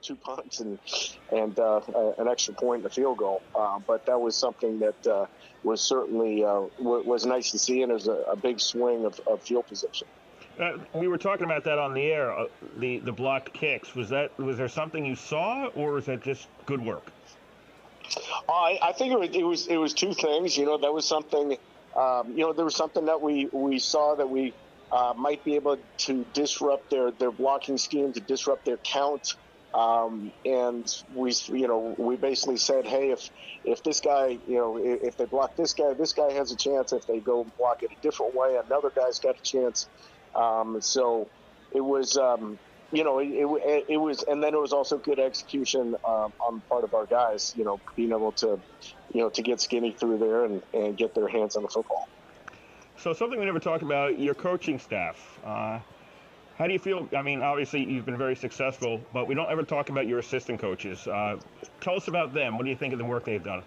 2 punts and an extra point and a field goal. But that was something that was certainly was nice to see, and there's a big swing of field position. We were talking about that on the air. The blocked kicks, was there something you saw, or was that just good work? I think it was 2 things. That was something. There was something that we saw that we might be able to disrupt their blocking scheme, to disrupt their count. And we basically said, hey, if this guy, if they block this guy has a chance. If they go block it a different way, another guy's got a chance. So it was, it was, and then it was also good execution on the part of our guys, being able to, to get skinny through there and get their hands on the football. So something we never talked about, your coaching staff. How do you feel? I mean, obviously you've been very successful, but we don't ever talk about your assistant coaches. Tell us about them. What do you think of the work they've done?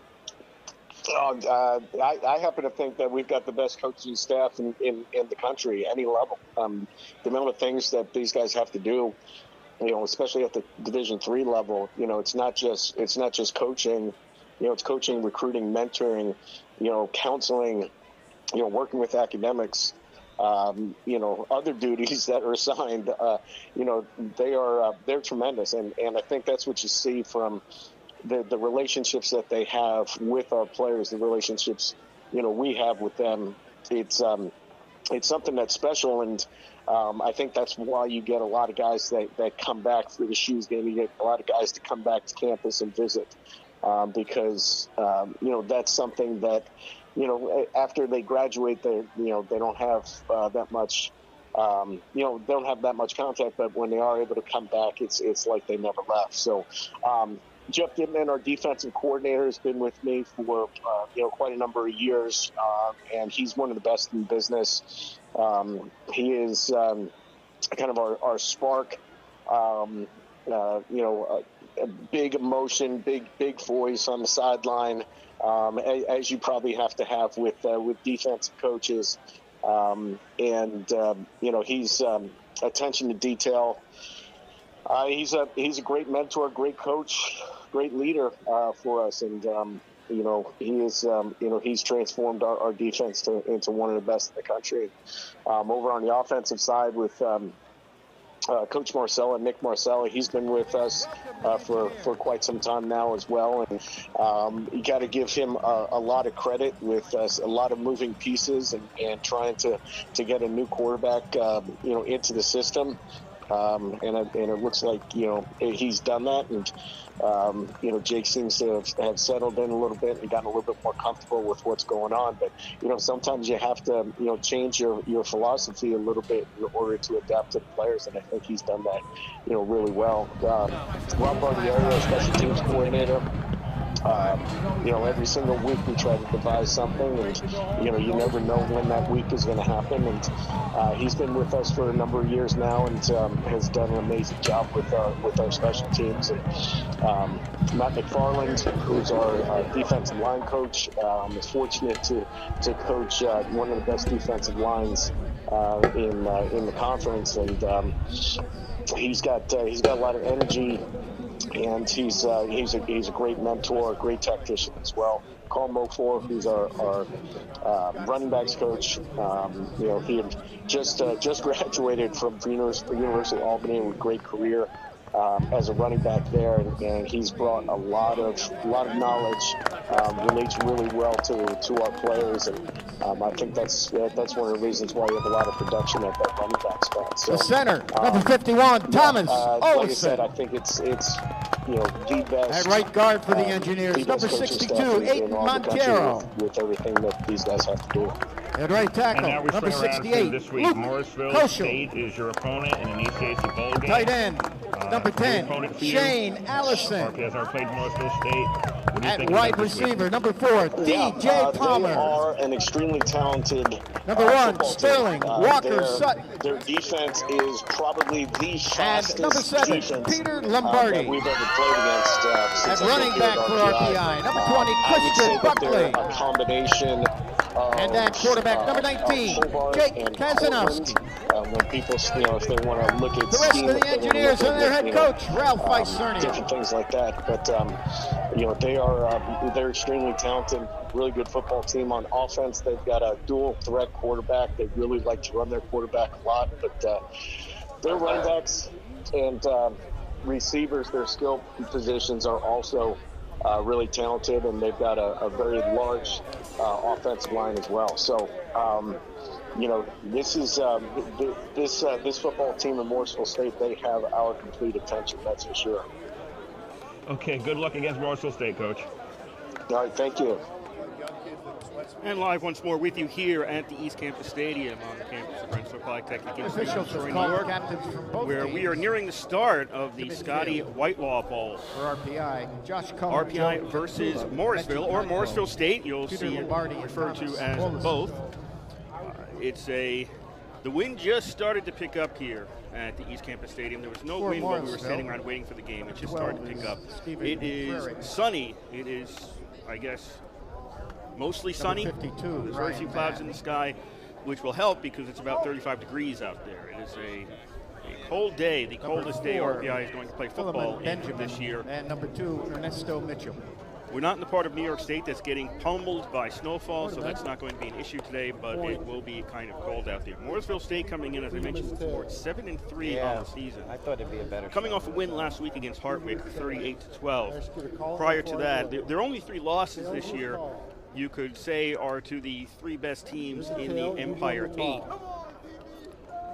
I happen to think that we've got the best coaching staff in the country, any level. The amount of things that these guys have to do, especially at the Division III level, it's not just coaching. It's coaching, recruiting, mentoring, counseling, working with academics. Other duties that are assigned, they're tremendous. And I think that's what you see from the relationships that they have with our players, the relationships, we have with them. It's something that's special. And I think that's why you get a lot of guys that come back for the Shoes game. You get a lot of guys to come back to campus and visit because, that's something that, after they graduate, they don't have that much, they don't have that much contact, but when they are able to come back, it's like they never left. So, Jeff Gibman, our defensive coordinator, has been with me for, quite a number of years, and he's one of the best in business. He is kind of our spark, a big emotion, big voice on the sideline, as you probably have to have with defensive coaches. He's attention to detail. He's a great mentor, great coach, great leader for us, and he is he's transformed our defense into one of the best in the country. Over on the offensive side with Coach Marcella, Nick Marcella, he's been with us for quite some time now as well, and you got to give him a lot of credit with a lot of moving pieces and trying to get a new quarterback into the system. And it looks like, he's done that. And, Jake seems to have settled in a little bit and gotten a little bit more comfortable with what's going on. But, sometimes you have to, change your philosophy a little bit in order to adapt to the players. And I think he's done that, really well. Rob Barbieri, special teams coordinator. Every single week we try to devise something, and you never know when that week is going to happen. And he's been with us for a number of years now, and has done an amazing job with our special teams. And Matt McFarland, who's our defensive line coach, is fortunate to coach one of the best defensive lines in the conference, and he's got a lot of energy. And he's a great mentor, a great tactician as well. Carl Mofor, who's our running backs coach, he had just graduated from University of Albany with a great career as a running back there, and he's brought a lot of knowledge, relates really well to our players, and I think that's one of the reasons why you have a lot of production at that running back spot. So, the center, number 51, Thomas. Like I said, I think it's the best. At right guard for the Engineers, number 62, Aiden Montero. With everything that these guys have to do. At right tackle, and now number 68, this week, Luke Morrisville Koschel. State is your opponent in an ECAC bowl game. Tight end, number 10, Shane Allison. RPI has played Morrisville State. What do you At think wide receiver, number 4, DJ Palmer. They are an extremely talented number 1, Sterling Walker Sutton. Their defense is probably the fastest And number 7, defense Peter Lombardi. that we've ever played against. At running back for RPI, number 20, Christian Buckley. A combination And then quarterback number 19, Jake Kazanowski. When people, if they want to look at the rest of the Engineers and their head coach, Ralph Icernia. Different things like that. But, they're extremely talented, really good football team. On offense, they've got a dual threat quarterback. They really like to run their quarterback a lot. But their running backs and receivers, their skill positions are also really talented, and they've got a very large offensive line as well. So, this is this football team in Morrisville State. They have our complete attention. That's for sure. Okay, good luck against Morrisville State, Coach. All right, thank you. And live once more with you here at the East Campus Stadium on the campus of Rensselaer Polytechnic in New York, where we are nearing the start of the Scotty Whitelaw Bowl. For RPI, Josh RPI versus Morrisville, or Morrisville State, you'll see it referred to as both. The wind just started to pick up here at the East Campus Stadium. There was no wind while we were standing around waiting for the game. It just started to pick up. It is sunny. It is, I guess, mostly sunny. There's very few clouds in the sky, which will help because it's about 35 degrees out there. It is a cold day, the coldest day RPI is going to play football this year. And number 2, Ernesto Mitchell. We're not in the part of New York State that's getting pummeled by snowfall, so that's not going to be an issue today, but it will be kind of cold out there. Morrisville State coming in, as I mentioned before, 7-3 on the season. I thought it'd be a better coming off a win last week against Hartwick, 38-12. Prior to that, their only 3 losses this year, you could say, are to the 3 best teams in the Empire 8.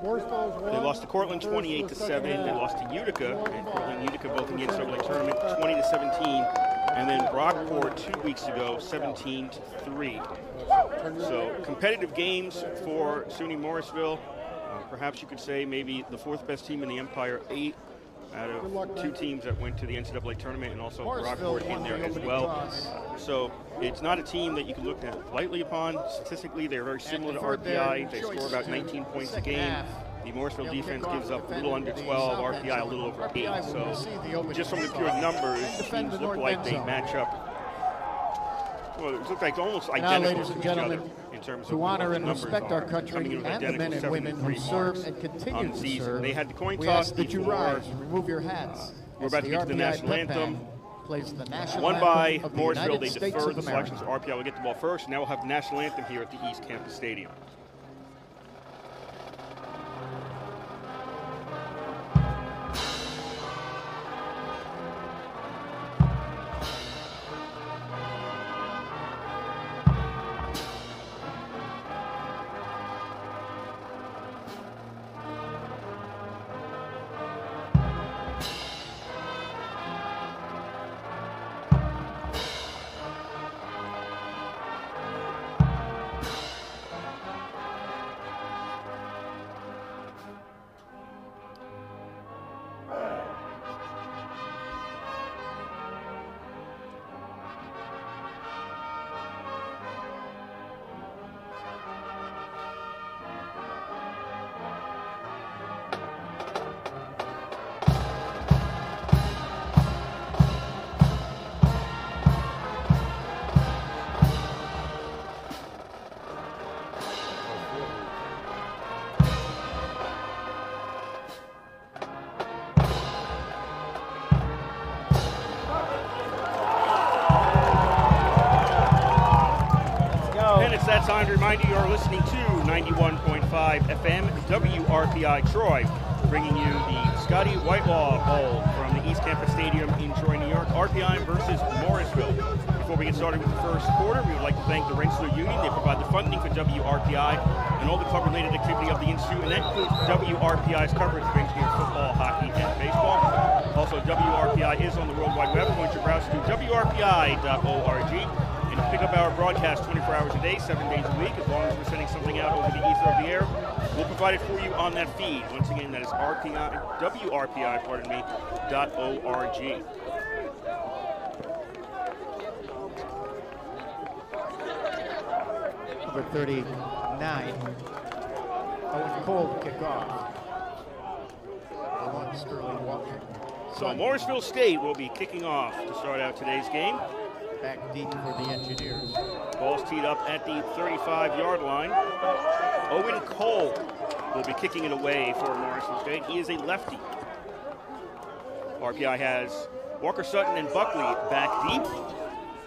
They lost to Cortland 28-7. They lost to Utica, and Cortland and Utica both in the NCAA tournament, 20-17. And then Brockport 2 weeks ago, 17-3. So competitive games for SUNY Morrisville. Perhaps you could say maybe the 4th best team in the Empire 8 out of 2 teams that went to the NCAA tournament, and also Brockport in there as well. So it's not a team that you can look at lightly upon. Statistically, they're very similar to RPI. They score about 19 points a game. The Morrisville defense gives up a little under 12, RPI a little over 8. So just from the pure numbers, the teams look like they match up. Well, it looks like almost identical to each other in terms of to honor and numbers respect our country and the men and women who serve and continue to serve. They had the coin we toss ask that you before. rise and remove your hats. We're about to get to the national anthem. Plays the national Won by anthem of the Morrisville. United They States deferred of the America. selections. RPI will get the ball first. Now we'll have the national anthem here at the East Campus Stadium. That time to remind you, you're listening to 91.5 FM WRPI Troy, bringing you the Scotty Whitelaw Bowl from the East Campus Stadium in Troy, New York. RPI versus Morrisville. Before we get started with the first quarter, we would like to thank the Rensselaer Union. They provide the funding for WRPI and all the club-related activity of the Institute, and that includes WRPI's coverage of engineering football, hockey, and baseball. Also, WRPI is on the World Wide Web. Point your browser to WRPI.org. Pick up our broadcast 24 hours a day, 7 days a week. As long as we're sending something out over the ether of the air, we'll provide it for you on that feed. Once again, that is WRPI.org. Number 39, Owen Cole to kick off. The one Sterling Walker. So Morrisville State will be kicking off to start out today's game. Back deep for the Engineers. Ball's teed up at the 35-yard line. Owen Cole will be kicking it away for Morrisville State. He is a lefty. RPI has Walker Sutton and Buckley back deep.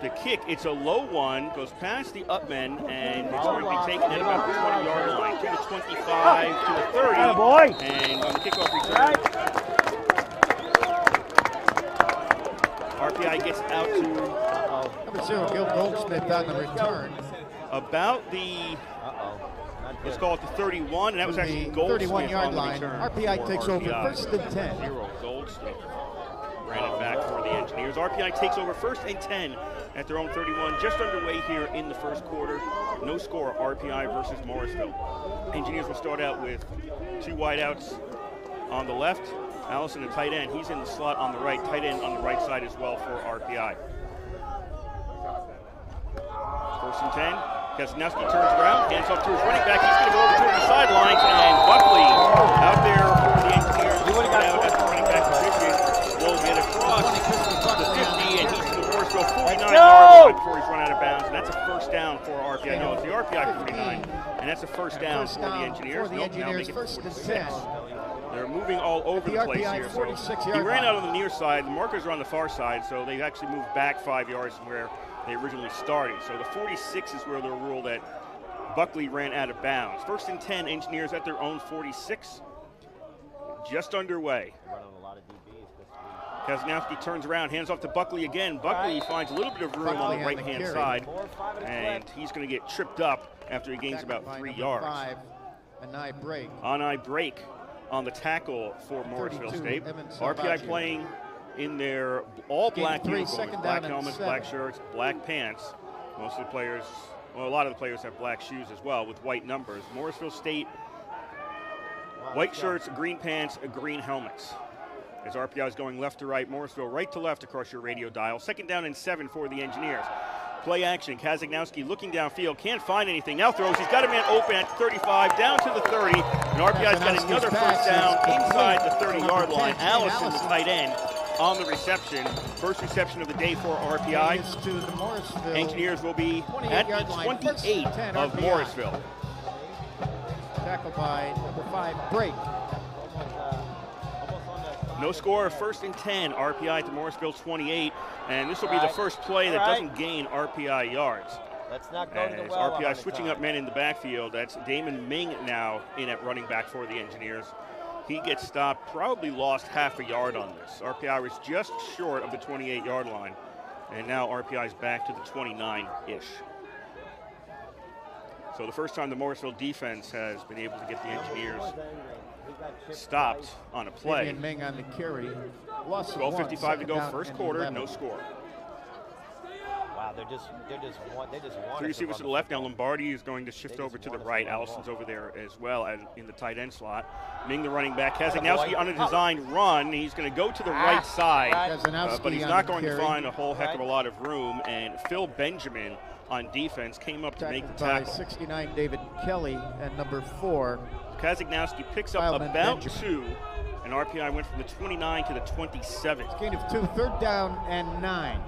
The kick, it's a low one, goes past the up men, and it's going to be taken at about the 20-yard line, to the 25, to the 30, and on the kickoff return, RPI gets out to Number 0, Gil Goldsmith on the return. about the, let's call it the 31, and that was actually Goldsmith 31-yard on the line. return. RPI takes over first and 10. 0, Goldsmith ran it back for the Engineers. RPI takes over first and 10 at their own 31, just underway here in the first quarter. No score, RPI versus Morrisville. Engineers will start out with 2 wideouts on the left. Allison, the tight end, he's in the slot on the right. Tight end on the right side as well for RPI. First and 10. Kasanowski turns around, hands off to his running back. He's going to go over to the sidelines, and Buckley out there for the Engineers. Out at the running back position. Will get across the 50, and he's to the Morrisville 49-yard line before he's run out of bounds. And that's a first down for RPI. No, it's the RPI 49, and that's a first down for the Engineers. Now make it first and 10. They're moving all over the place here. So he ran out on the near side. The markers are on the far side, so they actually moved back 5 yards from where they originally started. So the 46 is where they'll rule that Buckley ran out of bounds. First and 10, Engineers at their own 46. Just underway. Kasanowski turns around, hands off to Buckley again. Buckley finds a little bit of room on the right-hand side, and he's going to get tripped up after he gains about 3 yards. Anai break. Anai break on the tackle for Morrisville State. RPI playing in their all-black uniforms, black helmets, black shirts, black pants. Most of the players, well, a lot of the players have black shoes as well with white numbers. Morrisville State, white shirts, green pants, green helmets. As RPI is going left to right, Morrisville right to left across your radio dial. Second down and 7 for the Engineers. Play action, Kasanowski looking downfield, can't find anything, now throws, he's got a man open at 35, down to the 30, and RPI's got another first down inside the 30-yard line. Allison, the tight end, on the reception. First reception of the day for RPI. Engineers will be at the 28 of Morrisville. Tackled by number 5, break. No score, first and 10, RPI to Morrisville 28, and this will be the first play that doesn't gain RPI yards. Let's not go to the As well RPI switching up men in the backfield. That's Damon Ming now in at running back for the Engineers. He gets stopped, probably lost half a yard on this. RPI was just short of the 28-yard line, and now RPI is back to the 29-ish. So the first time the Morrisville defense has been able to get the Engineers stopped on a play. Ming on the carry. 12:55 to go, first quarter, no score. Wow, they just want. 3 receivers to the left. Now Lombardi is going to shift over to the right. Allison's over there as well in the tight end slot. Ming, the running back. Kasanowski on a designed run. He's going to go to the right side, but he's not going to find a whole heck of a lot of room. And Phil Benjamin on defense came up to make the tackle. 69, David Kelly, and number 4. Kasanowski picks up about 2, and RPI went from the 29 to the 27. Gain of 2, third down and 9.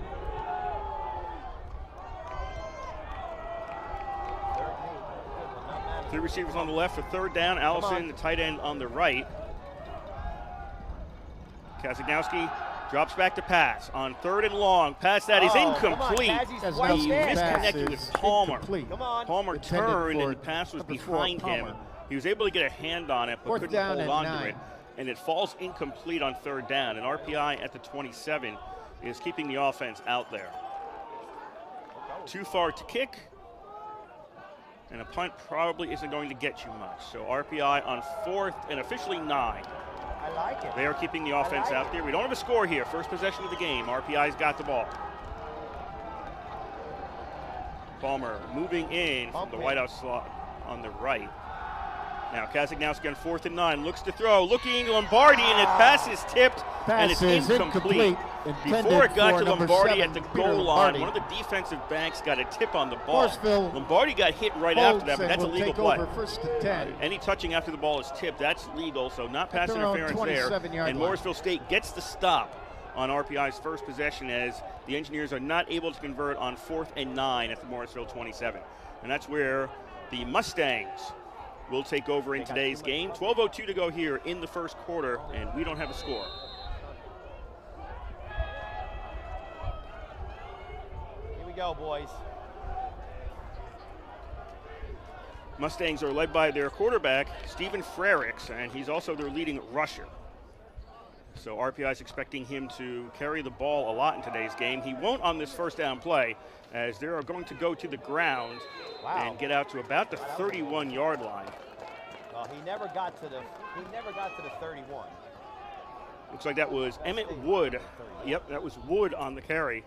Three receivers on the left for third down. Allison, the tight end, on the right. Kasanowski drops back to pass on third and long. Pass that is incomplete. He misconnected with Palmer. Palmer turned and the pass was behind him. He was able to get a hand on it, but couldn't hold on to it. And it falls incomplete on third down. And RPI at the 27 is keeping the offense out there. Too far to kick. And a punt probably isn't going to get you much. So RPI on 4th and officially 9. I like it. They are keeping the offense out there. We don't have a score here. First possession of the game. RPI's got the ball. Palmer moving in from the wideout slot on the right. Now Kasanowski on 4th and 9, looks to throw, looking Lombardi, and it passes tipped, and it's incomplete. Before it got to Lombardi at the goal line, one of the defensive backs got a tip on the ball. Lombardi got hit right after that, but that's a legal play. Any touching after the ball is tipped, that's legal, so not pass interference there. And Morrisville State gets the stop on RPI's first possession, as the Engineers are not able to convert on 4th and 9 at the Morrisville 27. And that's where the Mustangs will take over in today's game. 12:02 to go here in the first quarter, and we don't have a score. Here we go, boys. Mustangs are led by their quarterback, Stephen Frericks, and he's also their leading rusher. So RPI is expecting him to carry the ball a lot in today's game. He won't on this first down play, as they are going to go to the ground and get out to about the 31-yard line. Well, he never got to the 31. Looks like that was Emmett Wood. Yep, that was Wood on the carry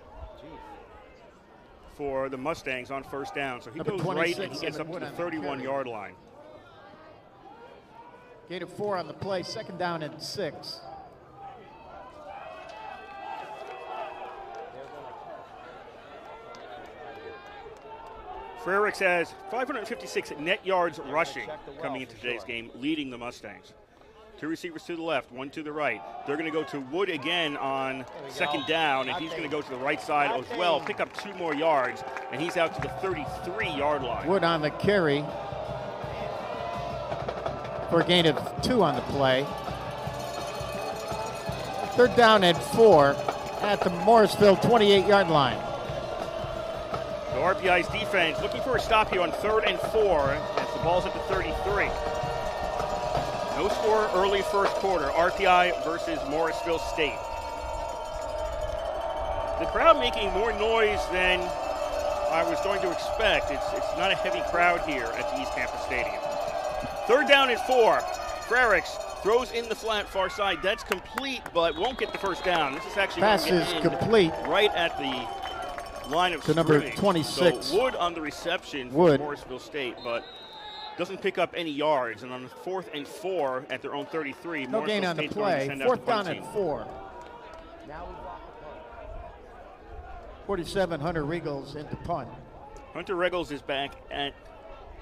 for the Mustangs on first down. So he goes right and he gets up to the 31-yard line. Gain of 4 on the play, 2nd down and 6. Frericks has 556 net yards rushing coming into today's game, leading the Mustangs. 2 receivers to the left, 1 to the right. They're going to go to Wood again on 2nd down, and he's going to go to the right side as well, pick up 2 more yards, and he's out to the 33-yard line. Wood on the carry for a gain of 2 on the play. 3rd down and 4 at the Morrisville 28-yard line. So RPI's defense looking for a stop here on 3rd and 4 as the ball's at the 33. No score early first quarter, RPI versus Morrisville State. The crowd making more noise than I was going to expect. It's not a heavy crowd here at the East Campus Stadium. 3rd down and 4. Frericks throws in the flat far side. That's complete, but won't get the first down. This is actually Pass is complete. Right at the line of to number scrimmage. 26. So Wood on the reception for Morrisville State, but doesn't pick up any yards. And on the 4th and 4 at their own 33, no gain on the play. 4th down and 4. 47, Hunter Regals into punt. Hunter Regals is back at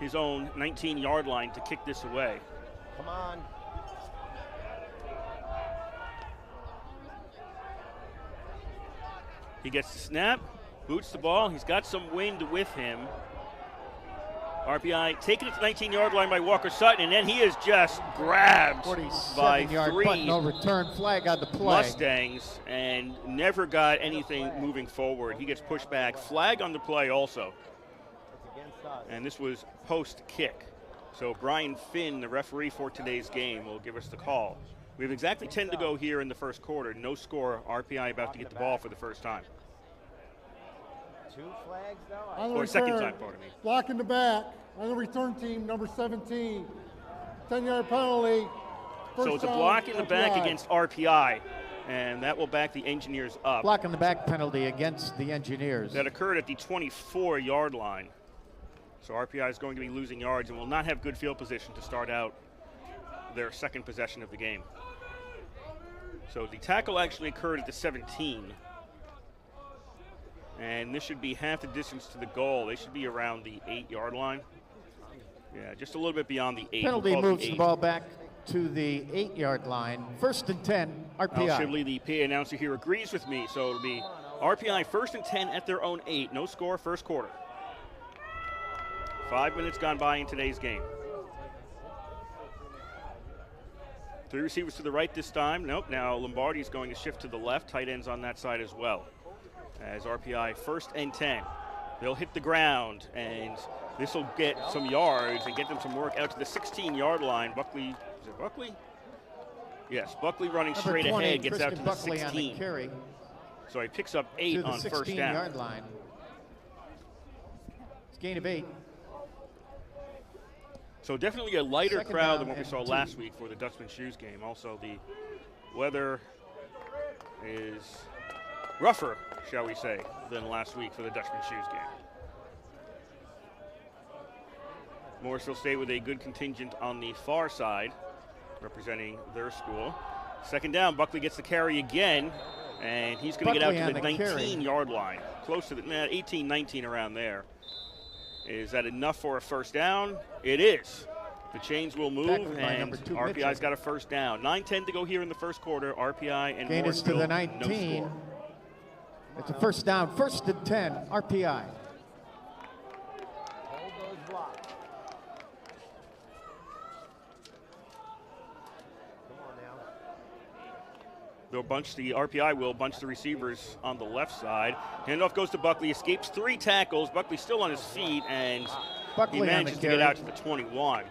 his own 19-yard line to kick this away. Come on. He gets the snap, boots the ball. He's got some wind with him. RPI taking it to the 19-yard line by Walker Sutton, and then he is just grabbed by 3 no return flag on the play. Mustangs and never got anything moving forward. He gets pushed back. Flag on the play also. And this was post-kick. So Brian Finn, the referee for today's game, will give us the call. We have exactly 10 to go here in the first quarter. No score. RPI about to get the ball for the first time. 2 flags, though? Or second time, pardon me. Block in the back on the return team, number 17. 10-yard penalty. So it's a block in the back against RPI, and that will back the Engineers up. Block in the back penalty against the Engineers. That occurred at the 24-yard line. So RPI is going to be losing yards and will not have good field position to start out their second possession of the game. So the tackle actually occurred at the 17. And this should be half the distance to the goal. They should be around the 8-yard line. Yeah, just a little bit beyond the 8. Penalty moves the ball back to the 8-yard line. 1st and 10, RPI. Al Shibley, the PA announcer here, agrees with me. So it'll be RPI 1st and 10 at their own 8. No score, first quarter. 5 minutes gone by in today's game. 3 receivers to the right this time. Nope, now Lombardi's going to shift to the left. Tight ends on that side as well. As RPI 1st and 10. They'll hit the ground, and this will get some yards and get them some work out to the 16-yard line. Buckley, is it Buckley? Yes, Buckley running Number straight 20, ahead, gets Christian out to Buckley the 16. On the carry so he picks up 8 on first down. 16-yard line. It's gain of 8. So definitely a lighter Second crowd down than what we and saw 2. last week for the Dutchman Shoes game. Also, the weather is rougher, shall we say, than last week for the Dutchman Shoes game. Morrisville State with a good contingent on the far side, representing their school. 2nd down, Buckley gets the carry again, and he's going to get out to the 19-yard line, close to the 18, 19 around there. Is that enough for a first down? It is. The chains will move, and RPI's got a first down. 9:10 to go here in the first quarter. RPI and Gain is to Morrisville, the 19. no score. It's a first down, 1st and 10, RPI. Hold those blocks. Come on now. RPI will bunch the receivers on the left side. Handoff goes to Buckley, escapes 3 tackles. Buckley still on his feet, and Buckley he manages to get out to the 21.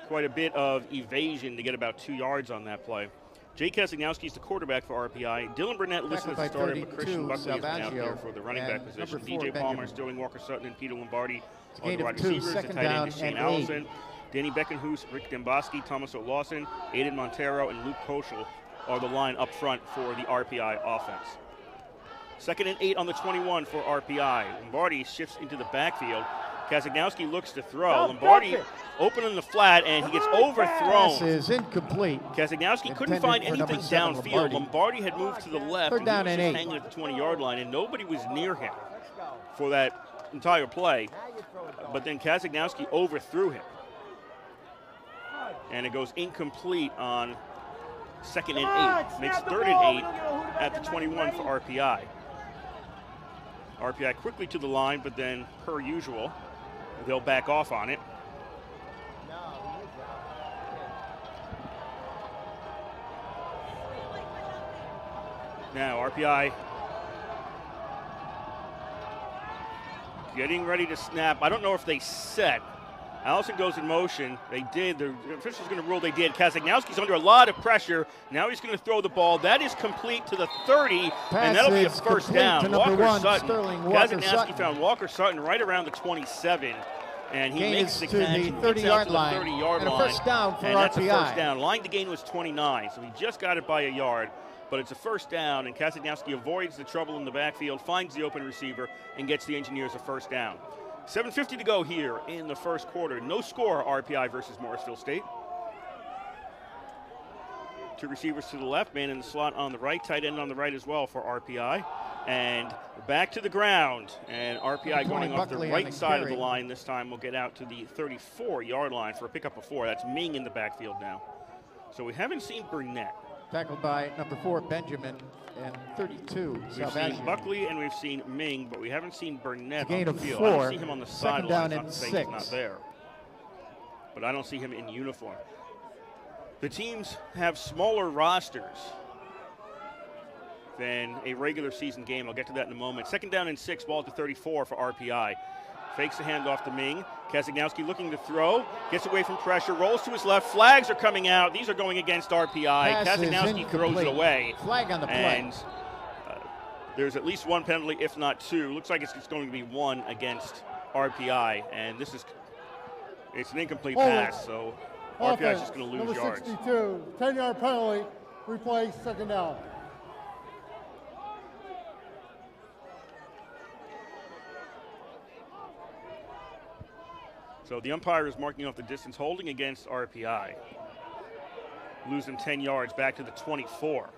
Quite a bit of evasion to get about 2 yards on that play. Jay Kazagnowski is the quarterback for RPI. Dylan Burnett listed as the starter, but Christian Buckley has been out there for the running back position. DJ Palmer, Sterling Walker-Sutton, and Peter Lombardi are the wide receivers. The tight end is Shane Allison. Danny Beckenhuis, Rick Demboski, Thomas O'Lawson, Aiden Montero, and Luke Koschel are the line up front for the RPI offense. 2nd and 8 on the 21 for RPI. Lombardi shifts into the backfield. Kazagnowski looks to throw. Lombardi open in the flat, and he gets overthrown. Pass is incomplete. Kazagnowski couldn't find anything downfield. Lombardi had moved to the left, and he was just hanging at the 20-yard line, and nobody was near him for that entire play. But then Kazagnowski overthrew him. And it goes incomplete on 2nd and 8. Makes 3rd and 8 at the 21 for RPI. RPI quickly to the line, but then, per usual, they'll back off on it. Now RPI getting ready to snap. I don't know if they set. Allison goes in motion. They did. The official's going to rule they did. Kazagnowski's under a lot of pressure. Now he's going to throw the ball. That is complete to the 30, and that'll be a first down. Walker-Sutton. Kazagnowski found Walker-Sutton right around the 27, and he makes the catch and gets out to the 30-yard line. First down for and RPI. That's a first down. Line to gain was 29, so he just got it by a yard. But it's a first down, and Kazagnowski avoids the trouble in the backfield, finds the open receiver, and gets the Engineers a first down. 7:50 to go here in the first quarter. No score, RPI versus Morrisville State. 2 receivers to the left, man in the slot on the right, tight end on the right as well for RPI. And back to the ground, and RPI going off the right side of the line this time will get out to the 34-yard line for a pickup of 4. That's Ming in the backfield now. So we haven't seen Burnett. Tackled by number 4, Benjamin, and 32, We've seen Buckley and we've seen Ming, but we haven't seen Burnett on the field. 4, I don't see him on the sideline. Not to say he's not there, but I don't see him in uniform. The teams have smaller rosters than a regular season game. I'll get to that in a moment. 2nd down and 6, ball to 34 for RPI. Fakes the handoff to Ming. Kazagnowski looking to throw. Gets away from pressure. Rolls to his left. Flags are coming out. These are going against RPI. Kazagnowski throws it away. Flag on the play. And there's at least 1 penalty, if not 2. Looks like it's going to be 1 against RPI. And it's an incomplete pass. So RPI is just going to lose yards. Number 62, 10-yard penalty. Replay, 2nd down. So the umpire is marking off the distance, holding against RPI. Losing 10 yards back to the 24.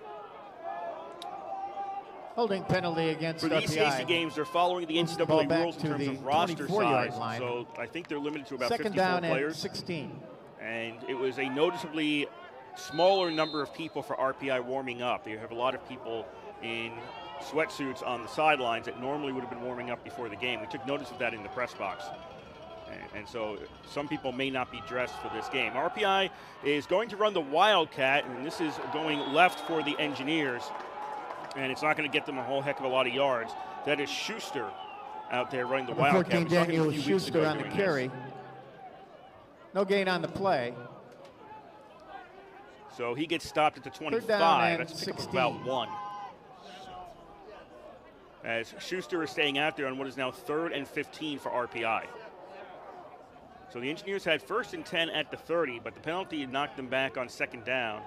Holding penalty against RPI. For these AC games, they're following the NCAA rules in terms of roster size. Line. So I think they're limited to about 2nd 54 down players. And 16. And it was a noticeably smaller number of people for RPI warming up. They have a lot of people in sweatsuits on the sidelines that normally would have been warming up before the game. We took notice of that in the press box. And so some people may not be dressed for this game. RPI is going to run the Wildcat, and this is going left for the Engineers. And it's not going to get them a whole heck of a lot of yards. That is Schuster out there running the Wildcat. 14, Daniel Schuster on the carry. No gain on the play. So he gets stopped at the 25. That's a pick of about 1. As Schuster is staying out there on what is now 3rd and 15 for RPI. So the Engineers had 1st and 10 at the 30, but the penalty knocked them back on 2nd down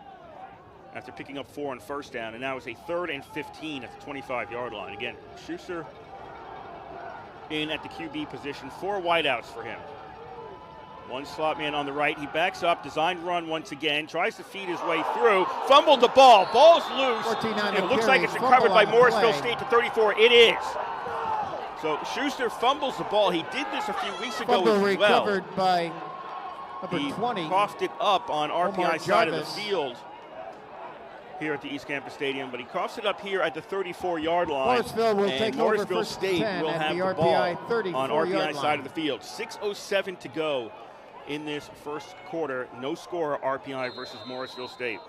after picking up 4 on 1st down, and now it's a 3rd and 15 at the 25-yard line. Again, Schuster in at the QB position. 4 wideouts for him. 1 slot man on the right. He backs up, designed run once again, tries to feed his way through, fumbled the ball. Ball's loose. It looks like it's recovered by Morrisville State to 34. It is. So Schuster fumbles the ball. He did this a few weeks ago Fumble as well. recovered by number He 20. coughed it up on RPI side of the Jarvis. field here at the East Campus Stadium, but he coughs it up here at the 34-yard line. Morrisville will and take Morrisville over first State 10 will at have the the RPI ball 34 on RPI yard side line. of the field. 6:07 to go in this first quarter. No score, RPI versus Morrisville State.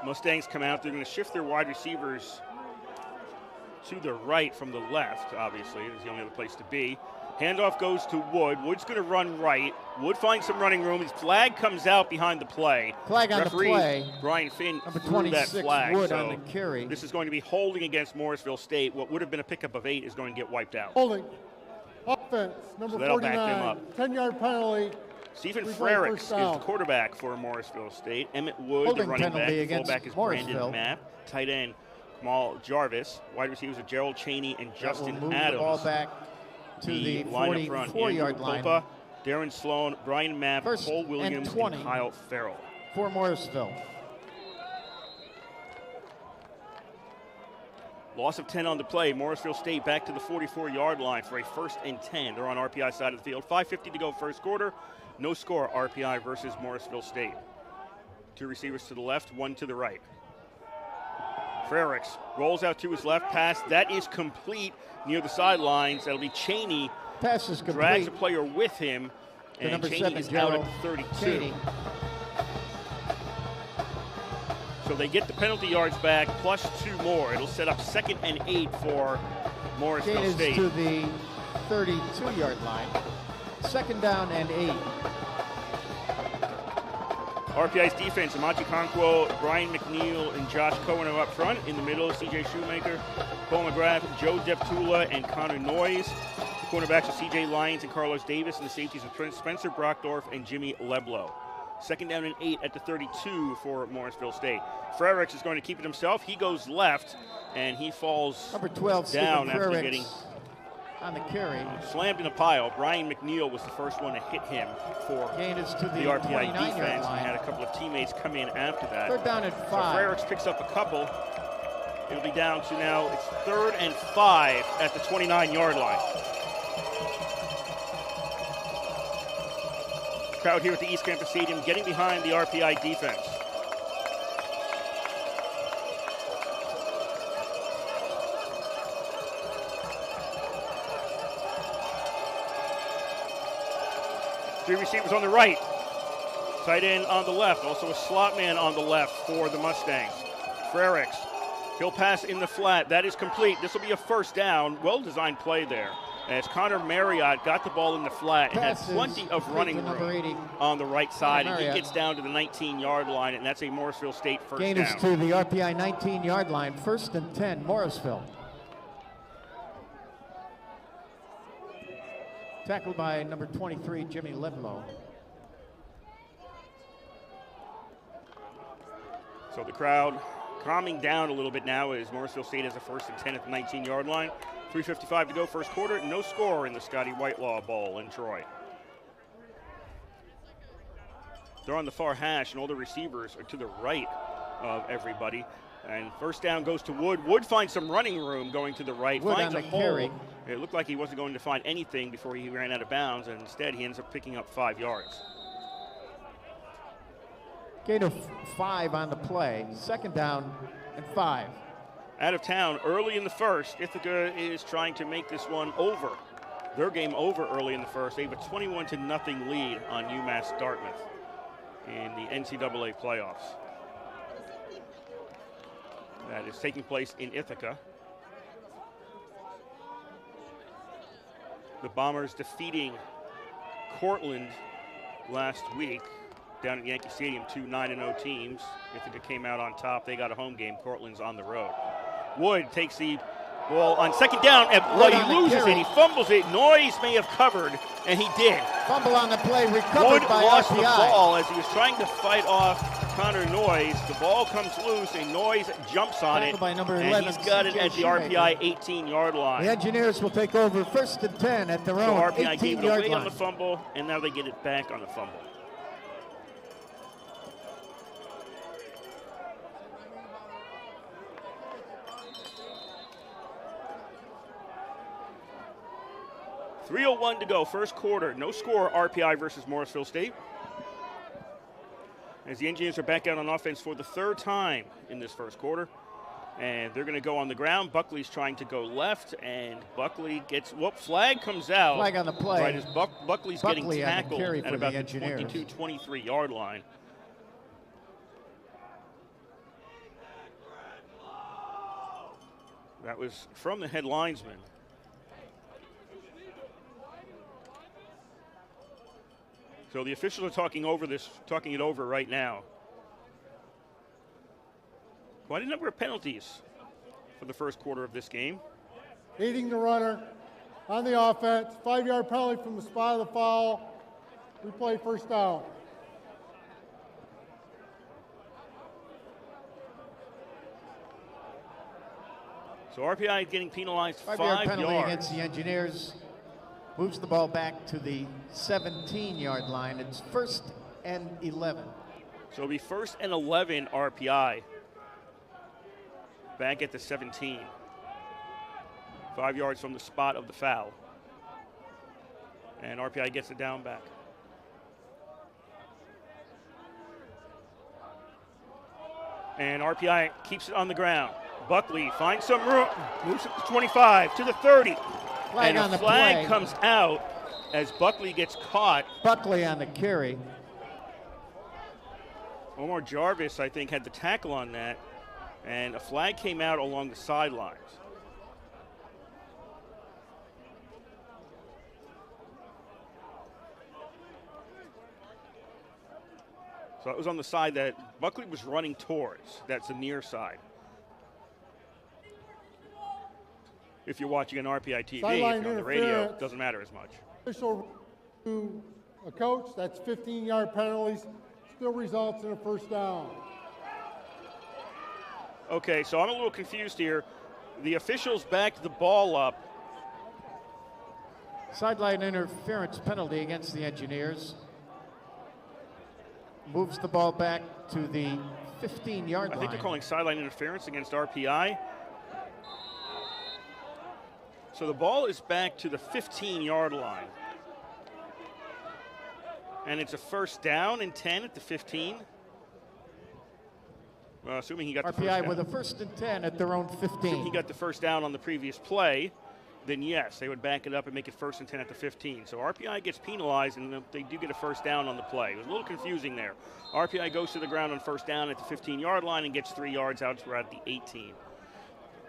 Mustangs come out. They're going to shift their wide receivers to the right from the left, obviously. It's the only other place to be. Handoff goes to Wood. Wood's going to run right. Wood finds some running room. His flag comes out behind the play. Flag on Referee the play. Brian Finn Number threw that 26, flag. Wood So on the carry. this is going to be holding against Morrisville State. What would have been a pickup of 8 is going to get wiped out. Holding. Offense, number So that'll back them 49. up. 10-yard penalty. Stephen Replay Frericks first is down. the quarterback for Morrisville State. Emmett Wood, Holding the running back. penalty The against fullback is Morrisville. Brandon Mapp. Tight end, Kamal Jarvis. Wide receivers are Gerald Cheney and That Justin will move Adams. the ball back to the line up front, 44-yard Andrew line Popa, Darren Sloan, Brian Mapp, First Cole and Williams, 20. and Kyle Farrell. for Morrisville. Loss of 10 on the play. Morrisville State back to the 44-yard line for a 1st and 10. They're on RPI side of the field. 5:50 to go first quarter. No score, RPI versus Morrisville State. 2 receivers to the left, 1 to the right. Frericks rolls out to his left, pass. That is complete near the sidelines. That'll be Cheney. Pass is Drags complete. a player with him, The and number Cheney 7, is out Gerald at the 32. Cheney. So they get the penalty yards back plus 2 more. It'll set up 2nd and 8 for Morrisville Gain is State. to the 32-yard line. 2nd down and 8. RPI's defense, Amachi Conquo, Brian McNeil, and Josh Cohen are up front. In the middle, CJ Shoemaker, Cole McGrath, Joe Deptula, and Connor Noyes. The cornerbacks are CJ Lyons and Carlos Davis, and the safeties are Spencer Brockdorf and Jimmy Leblow. 2nd down and 8 at the 32 for Morrisville State. Frericks is going to keep it himself. He goes left, and he falls Number 12, down Stephen after Frericks getting on the carry. slammed in a pile. Brian McNeil was the first one to hit him for Gain is to the the RPI 29-yard defense, and had line. a couple of teammates come in after that. 3rd down and So 5. Frericks picks up a couple. It'll be down to now, it's 3rd and 5 at the 29-yard line. Crowd here at the East Campus Stadium getting behind the RPI defense. Three receivers on the right. Tight end on the left. Also a slot man on the left for the Mustangs. Frericks. He'll pass in the flat. That is complete. This will be a 1st down. Well-designed play there. As Connor Marriott got the ball in the flat and had Passes plenty of running number 80. room on the right side. And he Marriott. gets down to the 19-yard line, and that's a Morrisville State 1st Gain down. is to the RPI 19-yard line. 1st and 10, Morrisville. Tackled by number 23, Jimmy Leblow. So the crowd calming down a little bit now as Morrisville State has a 1st and 10 at the 19-yard line. 3:55 to go first quarter. No score in the Scotty Whitelaw Bowl in Troy. They're on the far hash, and all the receivers are to the right of everybody. And 1st down goes to Wood. Wood finds some running room going to the right. Wood Finds on a the hole. carry. It looked like he wasn't going to find anything before he ran out of bounds, and instead he ends up picking up 5 yards. Gain of 5 on the play. 2nd down and 5. Out of town early in the 1st. Ithaca is trying to make this one over. Their game over early in the 1st. They have a 21-0 lead on UMass Dartmouth in the NCAA playoffs. That is taking place in Ithaca. The Bombers defeating Cortland last week down at Yankee Stadium, 2 9-0 teams. Ithaca came out on top. They got a home game. Cortland's on the road. Wood takes the ball on 2nd down, and he loses it. He fumbles it. Noyes may have covered, and he did. Fumble on the play, recovered Wood by lost the RPI. ball as he was trying to fight off Connor Noyes. The ball comes loose, and Noyes jumps on Tackled it, by number and 11, he's got it CJ at the Shoemaker. RPI 18-yard line. The Engineers will take over 1st and 10 at their So own RPI gave it 18-yard away on line. the fumble, and now they get it back on the fumble. .301 to go, first quarter. No score, RPI versus Morrisville State. As the Engineers are back out on offense for the 3rd time in this first quarter. And they're going to go on the ground. Buckley's trying to go left, and Buckley gets, flag comes out. Flag on the play. Right as Buckley's Buckley getting on the tackled carry at for about the the Engineers. 22-23-yard line. That was from the head linesman. So the officials are talking it over right now. Quite a number of penalties for the first quarter of this game. Aiding the runner on the offense. 5-yard penalty from the spot of the foul. Replay first down. So RPI getting penalized 5-yard 5 penalty yards. against the Engineers. Moves the ball back to the 17-yard line. It's 1st and 11. So it'll be 1st and 11 RPI. Back at the 17. 5 yards from the spot of the foul. And RPI gets it down back. And RPI keeps it on the ground. Buckley finds some room, moves it to 25, to the 30. Flag and on a the flag play. comes out as Buckley gets caught. Buckley on the carry. Omar Jarvis, I think, had the tackle on that, and a flag came out along the sidelines. So it was on the side that Buckley was running towards. That's the near side. If you're watching on RPI TV, Sideline if you're on the radio, it interference. doesn't matter as much. Official to a coach, that's 15-yard penalties. Still results in a first down. Okay, so I'm a little confused here. The officials backed the ball up. Sideline interference penalty against the Engineers. Moves the ball back to the 15-yard line. I think they're calling sideline interference against RPI. So the ball is back to the 15-yard line. And it's a first down and 10 at the 15. Well, assuming he got the first RPI down. with a 1st and 10 at their own 15. Assuming he got the first down on the previous play, then yes, they would back it up and make it 1st and 10 at the 15. So RPI gets penalized, and they do get a first down on the play. It was a little confusing there. RPI goes to the ground on first down at the 15-yard line and gets 3 yards out. We're at the 18.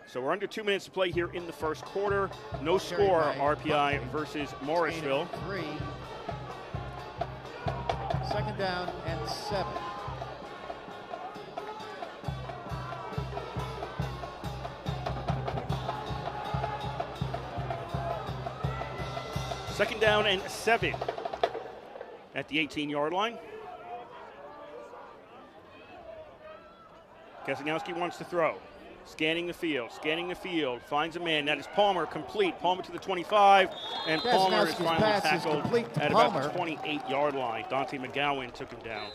So we're under 2 minutes to play here in the first quarter. No score, RPI versus Morrisville. 3. 2nd down and 7. Second down and 7 at the 18-yard line. Kasanowski wants to throw. Scanning the field, finds a man. That is Palmer, complete. Palmer to the 25, and Palmer is Kasanowski's finally pass is tackled complete to at about the Palmer. 28-yard line. Dante McGowan took him down.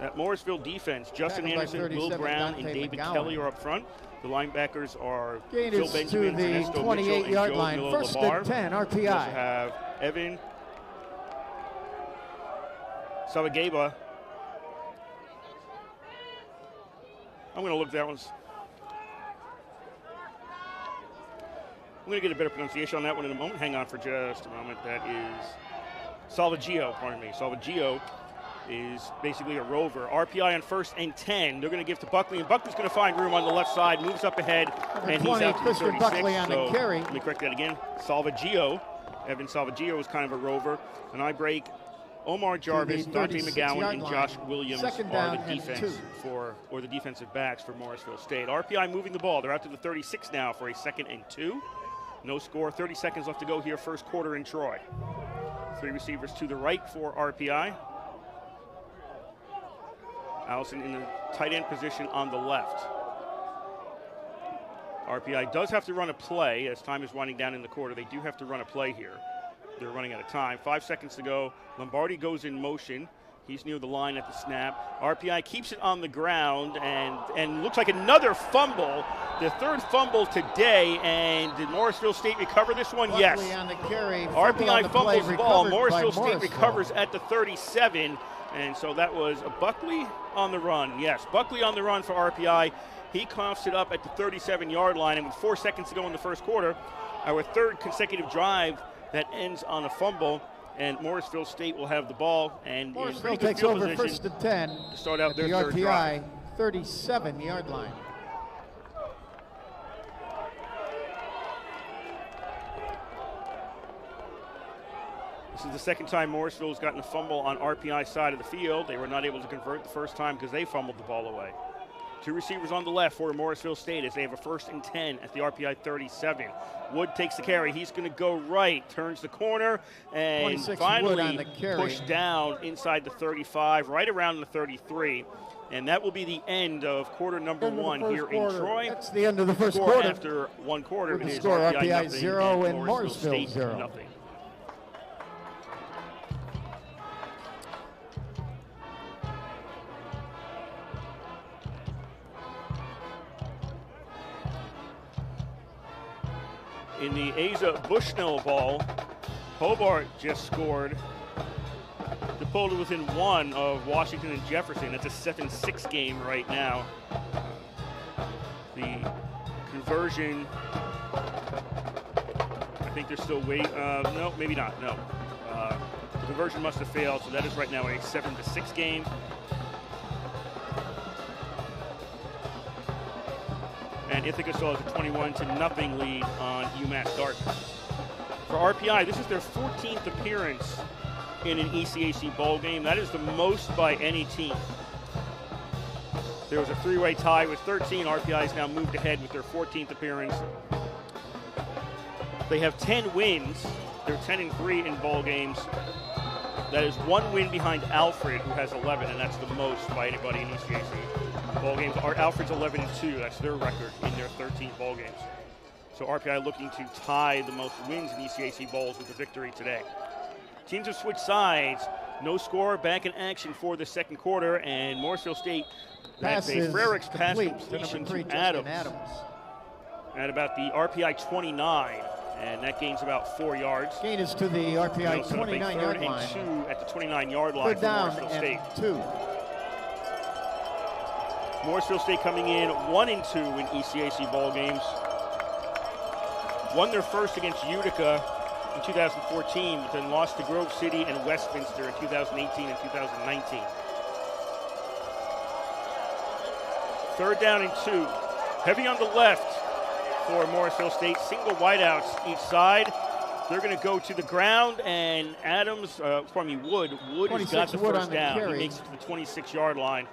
That Morrisville defense, Justin Tackled by Anderson, Will 37, Brown, Dante and David McGowan. Kelly are up front. The linebackers are Gain Phil is Benjamin, to the Ernesto Mitchell, and 28-yard Joe line. Miller 1st Labar. and 10, We also RPI. have Evan Savageba. I'm going to look at that one. I'm going to get a better pronunciation on that one in a moment. Hang on for just a moment. That is Salvaggio, pardon me. Salvaggio is basically a rover. RPI on 1st and 10. They're going to give to Buckley, and Buckley's going to find room on the left side, moves up ahead, and he's 20, out to the Christian 36. Buckley on the So carry. let me correct that again. Salvaggio, Evan Salvaggio is kind of a rover. And I break Omar Jarvis, the Dante 36-yard McGowan, and line. Josh Williams Second are down the and defense 2. or the defensive backs for Morrisville State. RPI moving the ball. They're out to the 36 now for a 2nd and 2. No score, 30 seconds left to go here, first quarter in Troy. 3 receivers to the right for RPI. Allison in the tight end position on the left. RPI does have to run a play as time is winding down in the quarter. They do have to run a play here. They're running out of time. 5 seconds to go. Lombardi goes in motion. He's near the line at the snap. RPI keeps it on the ground and looks like another fumble. The third fumble today. And did Morrisville State recover this one? Buckley Yes. on the carry, RPI fumbles the ball. Morrisville State Morrisville recovers at the 37. And so that was a Buckley on the run. Yes, Buckley on the run for RPI. He coughs it up at the 37-yard line. And with 4 seconds to go in the first quarter, our third consecutive drive that ends on a fumble. And Morrisville State will have the ball and Morrisville takes over first and 10 to start out at their the third drive. RPI 37-yard line. This is the second time Morrisville has gotten a fumble on RPI side of the field. They were not able to convert the first time because they fumbled the ball away. Two receivers on the left for Morrisville State as they have a first and 10 at the RPI 37. Wood takes the carry. He's going to go right, turns the corner, and finally pushed down inside the 35, right around the 33. And that will be the end of quarter number one here in Troy. That's the end of the first quarter. After one quarter, With it the is score, RPI 0 and Morrisville Morrisville State 0. nothing. In the Asa Bushnell ball, Hobart just scored to pull to within one of Washington and Jefferson. That's a 7-6 game right now. The conversion, I think they're still waiting. No, maybe not. No. The conversion must have failed, so that is right now a 7-6 game. And Ithaca still has a 21-0 lead on UMass Dartmouth. For RPI, this is their 14th appearance in an ECAC bowl game. That is the most by any team. There was a three-way tie with 13. RPI has now moved ahead with their 14th appearance. They have 10 wins. They're 10-3 in bowl games. That is one win behind Alfred, who has 11, and that's the most by anybody in ECAC bowl games. Alfred's 11-2. That's their record in their 13 bowl games. So RPI looking to tie the most wins in ECAC bowls with a victory today. Teams have switched sides. No score, back in action for the second quarter, and Morrisville State has a Frericks pass completion to Adams at about the RPI 29, and that gains about 4 yards. Gain is to the RPI 29-yard line. Third and 2 at the 29-yard line for Morrisville State. 2. Morrisville State coming in 1-2 in ECAC bowl games. Won their first against Utica in 2014, but then lost to Grove City and Westminster in 2018 and 2019. Third down and 2. Heavy on the left for Morrisville State. Single wideouts each side. They're going to go to the ground, and Wood has got the first down. He makes it to the 26-yard line,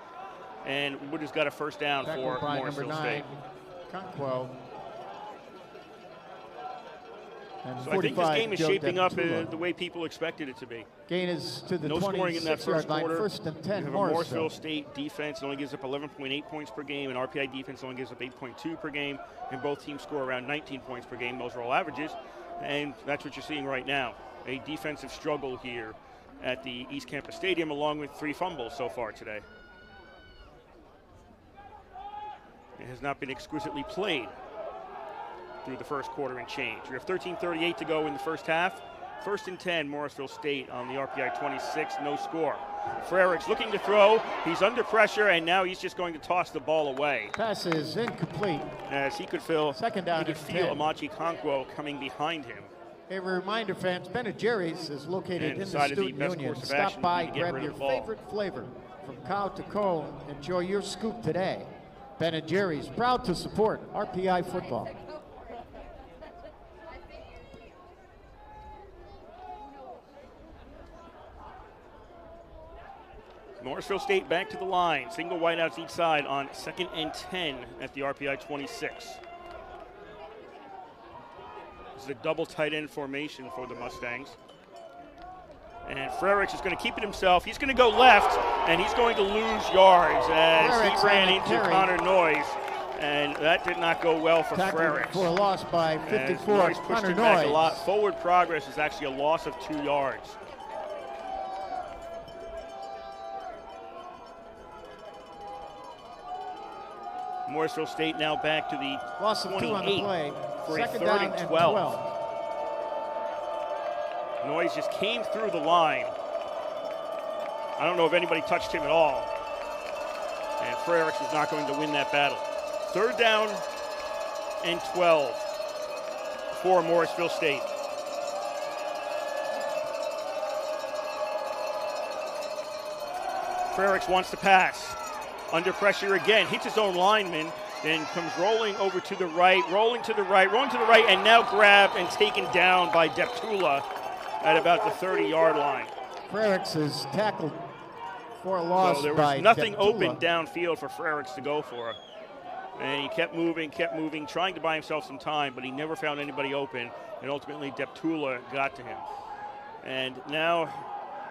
and Wood has got a first down for Morrisville State. Conquo. So I think this game is shaping up the way people expected it to be. Gain is to the no scoring in that first quarter. First and 10, you have a Morrisville State defense that only gives up 11.8 points per game, and RPI defense only gives up 8.2 per game, and both teams score around 19 points per game. Those are all averages, and that's what you're seeing right now. A defensive struggle here at the East Campus Stadium, along with 3 fumbles so far today. It has not been exquisitely played through the first quarter and change. We have 13:38 to go in the first half. First and 10, Morrisville State on the RPI 26, no score. Frericks looking to throw. He's under pressure, and now he's just going to toss the ball away. Pass is incomplete. As he could feel, second down, he could feel Amachi Conquo coming behind him. A reminder, fans, Ben & Jerry's is located in the Student Union. Stop by, grab your favorite flavor from cow to cone. Enjoy your scoop today. Ben & Jerry's, proud to support RPI football. Morrisville State back to the line. Single wideouts each side on 2nd and 10 at the RPI 26. This is a double tight end formation for the Mustangs. And Frericks is going to keep it himself. He's going to go left, and he's going to lose yards as Frericks he ran into carry. Connor Noyes. And that did not go well for Frericks. For a loss by 54. Noyes pushed him back a lot. Forward progress is actually a loss of 2 yards. Morrisville State now back to the loss of 28 2 on the play. for Second a 3rd and 12. Noyes just came through the line. I don't know if anybody touched him at all. And Frericks is not going to win that battle. 3rd down and 12 for Morrisville State. Frericks wants to pass. Under pressure again, hits his own lineman, then comes rolling over to the right, rolling to the right, and now grabbed and taken down by Deptula at about the 30-yard line. Frericks is tackled for a loss. So there was nothing open downfield for Frericks to go for. And he kept moving, trying to buy himself some time, but he never found anybody open, and ultimately Deptula got to him. And now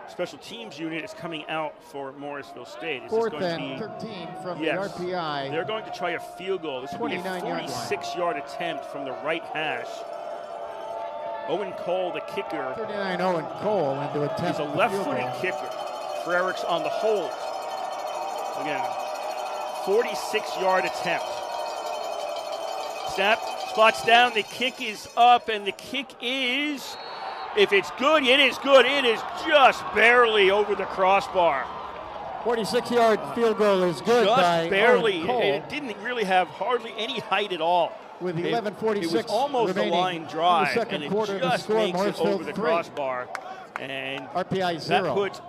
special teams unit is coming out for Morrisville State. Is 4th going to and be 13 from yes, the RPI. They're going to try a field goal. This will be a 46-yard attempt from the right hash. Owen Cole, the kicker. 39 Owen Cole into attempt. He's a left-footed kicker. Frericks on the hold. Again, 46-yard attempt. Snap, spots down, the kick is up, and the kick is, if it's good, it is good. It is just barely over the crossbar. 46-yard field goal is good just by barely. Owen Cole. It didn't really have hardly any height at all. With 11:46 it was almost a line drive, and it just makes it over the crossbar. And RPI 0. that puts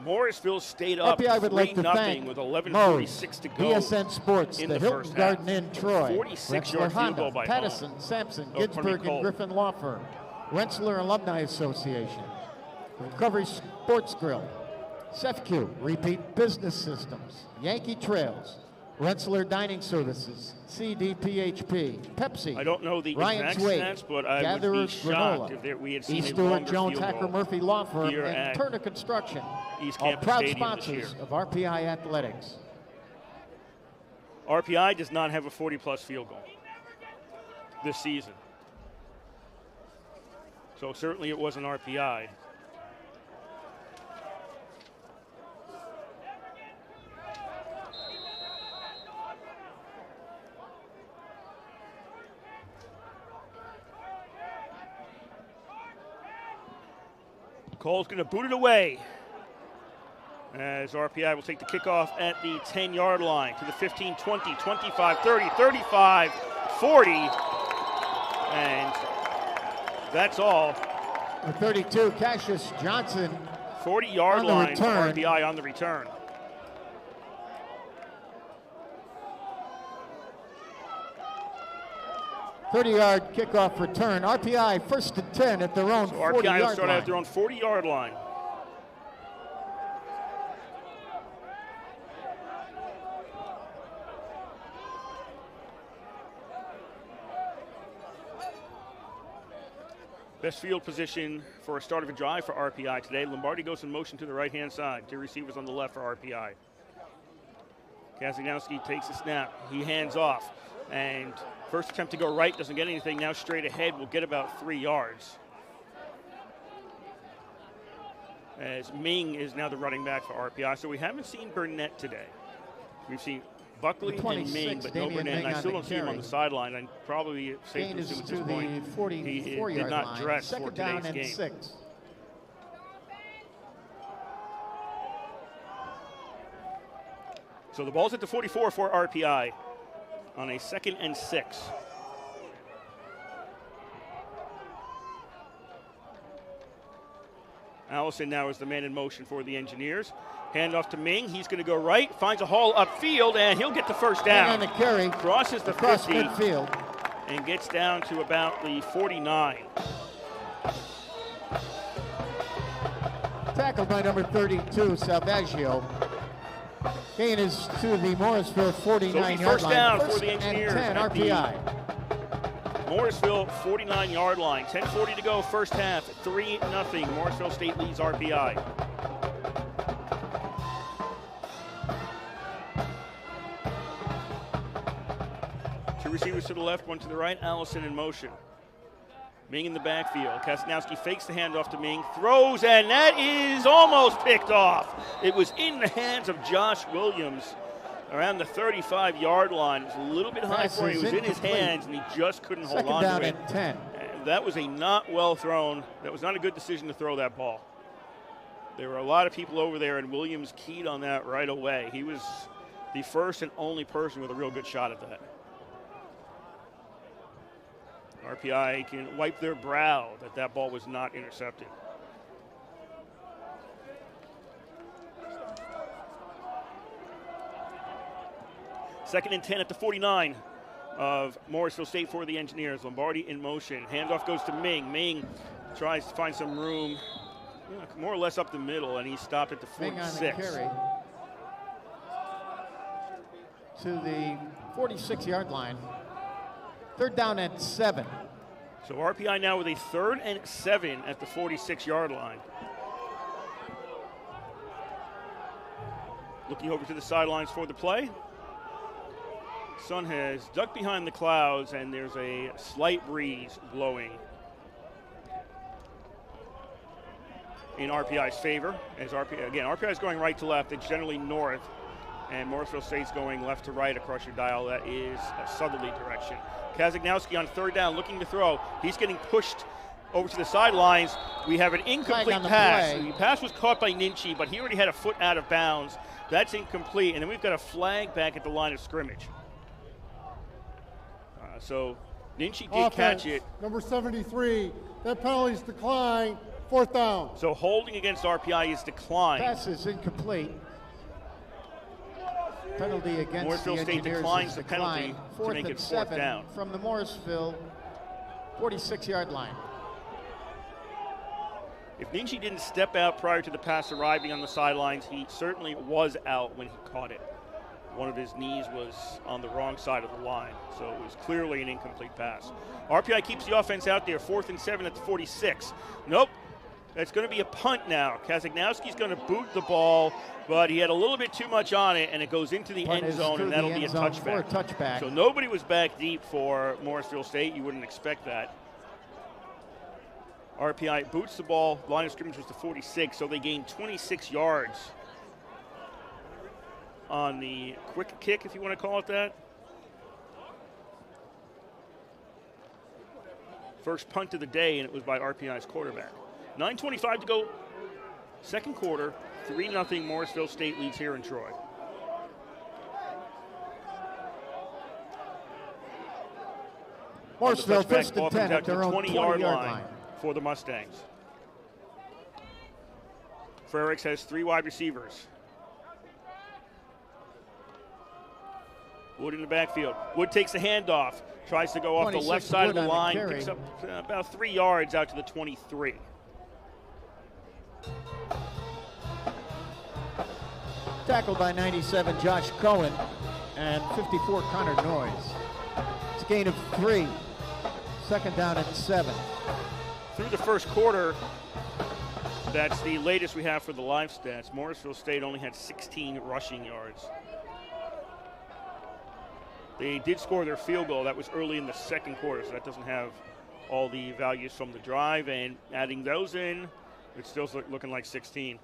Morrisville State up RPI would like to 3-0 thank with 11:46 to go. BSN Sports, in the Hilton first Garden half. Inn, Troy. 46-yard field goal by Pattison, Sampson, Ginsburg, and Griffin Law Firm. Rensselaer Alumni Association. Recovery Sports Grill. SEFQ, Repeat Business Systems. Yankee Trails. Rensselaer Dining Services. CDPHP. Pepsi. I don't know the Ryan's exact Wake, stats, but I Gatherers would be shocked Granola, if we had seen East a Stewart longer Jones field Hacker goal Murphy Law Firm here and at Turner Construction. East All Campus proud Stadium this year. sponsors of RPI Athletics. RPI does not have a 40-plus field goal this season. So certainly it wasn't RPI. Cole's going to boot it away as RPI will take the kickoff at the 10-yard line to the 15, 20, 25, 30, 35, 40. And that's all. The 32, Cassius Johnson. 40-yard line for RPI on the return. .30-yard kickoff return. RPI 1st and 10 at their own 40-yard line. RPI will start at their own 40-yard line. Best field position for a start of a drive for RPI today. Lombardi goes in motion to the right-hand side. Two receivers on the left for RPI. Kazinowski takes a snap. He hands off. And first attempt to go right, doesn't get anything. Now straight ahead will get about 3 yards. As Ming is now the running back for RPI. So we haven't seen Burnett today. We've seen Buckley and Ming, but no Burnett. And I still don't see him on the sideline. I'm probably safe to assume at this point he did not dress for today's game. 6. So the ball's at the 44 for RPI on a 2nd and 6. Allison now is the man in motion for the Engineers. Handoff to Ming. He's going to go right, finds a hole upfield, and he'll get the first down. And on the carry, crosses the 50 midfield and gets down to about the 49. Tackled by number 32, Salvaggio. Gain is to the Morrisville 49-yard line. First down for the Engineers. 10 RPI. Morrisville 49-yard line. 10:40 to go, first half. 3-0. Morrisville State leads RPI. Two receivers to the left, one to the right. Allison in motion. Ming in the backfield. Kasanowski fakes the handoff to Ming, throws, and that is almost picked off. It was in the hands of Josh Williams around the 35-yard line. It was a little bit high for him. It was in his hands, and he just couldn't hold on to it. Second down and 10. And that was a not well thrown. That was not a good decision to throw that ball. There were a lot of people over there, and Williams keyed on that right away. He was the first and only person with a real good shot at that. RPI can wipe their brow that that ball was not intercepted. Second and 10 at the 49 of Morrisville State for the Engineers. Lombardi in motion. Handoff goes to Ming. Ming tries to find some room, more or less up the middle, and he stopped at the 46. Ming on the carry to the 46-yard line. Third down and 7. So RPI now with a 3rd and 7 at the 46-yard line. Looking over to the sidelines for the play. Sun has ducked behind the clouds, and there's a slight breeze blowing in RPI's favor. As RPI is going right to left. It's generally north, and Morrisville State's going left to right across your dial. That is a southerly direction. Kazagnowski on 3rd down, looking to throw. He's getting pushed over to the sidelines. We have an incomplete pass. The pass was caught by Ninchi, but he already had a foot out of bounds. That's incomplete, and then we've got a flag back at the line of scrimmage. So Ninchi did catch it. Number 73, that penalty's declined, 4th down. So holding against RPI is declined. Pass is incomplete. Penalty against Morrisville the State Engineers declines the penalty to make it 4th down. From the Morrisville 46-yard line. If Ninchi didn't step out prior to the pass arriving on the sidelines, he certainly was out when he caught it. One of his knees was on the wrong side of the line, so it was clearly an incomplete pass. RPI keeps the offense out there, 4th and 7 at the 46. Nope, that's going to be a punt now. Kazagnowski's going to boot the ball, but he had a little bit too much on it, and it goes into the end zone, and that'll be a touchback. So nobody was back deep for Morrisville State. You wouldn't expect that. RPI boots the ball. Line of scrimmage was the 46, so they gained 26 yards on the quick kick, if you want to call it that. First punt of the day, and it was by RPI's quarterback. 9:25 to go, second quarter. 3-0 Morrisville State leads here in Troy. Morrisville first and 10 at their own 20-yard line for the Mustangs. Frericks has 3 wide receivers. Wood in the backfield. Wood takes the handoff, tries to go off the left side of the line, picks up about 3 yards out to the 23. Tackled by 97 Josh Cohen and 54 Connor Noyes. It's a gain of 3. Second down and 7. Through the first quarter, that's the latest we have for the live stats. Morrisville State only had 16 rushing yards. They did score their field goal. That was early in the second quarter, so that doesn't have all the values from the drive. And adding those in, it's still looking like 16.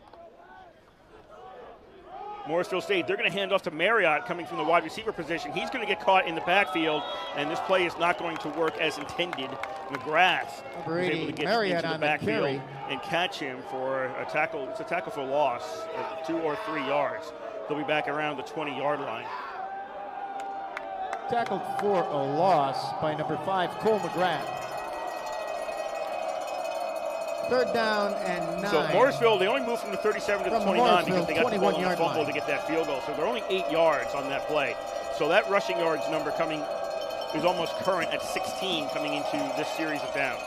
Morrisville State, they're going to hand off to Marriott coming from the wide receiver position. He's going to get caught in the backfield, and this play is not going to work as intended. McGrath was able to get Marriott into the backfield and catch him for a tackle. It's a tackle for loss of 2 or 3 yards. They'll be back around the 20-yard line. Tackled for a loss by number 5, Cole McGrath. Third down and 9. So Morrisville, they only moved from the 37 to the 29 because they got the ball on the fumble to get that field goal. So they're only 8 yards on that play. So that rushing yards number is almost current at 16 coming into this series of downs.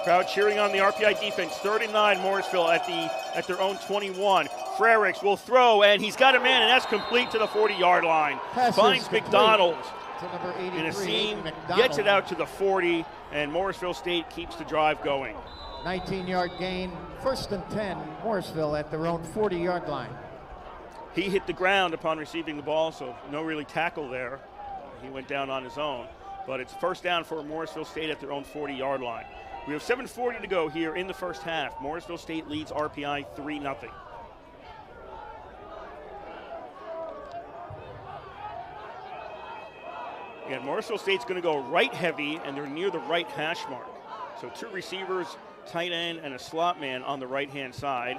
Crowd cheering on the RPI defense. 3rd and 9, Morrisville at their own 21. Frericks will throw, and he's got a man, and that's complete to the 40-yard line. Finds McDonald to number 83. In a seam, McDonald. gets it out to the 40, and Morrisville State keeps the drive going. 19-yard gain, 1st and 10, Morrisville at their own 40-yard line. He hit the ground upon receiving the ball, so no really tackle there. He went down on his own. But it's 1st down for Morrisville State at their own 40-yard line. We have 7:40 to go here in the first half. Morrisville State leads RPI 3-0. Again, Morrisville State's going to go right heavy, and they're near the right hash mark. So 2 receivers, tight end, and a slot man on the right-hand side.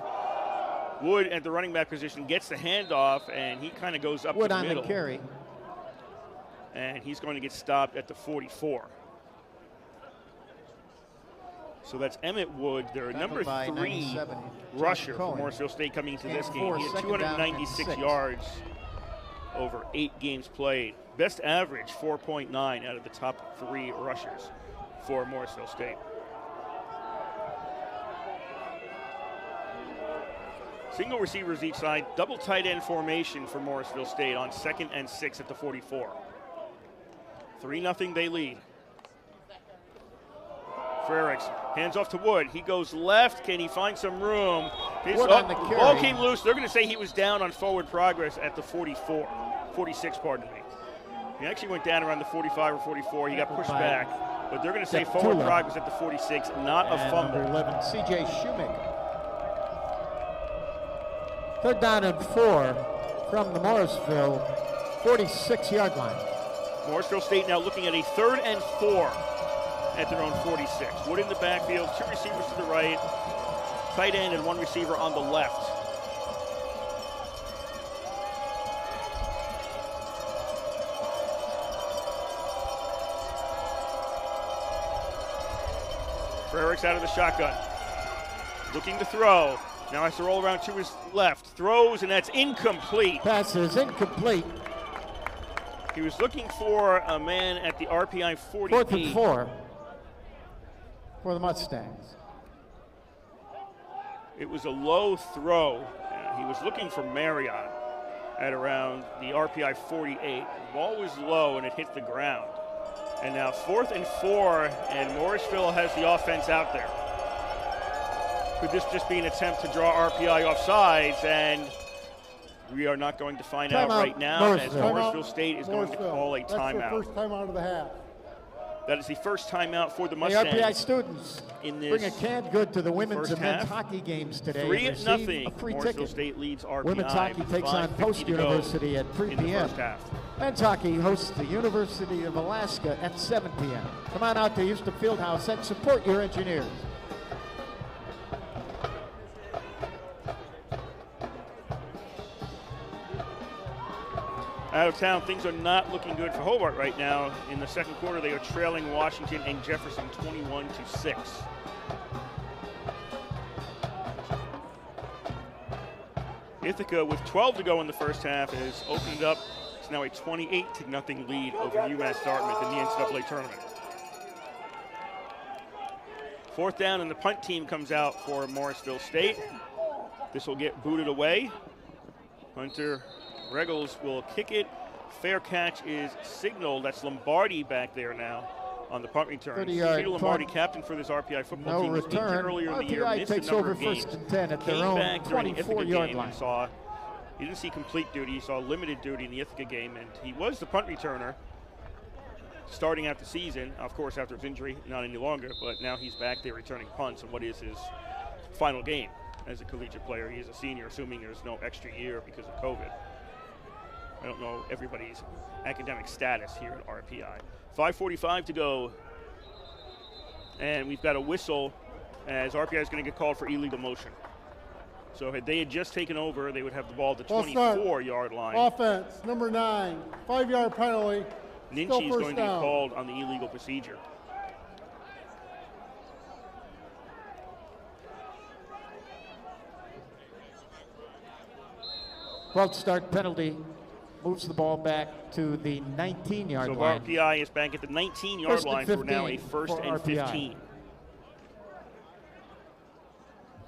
Wood at the running back position gets the handoff, and he kind of goes up Wood the middle. Wood on the carry. And he's going to get stopped at the 44. So that's Emmett Wood, their number 3 rusher for Morrisville State coming into this game. He had 296 yards over 8 games played. Best average, 4.9 out of the top 3 rushers for Morrisville State. Single receivers each side, double tight end formation for Morrisville State on 2nd and 6 at the 44. 3-0 they lead. Frericks hands off to Wood. He goes left. Can he find some room? The ball came loose. They're going to say he was down on forward progress at the 46, pardon me. He actually went down around the 45 or 44. He got pushed back. But they're going to say forward progress at the 46, not a fumble. Number 11, C.J. Shoemaker. 3rd down and 4 from the Morrisville 46-yard line. Morrisville State now looking at a 3rd and 4 at their own 46. Wood in the backfield, 2 receivers to the right, tight end and 1 receiver on the left. Frericks out of the shotgun, looking to throw. Now has to roll around to his left, throws, and that's incomplete. Pass is incomplete. He was looking for a man at the RPI 48. 4th and 4 for the Mustangs. It was a low throw. He was looking for Marriott at around the RPI 48. The ball was low and it hit the ground. And now 4th and 4, and Morrisville has the offense out there. Could this just be an attempt to draw RPI off sides? And we are not going to find out right now, as Morrisville State is going to call a timeout. That's the first timeout of the half. That is the first timeout for the Mustangs. The RPI students bring a canned good to the women's and men's hockey games today. 3-0. Morrisville State leads RPI. Women's hockey takes on Post University at 3 p.m. Men's hockey hosts the University of Alaska at 7 p.m. Come on out to Houston Fieldhouse and support your Engineers. Out of town, things are not looking good for Hobart right now. In the second quarter, they are trailing Washington and Jefferson 21-6. Ithaca, with 12 to go in the first half, has opened it up. It's now a 28-0 lead over UMass Dartmouth in the NCAA tournament. 4th down, and the punt team comes out for Morrisville State. This will get booted away. Hunter Regals will kick it. Fair catch is signaled. That's Lombardi back there now on the punt return. Peter Lombardi, captain for this RPI football team, was injured earlier in the year. RPI takes over 1st and 10 at their own 24-yard line. He didn't see complete duty. He saw limited duty in the Ithaca game, and he was the punt returner starting out the season. Of course, after his injury, not any longer, but now he's back there returning punts in what is his final game as a collegiate player. He is a senior, assuming there's no extra year because of COVID. I don't know everybody's academic status here at RPI. 5:45 to go. And we've got a whistle as RPI is going to get called for illegal motion. So if they had just taken over, they would have the ball at the 24-yard line. Offense, number 9, 5-yard penalty. Ninchi is going to get called on the illegal procedure. False start penalty. Moves the ball back to the 19-yard line. So RPI is back at the 19-yard line for now a 1st and 15.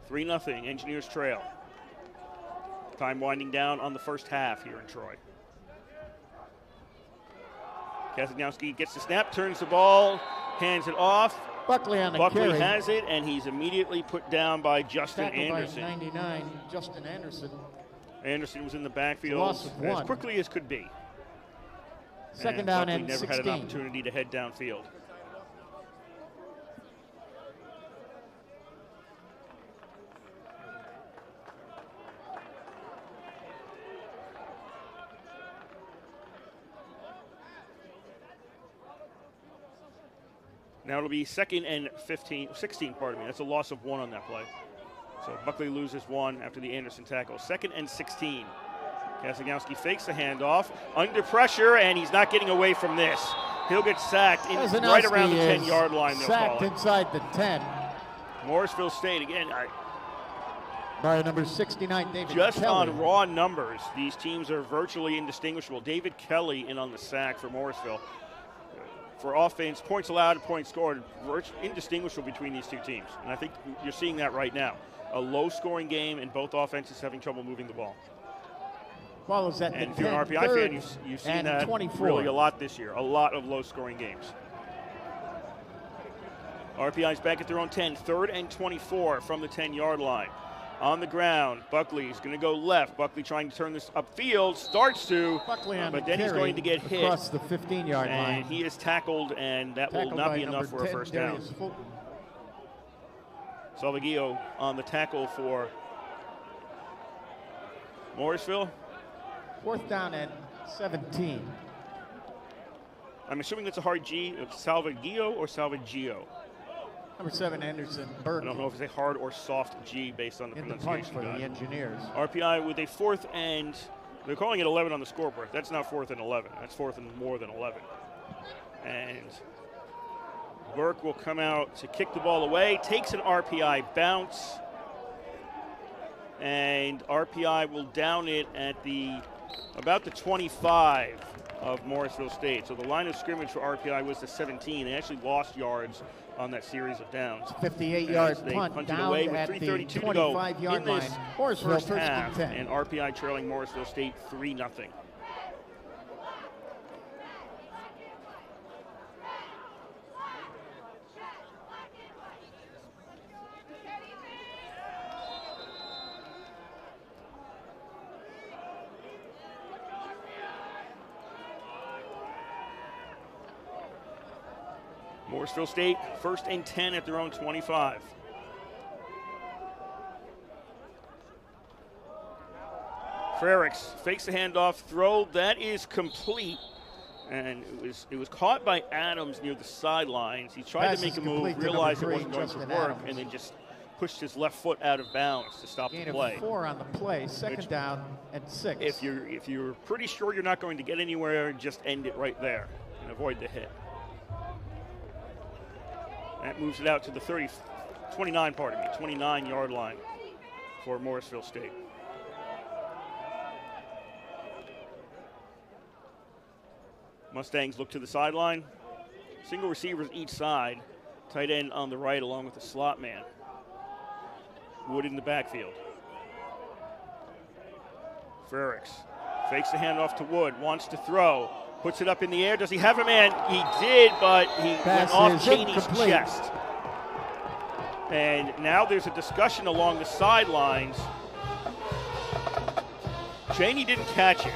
3-0, Engineers trail. Time winding down on the first half here in Troy. Kazagnowski gets the snap, turns the ball, hands it off. Buckley on the Buckley carry. has it, and he's immediately put down by Justin Anderson. By 99, Justin Anderson. Anderson was in the backfield as quickly as could be. Second down and never 16. had an opportunity to head downfield. Now it'll be 2nd and 16, pardon me. That's a loss of 1 on that play. So Buckley loses 1 after the Anderson tackle. 2nd and 16. Kazagnowski fakes the handoff, under pressure, and he's not getting away from this. He'll get sacked right around the 10-yard line. Sacked inside the 10. Morrisville State, again, by number 69, David just Kelly. On raw numbers, these teams are virtually indistinguishable. David Kelly in on the sack for Morrisville. For offense, points allowed and points scored, indistinguishable between these two teams. And I think you're seeing that right now. A low-scoring game, and both offenses having trouble moving the ball. Follows at and if you're an RPI fan, you've seen that 24. Really a lot this year. A lot of low-scoring games. RPI's back at their own 10. 3rd and 24 from the 10-yard line. On the ground, Buckley's going to go left. Buckley trying to turn this upfield, starts to, but then he's going to get hit. Across the 15-yard line. And he is tackled, and that will not be enough for a first down. Salvaguillo on the tackle for Morrisville. 4th down and 17. I'm assuming it's a hard G. It's Salvaguillo or Salvaggio? Number 7, Anderson Burke. I don't know if it's a hard or soft G based on the pronunciation. For the Engineers. RPI with a 4th and, they're calling it 11 on the scoreboard. That's not 4th and 11. That's 4th and more than 11. And Burke will come out to kick the ball away, takes an RPI bounce, and RPI will down it at about the 25 of Morrisville State. So the line of scrimmage for RPI was the 17. They actually lost yards on that series of downs. 58-yard punt down away with at 3:32 the 25-yard line. Morrisville first half, and RPI trailing Morrisville State 3-0. Morrisville State 1st and 10 at their own 25. Frericks fakes the handoff, throw that is complete, and it was caught by Adams near the sidelines. He tried to make a move, realized it wasn't going to work, and then just pushed his left foot out of bounds to stop the play. 4 on the play, 2nd down and 6. If you're pretty sure you're not going to get anywhere, just end it right there and avoid the hit. That moves it out to the 29-yard line for Morrisville State. Mustangs look to the sideline. Single receivers each side. Tight end on the right along with the slot man. Wood in the backfield. Frericks fakes the handoff to Wood, wants to throw. Puts it up in the air. Does he have a man? He did, but he went off Cheney's chest. And now there's a discussion along the sidelines. Cheney didn't catch it.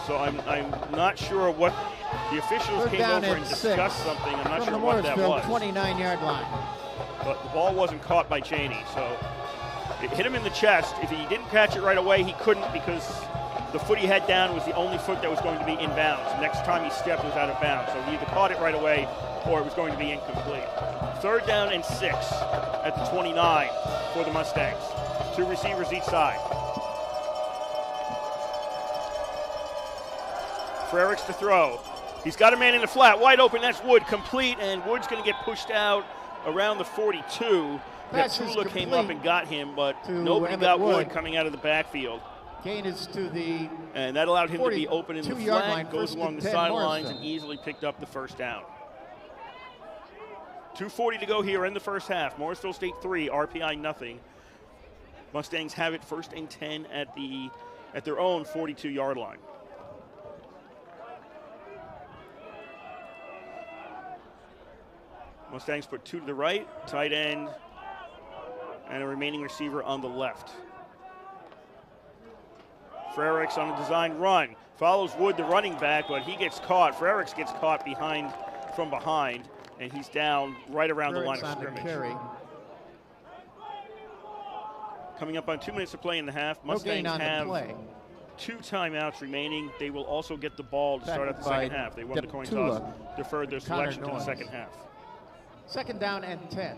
So I'm not sure what the officials came over and discussed something. I'm not sure what that was. 29-yard line. But the ball wasn't caught by Cheney. So it hit him in the chest. If he didn't catch it right away, he couldn't because the foot he had down was the only foot that was going to be in bounds. Next time he stepped, it was out of bounds. So he either caught it right away or it was going to be incomplete. 3rd down and 6 at the 29 for the Mustangs. 2 receivers each side. Frericks to throw. He's got a man in the flat, wide open. That's Wood, complete, and Wood's going to get pushed out around the 42. Tula came up and got him, but nobody got Wood coming out of the backfield. Gain is to the and that allowed him to be open in the flat, line, goes along the sidelines, and easily picked up the first down. 2:40 to go here in the first half. Morrisville State 3, RPI nothing. Mustangs have it 1st and 10 at their own 42-yard line. Mustangs put 2 to the right, tight end, and a remaining receiver on the left. Frericks on a design run. Follows Wood, the running back, but he gets caught. Frericks gets caught from behind, and he's down right around the line of scrimmage. Coming up on 2 minutes to play in the half. Mustangs have 2 timeouts remaining. They will also get the ball to start out the second half. They won the coin toss, deferred their selection to the second half. 2nd down and 10.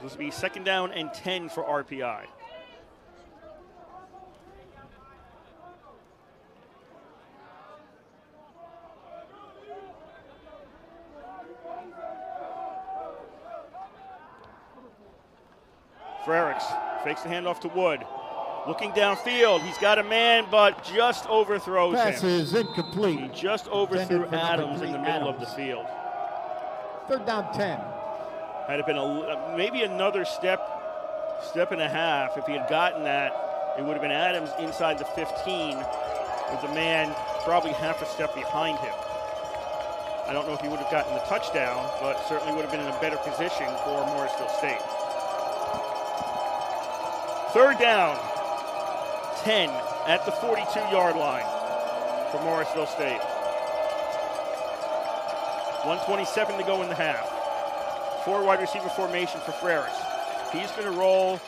This will be 2nd down and 10 for RPI. Frericks fakes the handoff to Wood. Looking downfield, he's got a man, but just overthrows him. Pass is incomplete. He just overthrew Adams in the middle of the field. 3rd down 10. Had it been maybe another step and a half, if he had gotten that, it would have been Adams inside the 15 with the man probably half a step behind him. I don't know if he would have gotten the touchdown, but certainly would have been in a better position for Morrisville State. 3rd down, 10 at the 42-yard line for Morrisville State. 1:27 to go in the half. 4 wide receiver formation for Frericks. He's going to roll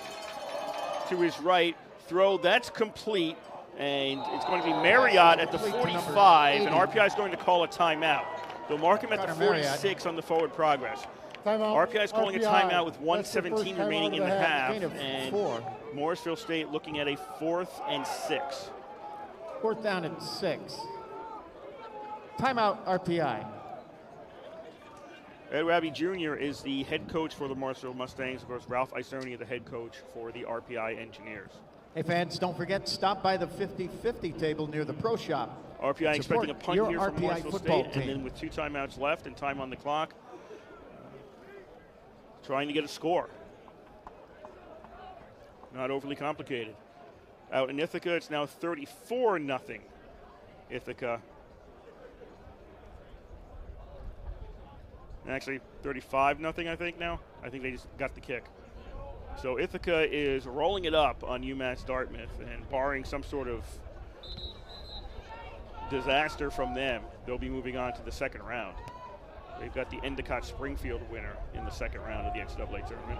to his right, throw, that's complete, and it's going to be Marriott at the 45, and RPI is going to call a timeout. They'll mark him at the 46 on the forward progress. RPI is calling a timeout with 1:17 remaining in the half, and Morrisville State looking at a 4th and 6. 4th down and 6. Timeout, RPI. Ed Raby Jr. is the head coach for the Morrisville Mustangs. Of course, Ralph Isernia, the head coach for the RPI Engineers. Hey, fans, don't forget, stop by the 50-50 table near the Pro Shop. RPI expecting a punt here from Morrisville State, and then with 2 timeouts left and time on the clock, trying to get a score. Not overly complicated. Out in Ithaca, it's now 34-0 Ithaca. Actually, 35-0, I think now. I think they just got the kick. So Ithaca is rolling it up on UMass Dartmouth, and barring some sort of disaster from them, they'll be moving on to the 2nd round. They've got the Endicott Springfield winner in the 2nd round of the NCAA tournament.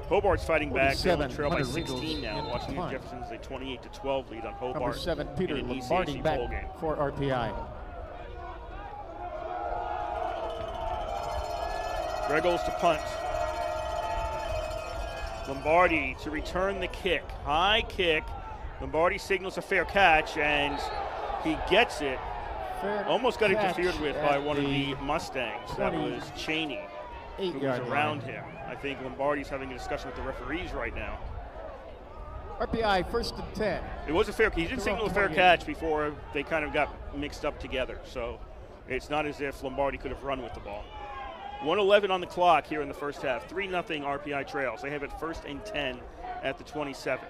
Hobart's fighting back. They're on the trail by 16 now. Washington Jefferson's a 28-12 lead on Hobart. Number 7, Peter in an Lombardi ECAC back bowl game. for RPI. Regals to punt. Lombardi to return the kick. High kick. Lombardi signals a fair catch, and he gets it. Almost got interfered with by one of the Mustangs. That was Cheney, who was around him. I think Lombardi's having a discussion with the referees right now. RPI 1st and 10. It was a fair. He did signal a fair catch before they kind of got mixed up together. So it's not as if Lombardi could have run with the ball. 1:11 on the clock here in the first half. 3-0 RPI trails. They have it 1st and 10 at the 27.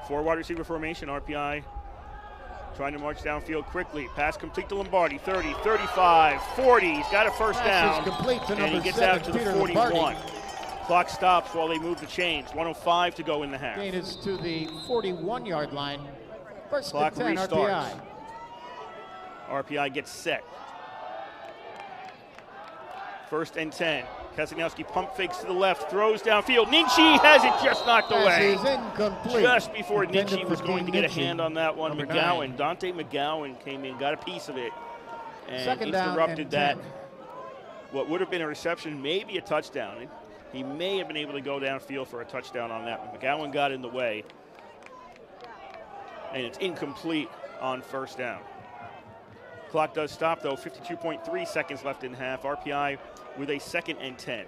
Four wide receiver formation. RPI trying to march downfield quickly. Pass complete to Lombardi. 30, 35, 40. He's got a first down. And he gets out to the 41. Clock stops while they move the chains. 1:05 to go in the half. Gain is to the 41-yard line. First Clock and 10, restarts. RPI. RPI gets set. 1st and 10. Kasanowski pump fakes to the left, throws downfield. Ninchi has it just knocked away. Pass is incomplete. Just before Ninchi was going to get a Ninchi. hand on that one. Number McGowan, 9. Dante McGowan came in, got a piece of it, and 2nd down interrupted and that. 10. What would have been a reception, maybe a touchdown. He may have been able to go downfield for a touchdown on that one. McGowan got in the way, and it's incomplete on 1st down. Clock does stop, though. 52.3 seconds left in half. RPI with a 2nd and 10.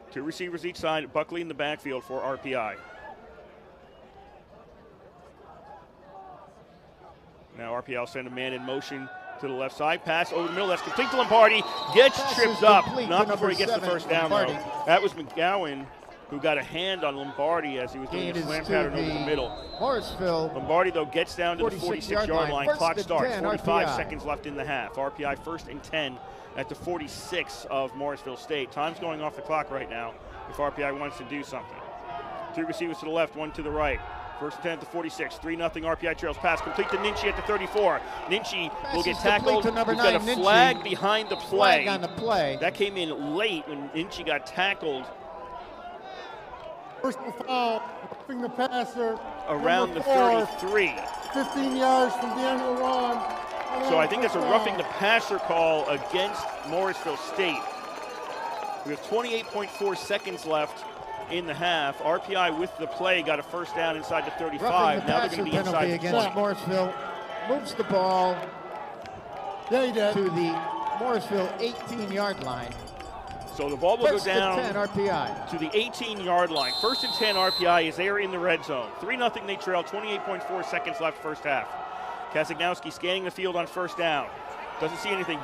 Two receivers each side. Buckley in the backfield for RPI. Now RPI will send a man in motion to the left side. Pass over the middle. That's complete to Lombardi. Gets tripped up. Not before he gets the first down, though. That was McGowan who got a hand on Lombardi as he was doing a slam pattern over the middle. Morrisville. Lombardi, though, gets down to the 46-yard line. Clock starts. 10, 45 RPI. seconds left in the half. RPI 1st and 10 at the 46 of Morrisville State. Time's going off the clock right now if RPI wants to do something. 2 receivers to the left, 1 to the right. 1st and 10 at the 46. 3-0 RPI trails. Pass complete to Ninchi at the 34. Ninchi will get tackled. He's got a flag behind the play. Flag on the play. That came in late when Ninchi got tackled. Personal foul, roughing the passer. Around the 33. 15 yards from the end of the run. So I think that's a roughing the passer call against Morrisville State. We have 28.4 seconds left in the half. RPI with the play got a first down inside the 35. Now they're going to be inside the 20. Morrisville moves the ball to the Morrisville 18-yard line. So the ball will go down 10 RPI. to the 18-yard line. 1st and 10 RPI is there in the red zone. 3-0 they trail, 28.4 seconds left first half. Kazagnowski scanning the field on first down. Doesn't see anything,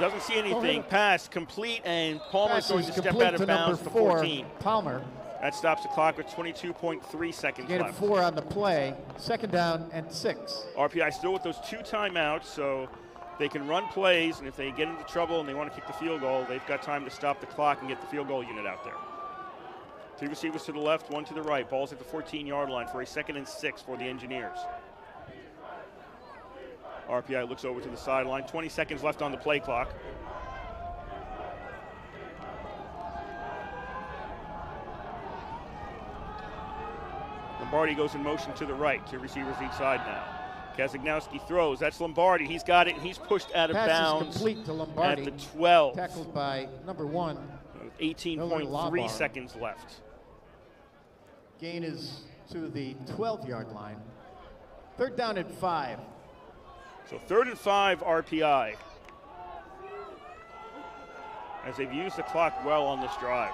Pass complete, and Palmer's going to step out of bounds to 14. Palmer. That stops the clock with 22.3 seconds Gain left. 4 on the play, 2nd down and 6. RPI still with those 2 timeouts, so they can run plays, and if they get into trouble and they want to kick the field goal, they've got time to stop the clock and get the field goal unit out there. 2 receivers to the left, 1 to the right. Ball's at the 14-yard line for a 2nd and 6 for the Engineers. RPI looks over to the sideline. 20 seconds left on the play clock. Lombardi goes in motion to the right. 2 receivers each side now. Kazagnowski throws. That's Lombardi. He's got it, and he's pushed out of bounds complete to Lombardi, at the 12. Tackled by number 1. 18.3 seconds left. Gain is to the 12-yard line. 3rd down and 5. So 3rd and 5 RPI, as they've used the clock well on this drive.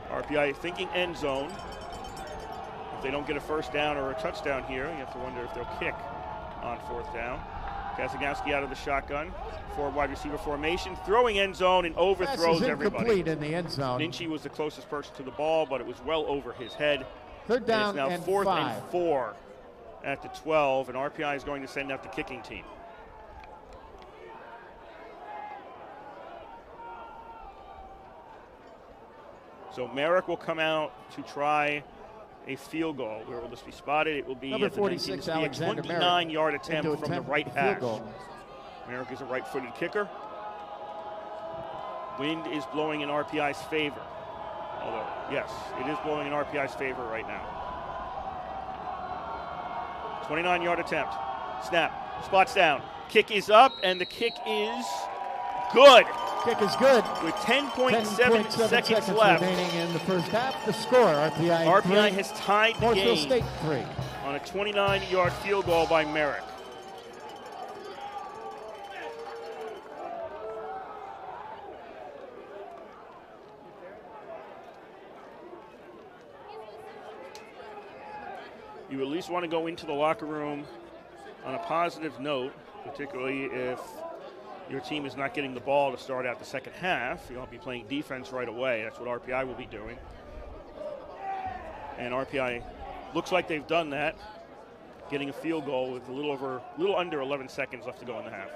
RPI thinking end zone. If they don't get a first down or a touchdown here, you have to wonder if they'll kick on 4th down. Kazagnowski out of the shotgun. 4 wide receiver formation, throwing end zone and overthrows everybody. In the end zone. Ninchi was the closest person to the ball, but it was well over his head. 3rd down and it's now 4th and 4 at the 12, and RPI is going to send out the kicking team. So Merrick will come out to try a field goal. Where will this be spotted? It will be number at the 46, 19, Alexander 29-yard attempt from the right hash. Goal. Merrick is a right-footed kicker. Wind is blowing in RPI's favor. Although, yes, it is blowing in RPI's favor right now. 29-yard attempt. Snap. Spots down. Kick is up, and the kick is good. Kick is good. With 10.7 seconds left remaining in the first half. The score, RPI 3. has tied the Morrisville game State 3. on a 29-yard field goal by Merrick. You at least want to go into the locker room on a positive note, particularly if your team is not getting the ball to start out the second half. You'll be playing defense right away. That's what RPI will be doing. And RPI looks like they've done that, getting a field goal with a little under 11 seconds left to go in the half.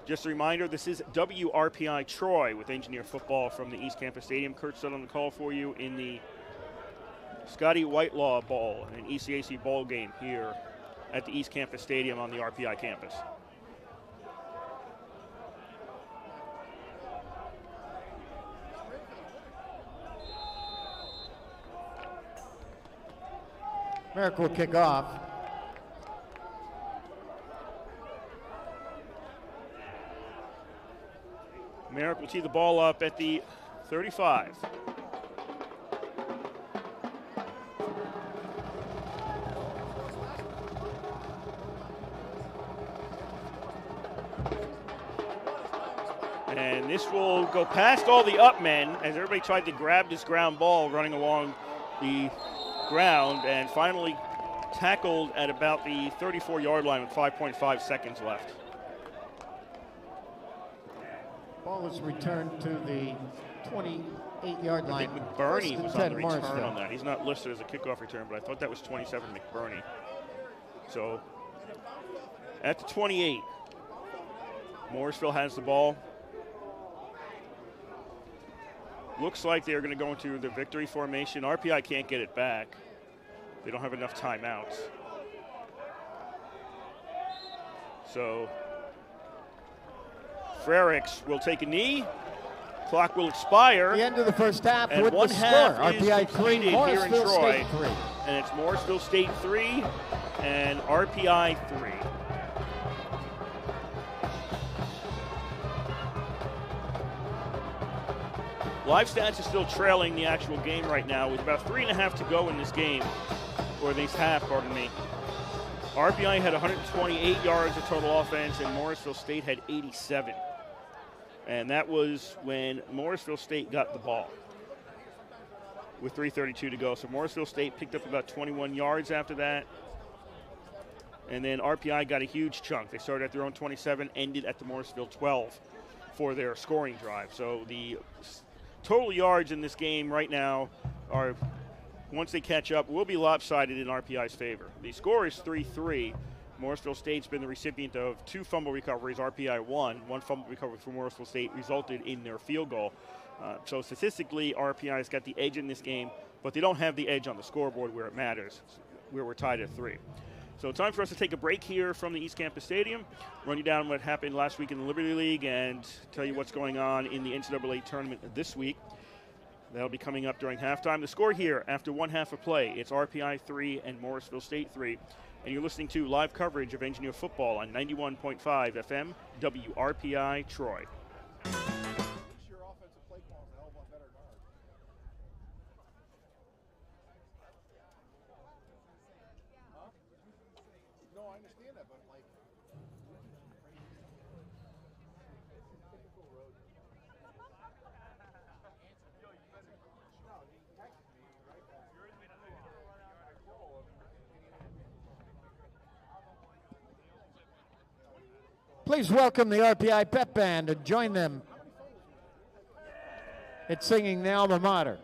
Just a reminder, this is WRPI Troy with Engineer football from the East Campus Stadium. Kurt set on the call for you in the Scotty Whitelaw Bowl, an ECAC bowl game here at the East Campus Stadium on the RPI campus. Merrick will kick off. Merrick will tee the ball up at the 35. And this will go past all the up men as everybody tried to grab this ground ball running along the ground and finally tackled at about the 34-yard line with 5.5 seconds left. Ball is returned to the 28-yard line. I think McBurney was on the return Morrisville. on that. He's not listed as a kickoff return, but I thought that was 27 McBurney. So at the 28, Morrisville has the ball. Looks like they're going to go into the victory formation. RPI can't get it back. They don't have enough timeouts. So Frericks will take a knee. Clock will expire. The end of the first half and with one the half score. is RPI 3, completed here in Morrisville Troy. State 3. And it's Morrisville State 3 and RPI 3. Live Stats is still trailing the actual game right now with about 3.5 to go in this game, or this half, pardon me. RPI had 128 yards of total offense and Morrisville State had 87. And that was when Morrisville State got the ball with 3:32 to go. So Morrisville State picked up about 21 yards after that. And then RPI got a huge chunk. They started at their own 27, ended at the Morrisville 12 for their scoring drive. So the total yards in this game right now are, once they catch up, will be lopsided in RPI's favor. The score is 3-3. Morrisville State's been the recipient of 2 fumble recoveries. RPI won. 1 fumble recovery for Morrisville State resulted in their field goal. So statistically, RPI's got the edge in this game, but they don't have the edge on the scoreboard where it matters, where we're tied at 3. So time for us to take a break here from the East Campus Stadium, run you down what happened last week in the Liberty League, and tell you what's going on in the NCAA tournament this week. That'll be coming up during halftime. The score here after one half of play, it's RPI 3 and Morrisville State 3. And you're listening to live coverage of Engineer football on 91.5 FM, WRPI Troy. Please welcome the RPI Pep Band and join them in singing the alma mater.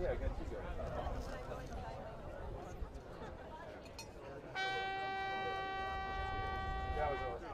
Yeah, against you guys. That was awesome.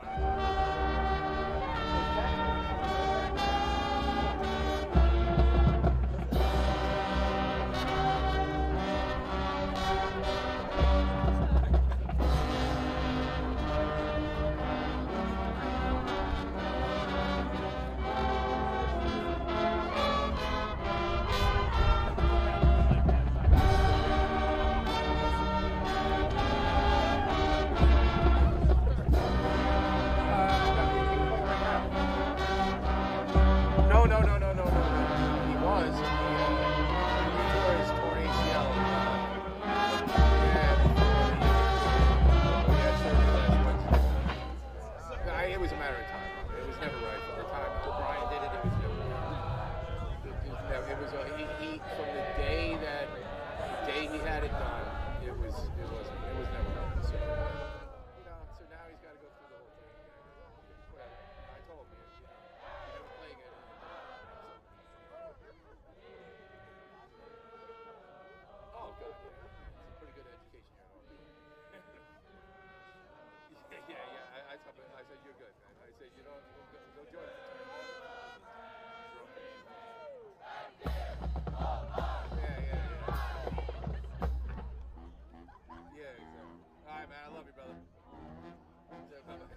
From the day he had it done, it was never right. but I said you're good. I said you don't go join it. Yeah, exactly. All right, man. I love you, brother. Bye-bye.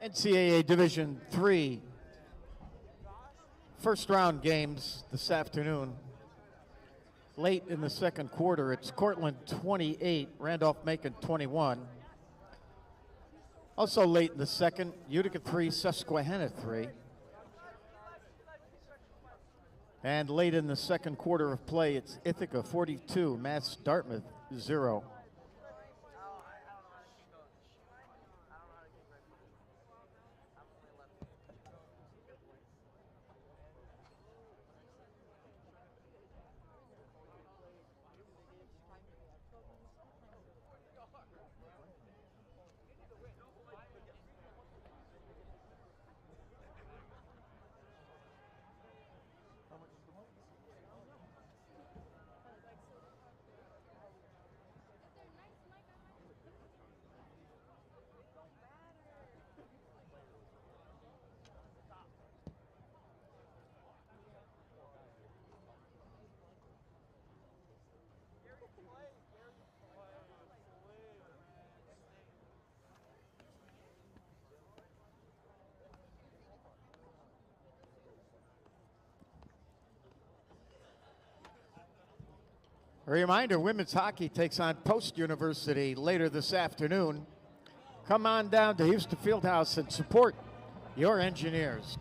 NCAA Division III first round games this afternoon. Late in the second quarter, it's Cortland 28, Randolph-Macon 21. Also late in the second, Utica 3, Susquehanna 3. And late in the second quarter of play, it's Ithaca 42, Mass Dartmouth 0. A reminder, women's hockey takes on Post University later this afternoon. Come on down to Houston Fieldhouse and support your Engineers.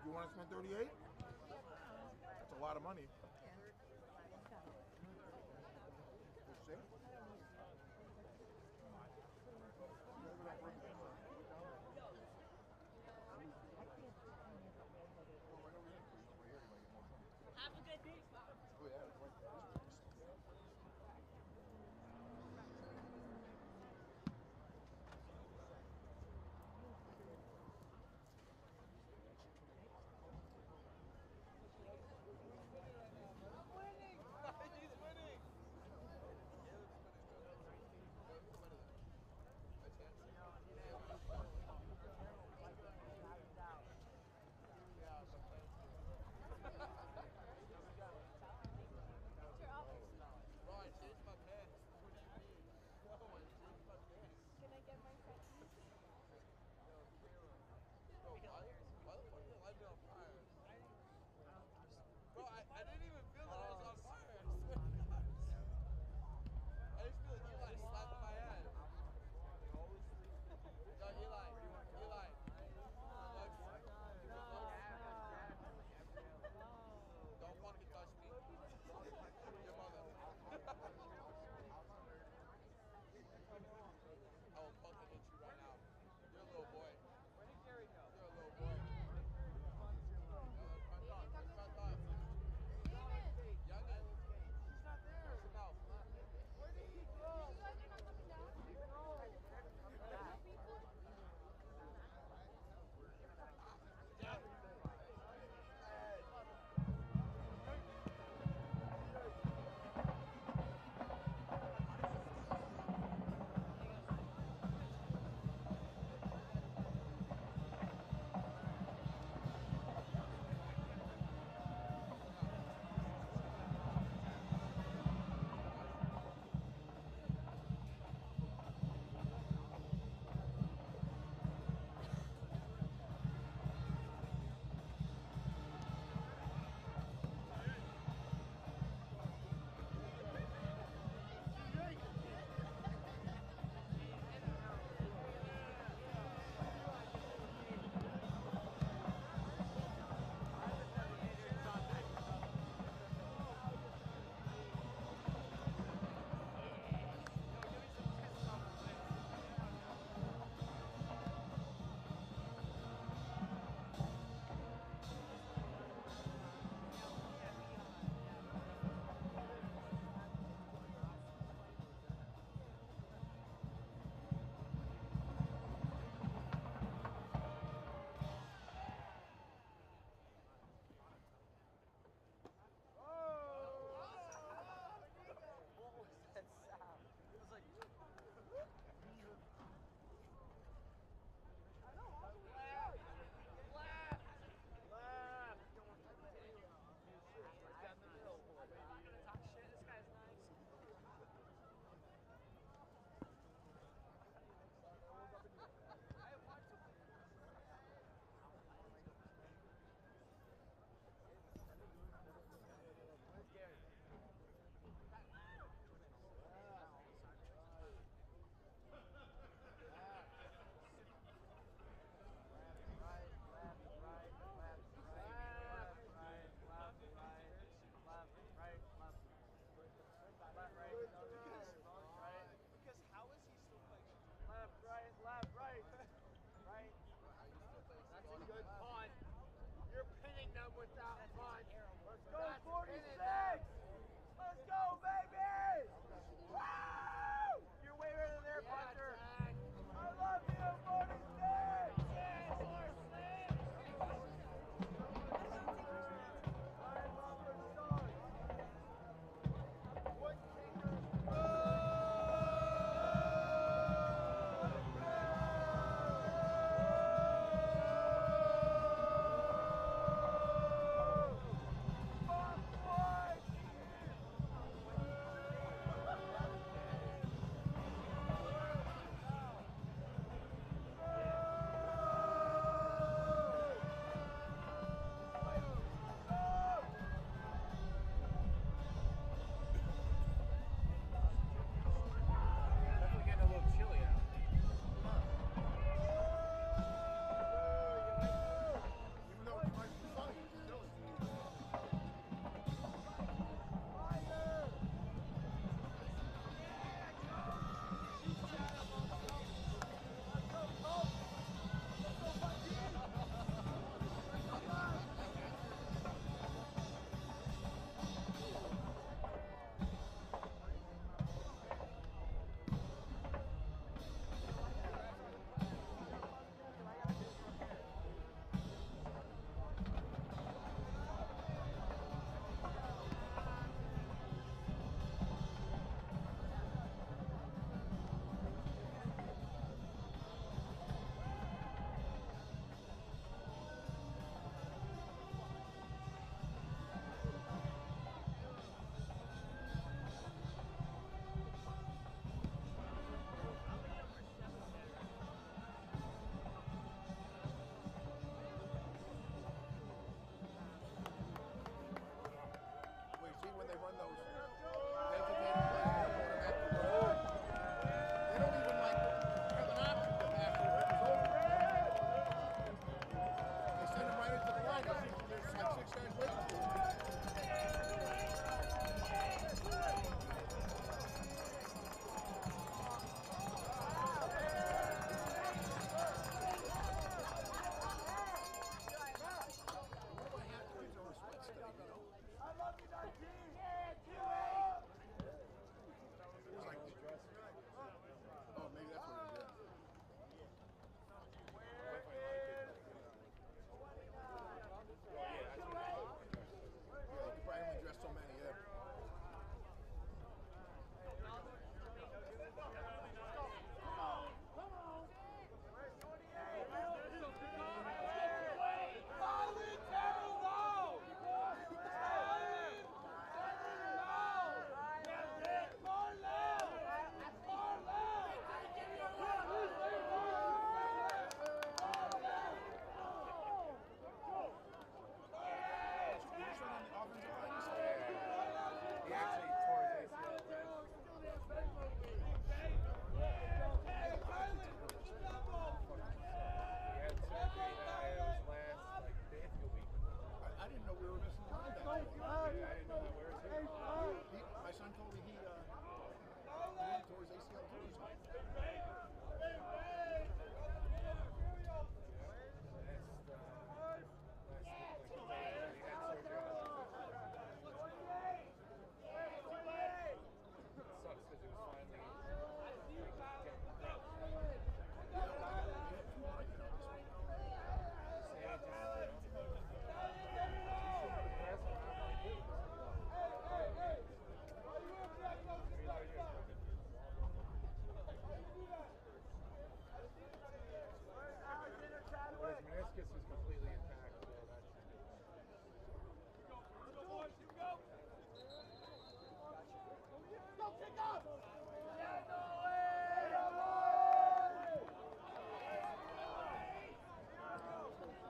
You want to spend 38? That's a lot of money. We'll see. Have a good day. Oh, yeah, it's right.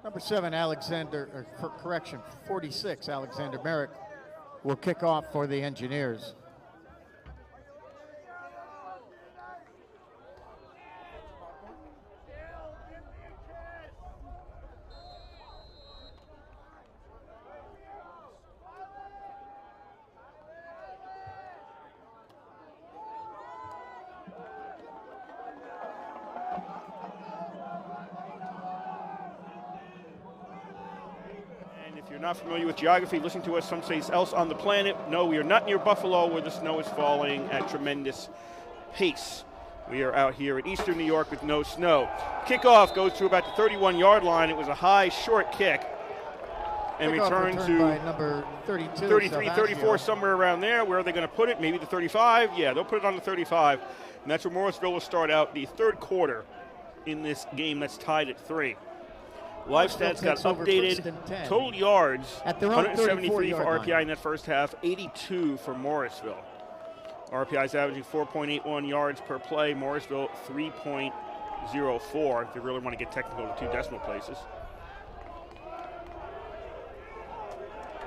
Number 7, Alexander, or correction, 46, Alexander Merrick will kick off for the Engineers. Not familiar with geography, listen to us someplace else on the planet. No, we are not near Buffalo where the snow is falling at tremendous pace. We are out here at Eastern New York with no snow. Kickoff goes to about the 31-yard line. It was a high, short kick. And returned to by number 32, 33, 34, somewhere around there. Where are they going to put it? Maybe the 35? Yeah, they'll put it on the 35. And that's where Morrisville will start out the third quarter in this game that's tied at 3. Live stats got updated. Total yards, 173 for RPI in that first half, 82 for Morrisville. RPI is averaging 4.81 yards per play. Morrisville, 3.04. If you really want to get technical to 2 decimal places.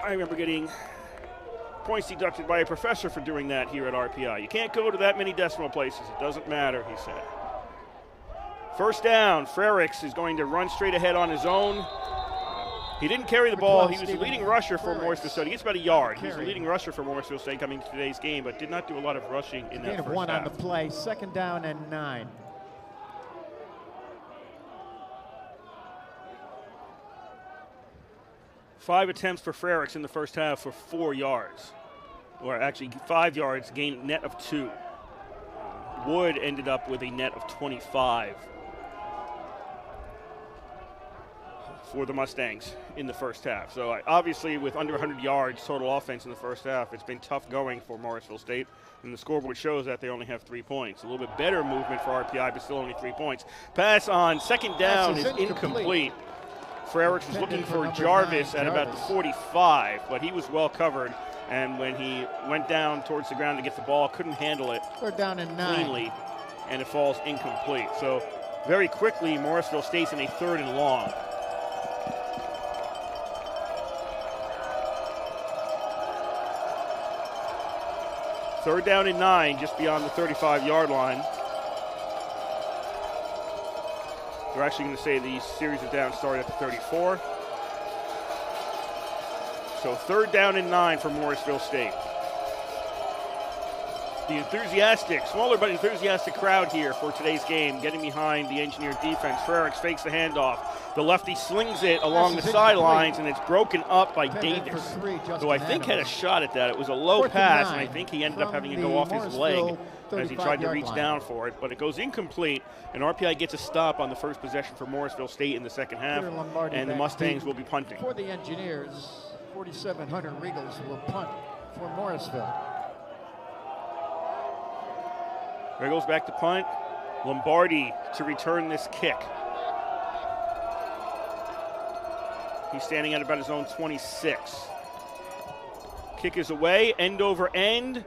I remember getting points deducted by a professor for doing that here at RPI. You can't go to that many decimal places. It doesn't matter, he said. First down, Frericks is going to run straight ahead on his own. He didn't carry the ball. He was the leading rusher for Morrisville State. He gets about a yard. He's the leading rusher for Morrisville State coming to today's game, but did not do a lot of rushing in that first half. 1 on the play, 2nd down and 9. Five attempts for Frericks in the first half for 4 yards, or actually 5 yards, gained net of 2. Wood ended up with a net of 25 for the Mustangs in the first half. So obviously with under 100 yards total offense in the first half, it's been tough going for Morrisville State, and the scoreboard shows that they only have 3 points. A little bit better movement for RPI, but still only 3 points. Pass on 2nd down is incomplete. Frericks was looking for Jarvis at about the 45, but he was well covered, and when he went down towards the ground to get the ball, couldn't handle it cleanly, and it falls incomplete. So very quickly, Morrisville State's in a 3rd and long. Third down and 9, just beyond the 35-yard line. We're actually going to say the series of downs started at the 34. So 3rd down and 9 for Morrisville State. The enthusiastic, smaller but enthusiastic crowd here for today's game, getting behind the Engineer defense. Frericks fakes the handoff. The lefty slings it along the sidelines, and it's broken up by Davis, who I think had a shot at that. It was a low pass, and I think he ended up having to go off his leg as he tried to reach down for it. But it goes incomplete, and RPI gets a stop on the first possession for Morrisville State in the second half, and the Mustangs will be punting. For the Engineers, 4,700 Regals will punt for Morrisville. Regals back to punt. Lombardi to return this kick. He's standing at about his own 26. Kick is away, end over end.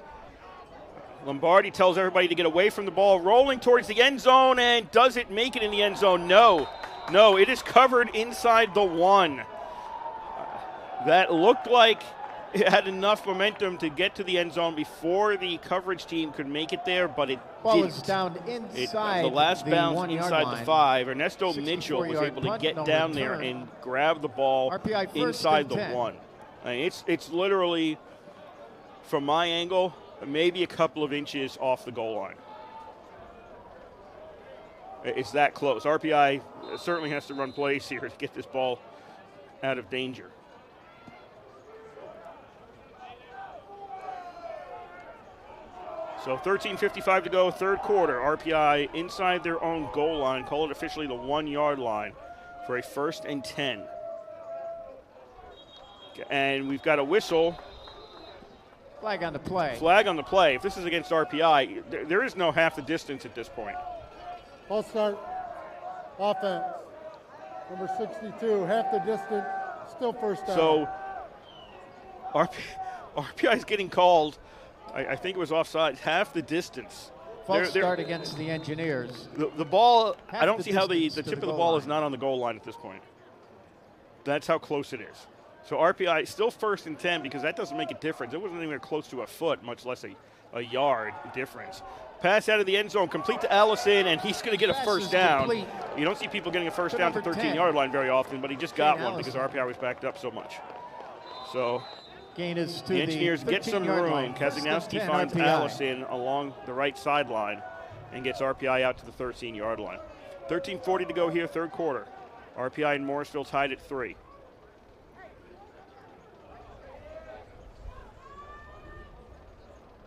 Lombardi tells everybody to get away from the ball, rolling towards the end zone, and does it make it in the end zone? No, it is covered inside the 1. That looked like it had enough momentum to get to the end zone before the coverage team could make it there, but it ball didn't. Is down inside the last bounce inside line. the 5. Ernesto Mitchell was able to get down there and grab the ball inside the 1. I mean, it's literally, from my angle, maybe a couple of inches off the goal line. It's that close. RPI certainly has to run plays here to get this ball out of danger. So 13:55 to go, third quarter. RPI inside their own goal line, call it officially the 1-yard line for a 1st and 10. And we've got a whistle. Flag on the play. Flag on the play. If this is against RPI, there is no half the distance at this point. False start. Offense. Number 62, half the distance, still first down. So RPI is getting called. I think it was offside, half the distance. False start against the Engineers. The ball, I don't see how the tip of the ball is not on the goal line at this point. That's how close it is. So RPI still 1st and 10 because that doesn't make a difference. It wasn't anywhere close to a foot, much less a yard difference. Pass out of the end zone, complete to Allison, and he's going to get a first down. Complete. You don't see people getting a first down to the 13-yard line very often, but he just got one because RPI was backed up so much. So gain is to the Engineers get some room. Kazagnowski finds RPI. Allison along the right sideline and gets RPI out to the 13-yard line. 13:40 to go here, 3rd quarter. RPI and Morrisville tied at 3.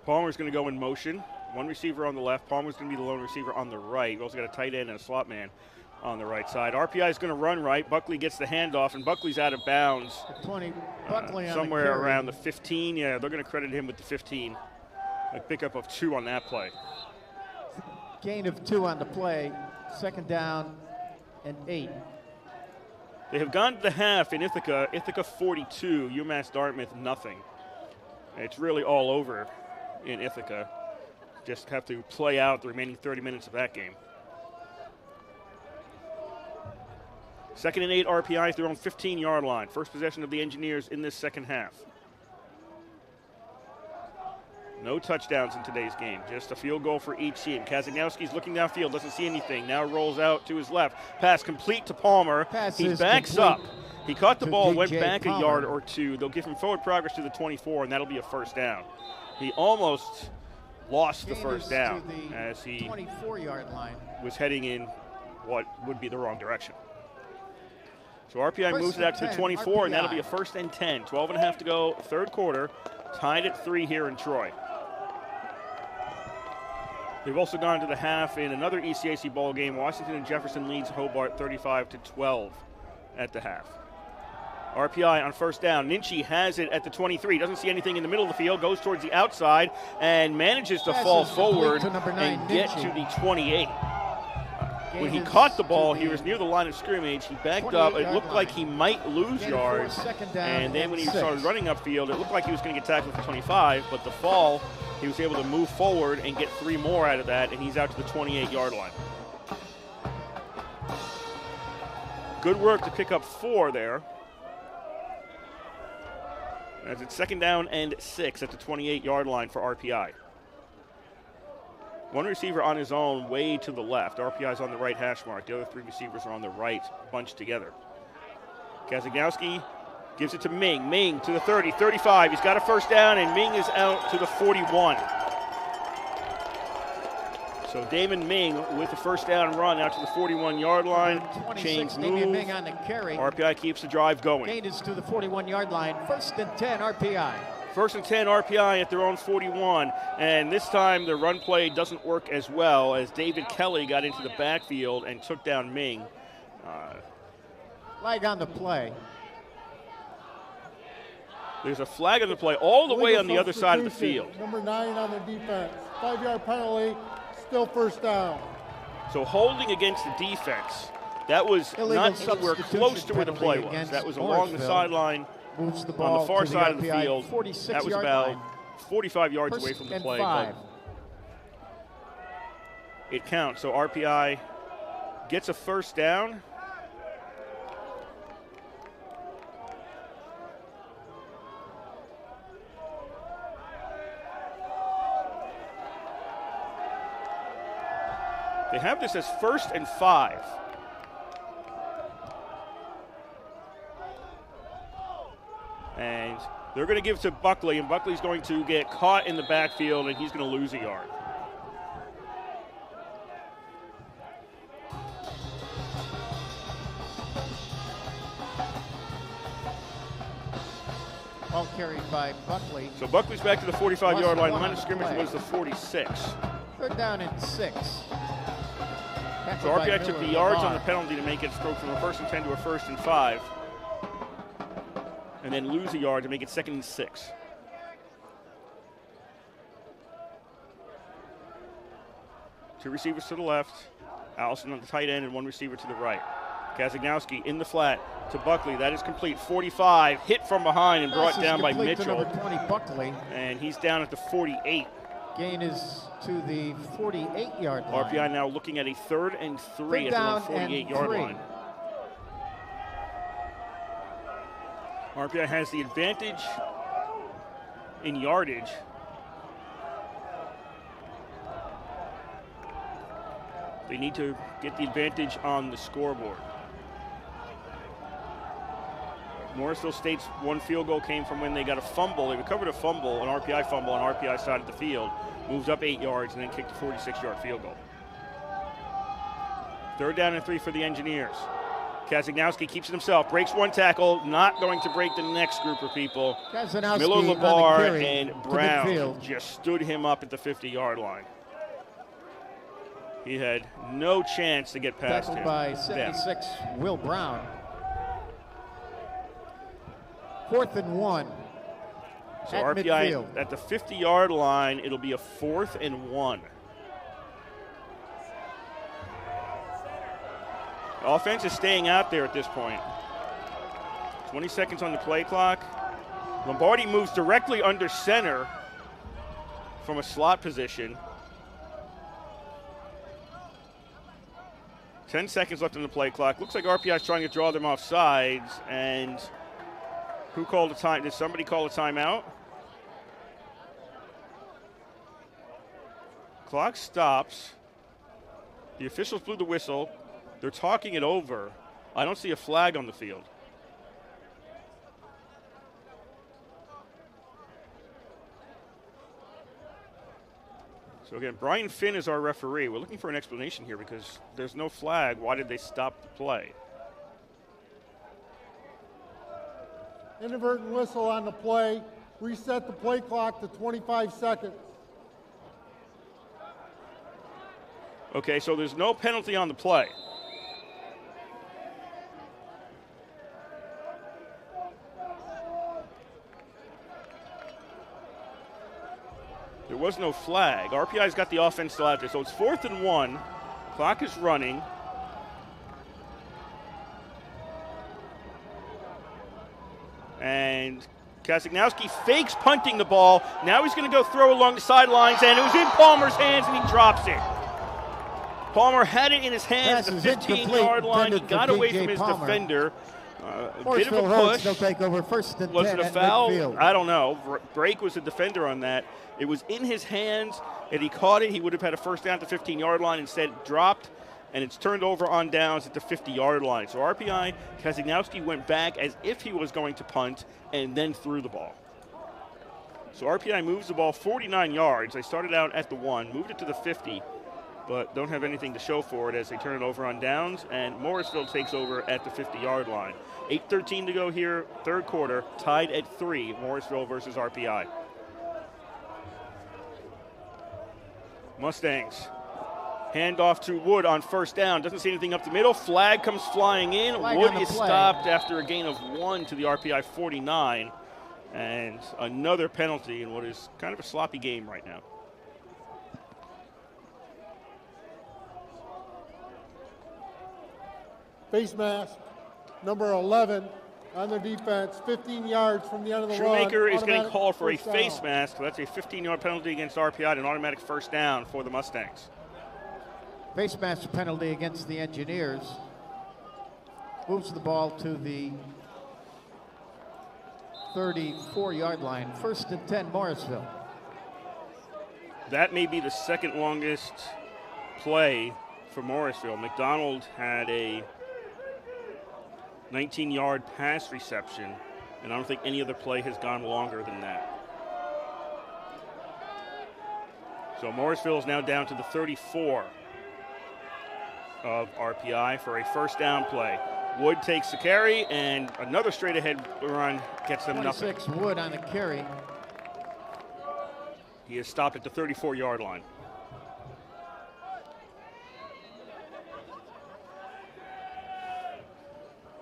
Palmer's going to go in motion. 1 receiver on the left. Palmer's going to be the lone receiver on the right. We've also got a tight end and a slot man on the right side. RPI is going to run right. Buckley gets the handoff, and Buckley's out of bounds. 20, Buckley somewhere around the 15. Yeah, they're going to credit him with the 15. A pickup of 2 on that play. Gain of 2 on the play. 2nd down and 8. They have gone to the half in Ithaca. Ithaca 42, UMass Dartmouth nothing. It's really all over in Ithaca. Just have to play out the remaining 30 minutes of that game. 2nd and 8 RPI at their own 15-yard line. First possession of the Engineers in this second half. No touchdowns in today's game, just a field goal for each team. Kazagnowski's looking downfield, doesn't see anything. Now rolls out to his left. Pass complete to Palmer. He backs up. He caught the ball, went back a yard or 2. They'll give him forward progress to the 24, and that'll be a first down. He almost lost the first down as he 24-yard line was heading in what would be the wrong direction. So RPI moves it out to the 24, and that'll be a 1st and 10. 12.5 to go, 3rd quarter. Tied at 3 here in Troy. They've also gone to the half in another ECAC ball game. Washington and Jefferson leads Hobart 35-12 at the half. RPI on 1st down. Ninchi has it at the 23. Doesn't see anything in the middle of the field. Goes towards the outside and manages to fall forward and get to the 28. When he caught the ball, he was near the line of scrimmage. He backed up. It looked like he might lose yards. And then when he started running upfield, it looked like he was going to get tackled for 25. But the fall, he was able to move forward and get 3 more out of that, and he's out to the 28-yard line. Good work to pick up 4 there. As it's 2nd down and 6 at the 28-yard line for RPI. 1 receiver on his own, way to the left. RPI's on the right hash mark. The other 3 receivers are on the right, bunched together. Kazagnowski gives it to Ming. Ming to the 30, 35. He's got a first down, and Ming is out to the 41. So Damon Ming with the first down run out to the 41-yard line. Chains move. Ming on the carry. RPI keeps the drive going. Gain is to the 41-yard line. 1st and 10 RPI. 1st and 10 RPI at their own 41, and this time the run play doesn't work as well as David Kelly got into the backfield and took down Ming. Flag on the play. There's a flag on the play all the way on the other side of the field. Number 9 on the defense. 5-yard penalty, still 1st down. So holding against the defense, that was not anywhere close to where the play was. That was along the sideline. Moves the ball on the far to side the of the field. 46 that was yard about line. 45 yards away from the play. 5. It counts. So RPI gets a first down. They have this as 1st and 5. And they're going to give it to Buckley, and Buckley's going to get caught in the backfield, and he's going to lose a yard. Ball carried by Buckley. So Buckley's back to the 45-yard line. Line of scrimmage was the 46. 3rd down and 6. So RPI took the yards on the penalty to make it go from a 1st and 10 to a 1st and 5. And then lose a yard to make it 2nd and 6. Two receivers to the left. Allison on the tight end and 1 receiver to the right. Kazagnowski in the flat to Buckley. That is complete. 45, hit from behind and brought down by Mitchell. To number 20, Buckley. And he's down at the 48. Gain is to the 48-yard line. RPI now looking at a 3rd and 3 at the 48-yard line. RPI has the advantage in yardage. They need to get the advantage on the scoreboard. Morrisville State's one field goal came from when they got a fumble. They recovered a fumble, an RPI fumble on RPI side of the field, moved up 8 yards, and then kicked a 46-yard field goal. 3rd down and 3 for the Engineers. Kazagnowski keeps it himself, breaks one tackle, not going to break the next group of people. Miller, Labar, and Brown just stood him up at the 50-yard line. He had no chance to get past him. Tackled by 76, Will Brown. 4th and 1. So at RPI midfield. at the 50-yard line, it'll be a 4th and 1. The offense is staying out there at this point. 20 seconds on the play clock. Lombardi moves directly under center from a slot position. 10 seconds left on the play clock. Looks like RPI is trying to draw them off sides. And who called a time? Did somebody call a timeout? Clock stops. The officials blew the whistle. They're talking it over. I don't see a flag on the field. So again, Brian Finn is our referee. We're looking for an explanation here because there's no flag. Why did they stop the play? Inadvertent whistle on the play. Reset the play clock to 25 seconds. Okay, so there's no penalty on the play. There was no flag. RPI's got the offense still out there. So it's 4th and 1. Clock is running. And Kazagnowski fakes punting the ball. Now he's going to go throw along the sidelines, and it was in Palmer's hands, and he drops it. Palmer had it in his hands at the 15-yard line. He got away from his defender. A bit of a push. They'll take over 1st and 10 Was it a foul? midfield. I don't know. Brake was the defender on that. It was in his hands, and he caught it. He would have had a 1st down at the 15-yard line. Instead, dropped, and it's turned over on downs at the 50-yard line. So RPI, Kazagnowski went back as if he was going to punt and then threw the ball. So RPI moves the ball 49 yards. They started out at the 1, moved it to the 50, but don't have anything to show for it as they turn it over on downs, and Morrisville takes over at the 50-yard line. 8:13 to go here, 3rd quarter, tied at 3, Morrisville versus RPI. Mustangs. Handoff to Wood on 1st down. Doesn't see anything up the middle. Flag comes flying in. Flag Wood is play. stopped after a gain of 1 to the RPI 49. And another penalty in what is kind of a sloppy game right now. Face mask, number 11 on the defense, 15 yards from the end of the run. Shoemaker is getting called for a first down. face mask. So that's a 15-yard penalty against RPI and an automatic 1st down for the Mustangs. Face mask penalty against the Engineers. Moves the ball to the 34-yard line. 1st and 10, Morrisville. That may be the second longest play for Morrisville. McDonald had a 19-yard pass reception, and I don't think any other play has gone longer than that. So Morrisville is now down to the 34 of RPI for a 1st down play. Wood takes the carry, and another straight-ahead run gets them nothing. 26, Wood on the carry. He is stopped at the 34-yard line.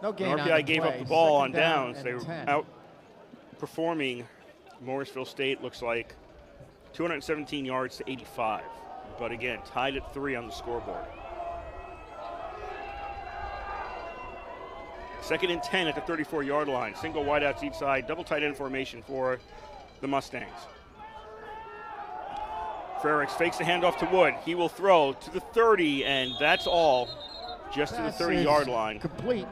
No gain on RPI the gave play. up the ball 2nd on down downs. and They were 10. outperforming Morrisville State, looks like 217 yards to 85. But again, tied at 3 on the scoreboard. 2nd and 10 at the 34-yard line. Single wideouts each side, double tight end formation for the Mustangs. Frericks fakes the handoff to Wood. He will throw to the 30, and that's all, just to the 30-yard line. Complete.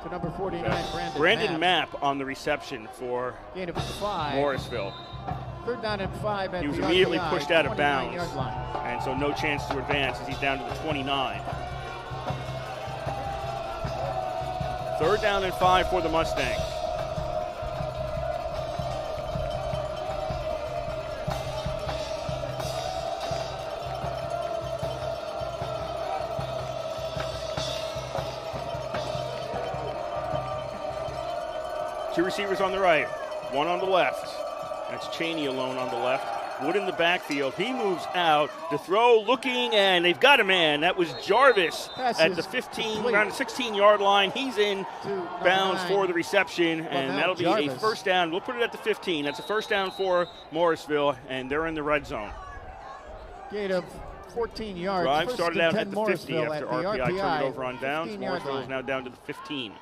To number 49, Brandon Mapp on the reception for gain of 5. Morrisville. 3rd down and 5 at he was the immediately RPI, pushed out of bounds, line. and so no chance to advance as he's down to the 29. 3rd down and 5 for the Mustangs. Two receivers on the right, one on the left. That's Cheney alone on the left. Wood in the backfield. He moves out to throw, looking, and they've got a man. That was Jarvis at the 15, around the 16-yard line. He's in bounds for the reception, and that'll be a first down. We'll put it at the 15. That's a first down for Morrisville, and they're in the red zone. Gain of 14 yards. Drive First started out at the 50 Morrisville after at the RPI turned it over on downs. Morrisville is now down to the 15.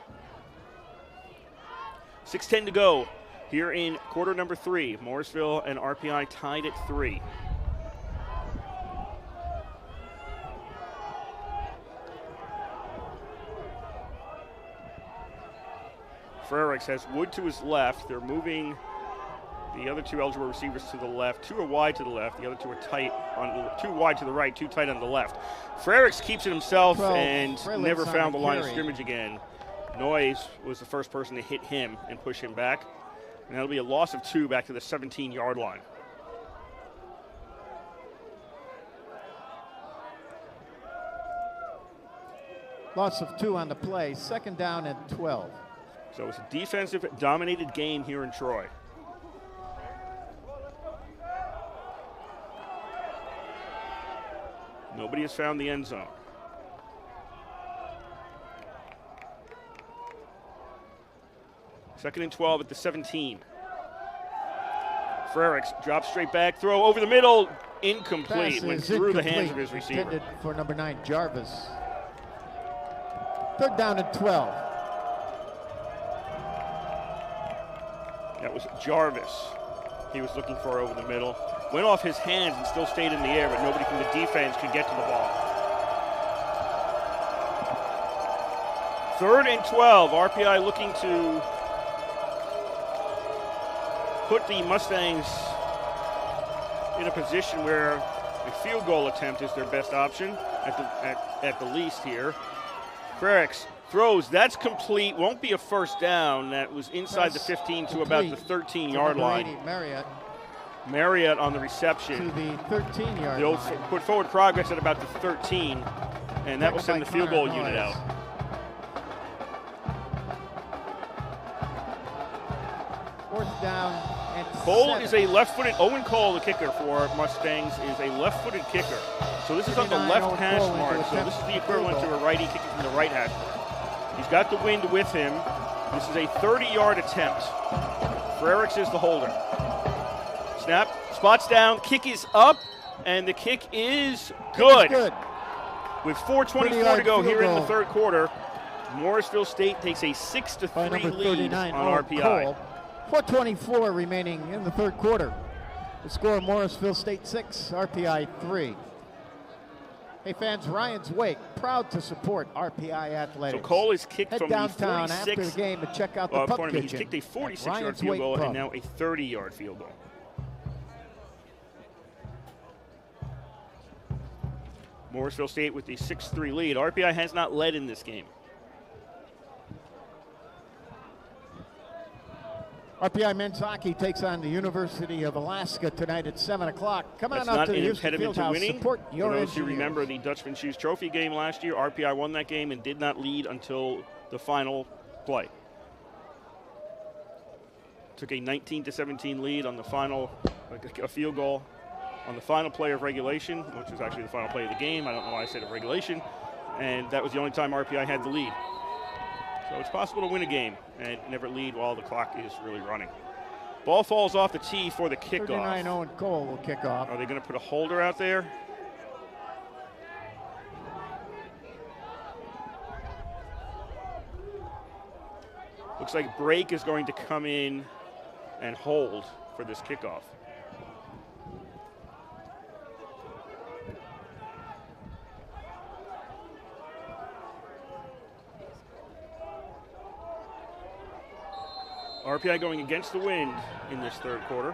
6:10 to go here in quarter number 3. Morrisville and RPI tied at 3. Frericks has Wood to his left. They're moving the other two eligible receivers to the left. 2 are wide to the left. The other 2 are tight on 2 wide to the right, 2 tight on the left. Frericks keeps it himself and never found the line of scrimmage again. Noyes was the first person to hit him and push him back. And that'll be a loss of 2 back to the 17-yard line. Loss of 2 on the play. 2nd down and 12. So it's a defensive-dominated game here in Troy. Nobody has found the end zone. 2nd and 12 at the 17. Frericks drops straight back, throw over the middle, incomplete. Went through the hands of his receiver. Intended for number 9, Jarvis. 3rd down and 12. That was Jarvis. He was looking for over the middle. Went off his hands and still stayed in the air, but nobody from the defense could get to the ball. 3rd and 12. RPI looking to put the Mustangs in a position where a field goal attempt is their best option at the least here. Frericks throws, that's complete, won't be a first down. That was inside the 15 to about the 13-yard line. Marriott on the reception. To the 13-yard line. Put forward progress at about the 13, and that will send the field goal unit out. Fourth down. Cole is a left-footed, Owen Cole, the kicker for Mustangs, is a left-footed kicker. So this is on the left hash mark. So this is the equivalent to a righty kicking from the right hash mark. He's got the wind with him. This is a 30-yard attempt. Frericks is the holder. Snap, spots down, kick is up, and the kick is good. With 4:24 to go here in the 3rd quarter, Morrisville State takes a 6-3 lead on RPI. Cole. 4:24 remaining in the 3rd quarter. The score: Morrisville State 6, RPI 3. Hey fans, Ryan's Wake, proud to support RPI athletics. So Cole is kicked from the 46. Head downtown after the game and check out the pub kitchen. He's kicked a 46-yard field goal and now a 30-yard field goal. Morrisville State with the 6-3 lead. RPI has not led in this game. RPI men's hockey takes on the University of Alaska tonight at 7 o'clock. Come on out to the Houston Fieldhouse. Support your engineers. For those who remember the Dutchman Shoes Trophy game last year, RPI won that game and did not lead until the final play. Took a 19-17 lead on the final, a field goal on the final play of regulation, which was actually the final play of the game. I don't know why I said of regulation. And that was the only time RPI had the lead. So it's possible to win a game and never lead while the clock is really running. Ball falls off the tee for the kickoff. 39 Owen Cole will kick off. Are they going to put a holder out there? Looks like Brake is going to come in and hold for this kickoff. RPI going against the wind in this third quarter.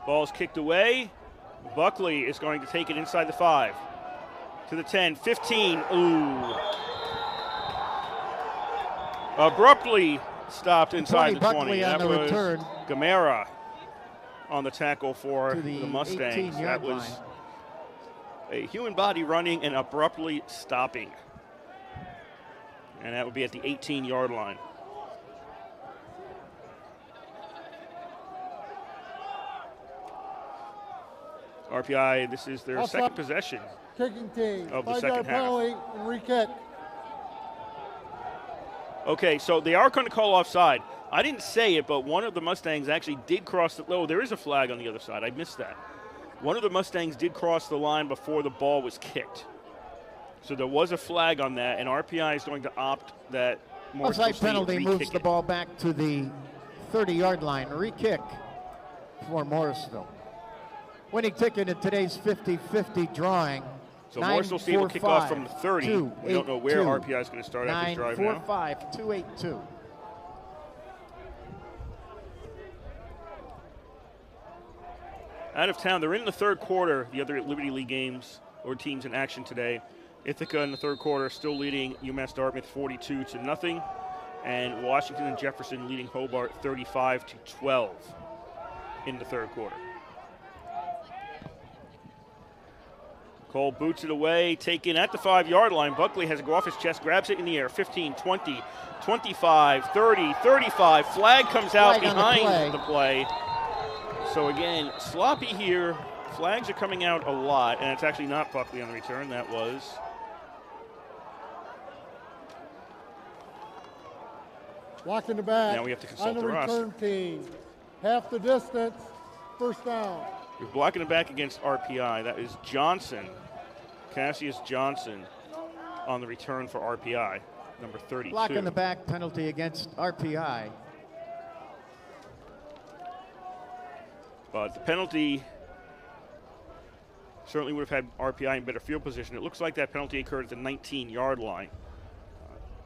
Ball's kicked away. Buckley is going to take it inside the 5. To the 10, 15. Ooh. Abruptly stopped inside the 20. That was return. Gamera on the tackle for the Mustangs. That was a human body running and abruptly stopping. And that would be at the 18-yard line. RPI, this is their second possession kicking team of the second half. Penalty and re-kick. Okay, so they are going to call offside. I didn't say it, but one of the Mustangs actually did cross the – oh, there is a flag on the other side. I missed that. One of the Mustangs did cross the line before the ball was kicked. So there was a flag on that, and RPI is going to opt that Morrisville State penalty moves the ball back to the 30-yard line. Re-kick for Morrisville. Winning ticket in today's 50-50 drawing. So Morrisville State will kick off from the 30. We don't know where RPI is going to start out this drive now. 9-4-5-2-8-2. Out of town, they're in the third quarter. The other Liberty League games or teams in action today. Ithaca in the third quarter still leading UMass Dartmouth 42-0, and Washington and Jefferson leading Hobart 35-12 in the third quarter. Cole boots it away, taken at the 5-yard line. Buckley has to go off his chest, grabs it in the air. 15, 20, 25, 30, 35. Flag comes out behind the play. So again, sloppy here. Flags are coming out a lot, and it's actually not Buckley on the return. That was blocking the back. Now we have to consult the return team. Half the distance, first down. We're blocking the back against RPI. That is Johnson, Cassius Johnson, on the return for RPI, number 32. Blocking the back penalty against RPI. But the penalty certainly would have had RPI in better field position. It looks like that penalty occurred at the 19-yard line.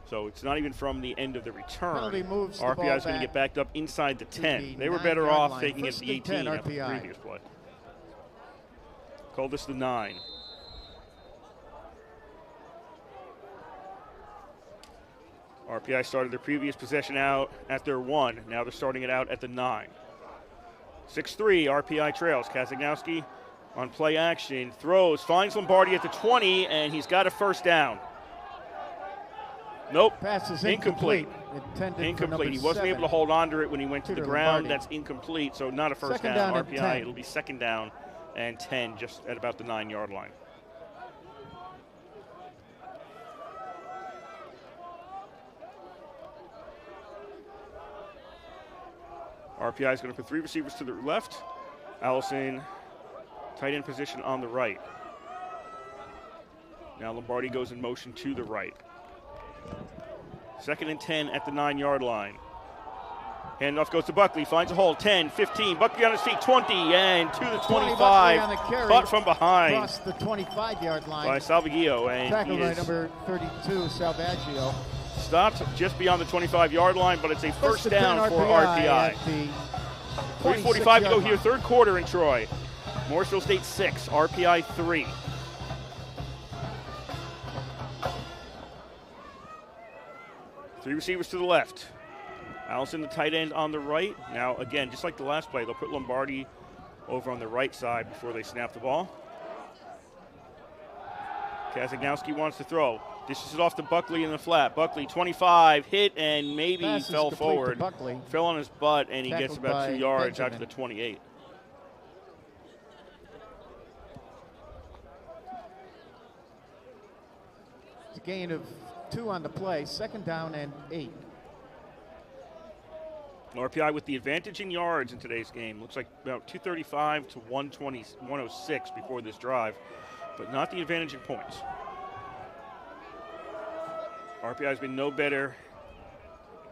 So it's not even from the end of the return. RPI is going to get backed up inside the 10. They were better off taking it to the 18 after the previous play. Call this the 9. RPI started their previous possession out at their 1. Now they're starting it out at the 9. 6-3, RPI trails. Kazagnowski on play action, throws, finds Lombardi at the 20, and he's got a first down. Nope, pass is incomplete. Incomplete. He wasn't able to hold on to it when he went to the ground. That's incomplete, so not a first down. RPI, it'll be second down and 10, just at about the 9-yard line. RPI is going to put 3 receivers to the left. Allison, tight end position on the right. Now Lombardi goes in motion to the right. Second and 10 at the 9-yard line. Handoff goes to Buckley, finds a hole, 10, 15, Buckley on his feet, 20, and to the 25. Caught from behind. Across the 25-yard line. By Salvaggio. And tackled by number 32, Salvaggio. Stopped just beyond the 25-yard line, but it's a first down for RPI. 3:45 to go here, third quarter in Troy. Morrisville State 6, RPI 3. Three receivers to the left. Allison, the tight end, on the right. Now, again, just like the last play, they'll put Lombardi over on the right side before they snap the ball. Kazagnowski wants to throw. Dishes it off to Buckley in the flat. Buckley, 25, hit, and maybe fell forward. Fell on his butt, and he gets about 2 yards out to the 28. It's a gain of 2 on the play, second down and 8. RPI with the advantage in yards in today's game. Looks like about 235 to 106 before this drive, but not the advantage in points. RPI has been no better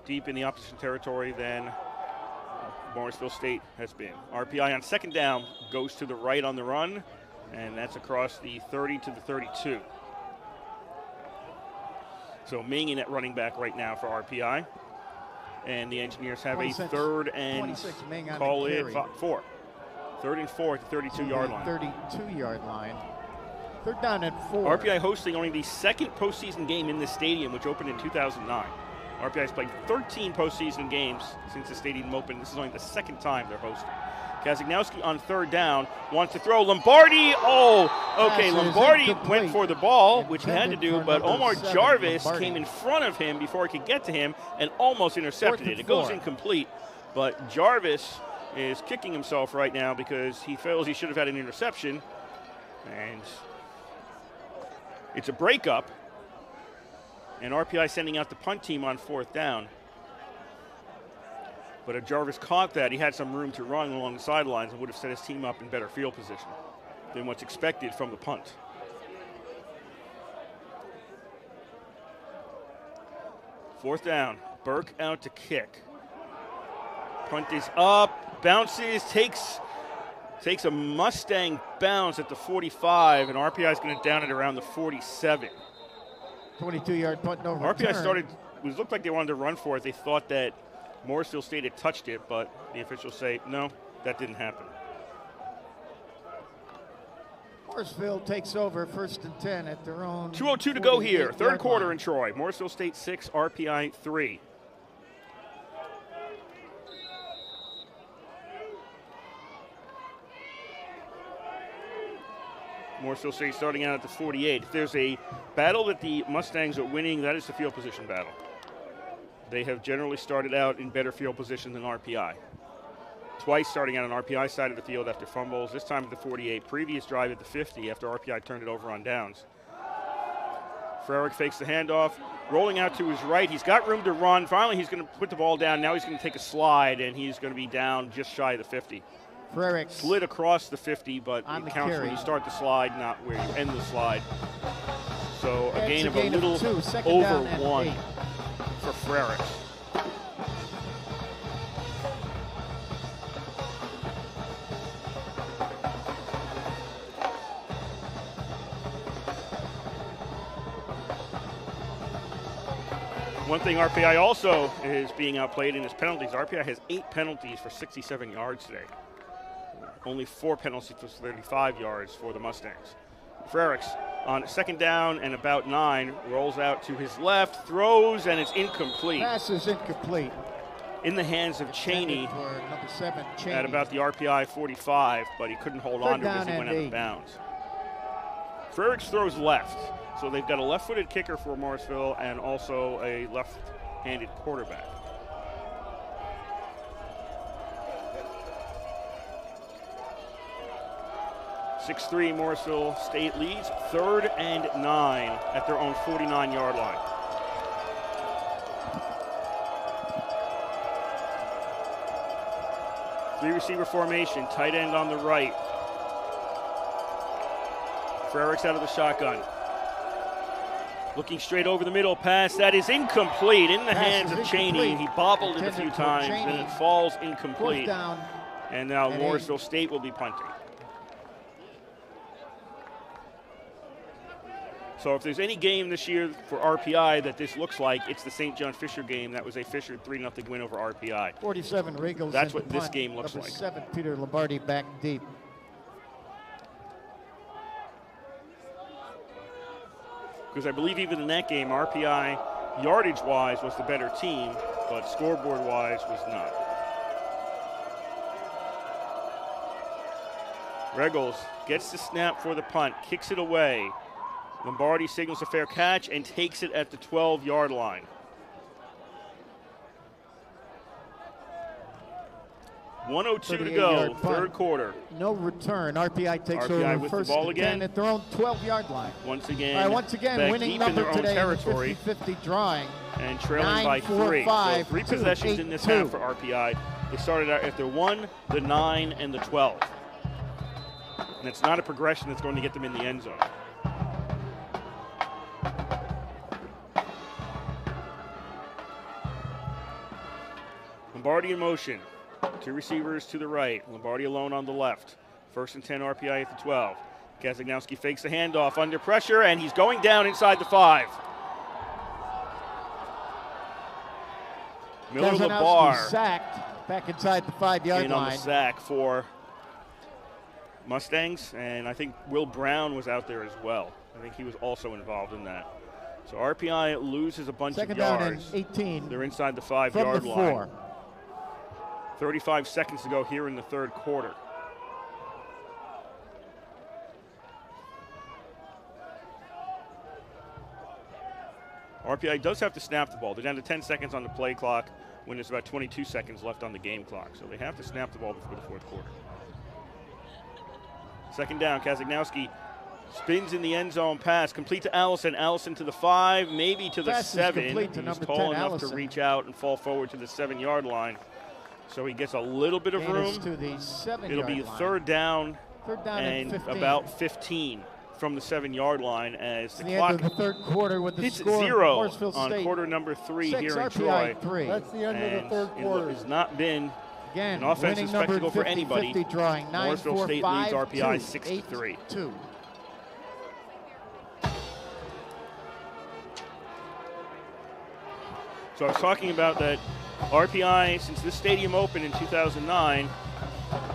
deep in the opposition territory than Morrisville State has been. RPI on second down goes to the right on the run, and that's across the 30 to the 32. So Ming in at running back right now for RPI. And the Engineers have a 3rd and call it 4. 3rd and 4 at the 32-yard line. 32-yard line. 3rd down and 4. RPI hosting only the 2nd postseason game in the stadium, which opened in 2009. RPI has played 13 postseason games since the stadium opened. This is only the 2nd time they're hosting. Kazagnowski on 3rd down wants to throw. Lombardi, Lombardi went for the ball, which he had to do, but Omar Jarvis came in front of him before he could get to him and almost intercepted it. It goes incomplete, but Jarvis is kicking himself right now because he feels he should have had an interception, and it's a breakup, and RPI sending out the punt team on 4th down. But if Jarvis caught that, he had some room to run along the sidelines and would have set his team up in better field position than what's expected from the punt. Fourth down, Burke out to kick. Punt is up, bounces, takes a Mustang bounce at the 45, and RPI is going to down it around the 47. 22-yard punt, no return. RPI it looked like they wanted to run for it. They thought that Morrisville State had touched it, but the officials say, no, that didn't happen. Morrisville takes over 1st and 10 at their own. 2:02 to go here. 3rd quarter in Troy. Morrisville State 6, RPI 3. Morrisville State starting out at the 48. If there's a battle that the Mustangs are winning, that is the field position battle. They have generally started out in better field position than RPI. Twice starting out on RPI side of the field after fumbles, this time at the 48. Previous drive at the 50 after RPI turned it over on downs. Frerick fakes the handoff, rolling out to his right. He's got room to run. Finally, he's going to put the ball down. Now he's going to take a slide, and he's going to be down just shy of the 50. Frerick slid across the 50, but it counts when you start the slide, not where you end the slide. So a gain of a little over 1 for Frerick. One thing RPI also is being outplayed in his penalties. RPI has 8 penalties for 67 yards today. Only 4 penalties for 35 yards for the Mustangs. Frericks on 2nd down and about 9, rolls out to his left, throws, and it's incomplete. Pass is incomplete. In the hands of Cheney, number 7, Cheney at about the RPI 45, but he couldn't hold on to it as he went out of bounds. Frericks throws left, so they've got a left-footed kicker for Morrisville and also a left-handed quarterback. .63 Morrisville State leads, 3rd and 9 at their own 49-yard line. Three-receiver formation, tight end on the right. Frericks out of the shotgun. Looking straight over the middle, pass that is incomplete in the hands of Cheney. He bobbled it a few times and it falls incomplete. And now Morrisville State will be punting. So if there's any game this year for RPI that this looks like, it's the St. John Fisher game. That was a Fisher 3-0 win over RPI. 47 Regals. That's what this game looks like. 7 Peter Lombardi back deep. Because I believe even in that game, RPI, yardage-wise, was the better team, but scoreboard-wise was not. Regals gets the snap for the punt, kicks it away. Lombardi signals a fair catch and takes it at the 12-yard line. .102 to go, 3rd quarter. No return. RPI takes over with first the ball and again 10 at their own 12-yard line. Once again, winning deep number in their own today territory. In the 50-50 drawing. And trailing by 3. So 3 possessions in this half for RPI. They started out at the 1, the 9, and the 12. And it's not a progression that's going to get them in the end zone. Lombardi in motion. 2 receivers to the right. Lombardi alone on the left. 1st and 10 RPI at the 12. Kazagnowski fakes the handoff under pressure, and he's going down inside the 5. Miller LeBar sacked back inside the 5-yard line. On the sack for Mustangs, and I think Will Brown was out there as well. I think he was also involved in that. So RPI loses a bunch of yards. Second down and 18. They're inside the 5-yard line. 35 seconds to go here in the third quarter. RPI does have to snap the ball. They're down to 10 seconds on the play clock when there's about 22 seconds left on the game clock. So they have to snap the ball before the fourth quarter. Second down, Kazagnowski spins in the end zone pass, complete to Allison. Allison to the 5, maybe to the 7. He's tall enough to reach out and fall forward to the 7-yard line. So he gets a little bit of room. To the 7-yard It'll be line. Third down and 15. About 15 from the 7-yard line as the clock end of the third quarter with the hits score 0 on quarter number 3 6, here in RPI Troy. 3. That's the end of the third quarter. It has not been Again, an offensive spectacle for anybody. 50 drawing 9, Morrisville 4, State 5, leads RPI 2, 6-3. 2. So I was talking about that RPI, since this stadium opened in 2009,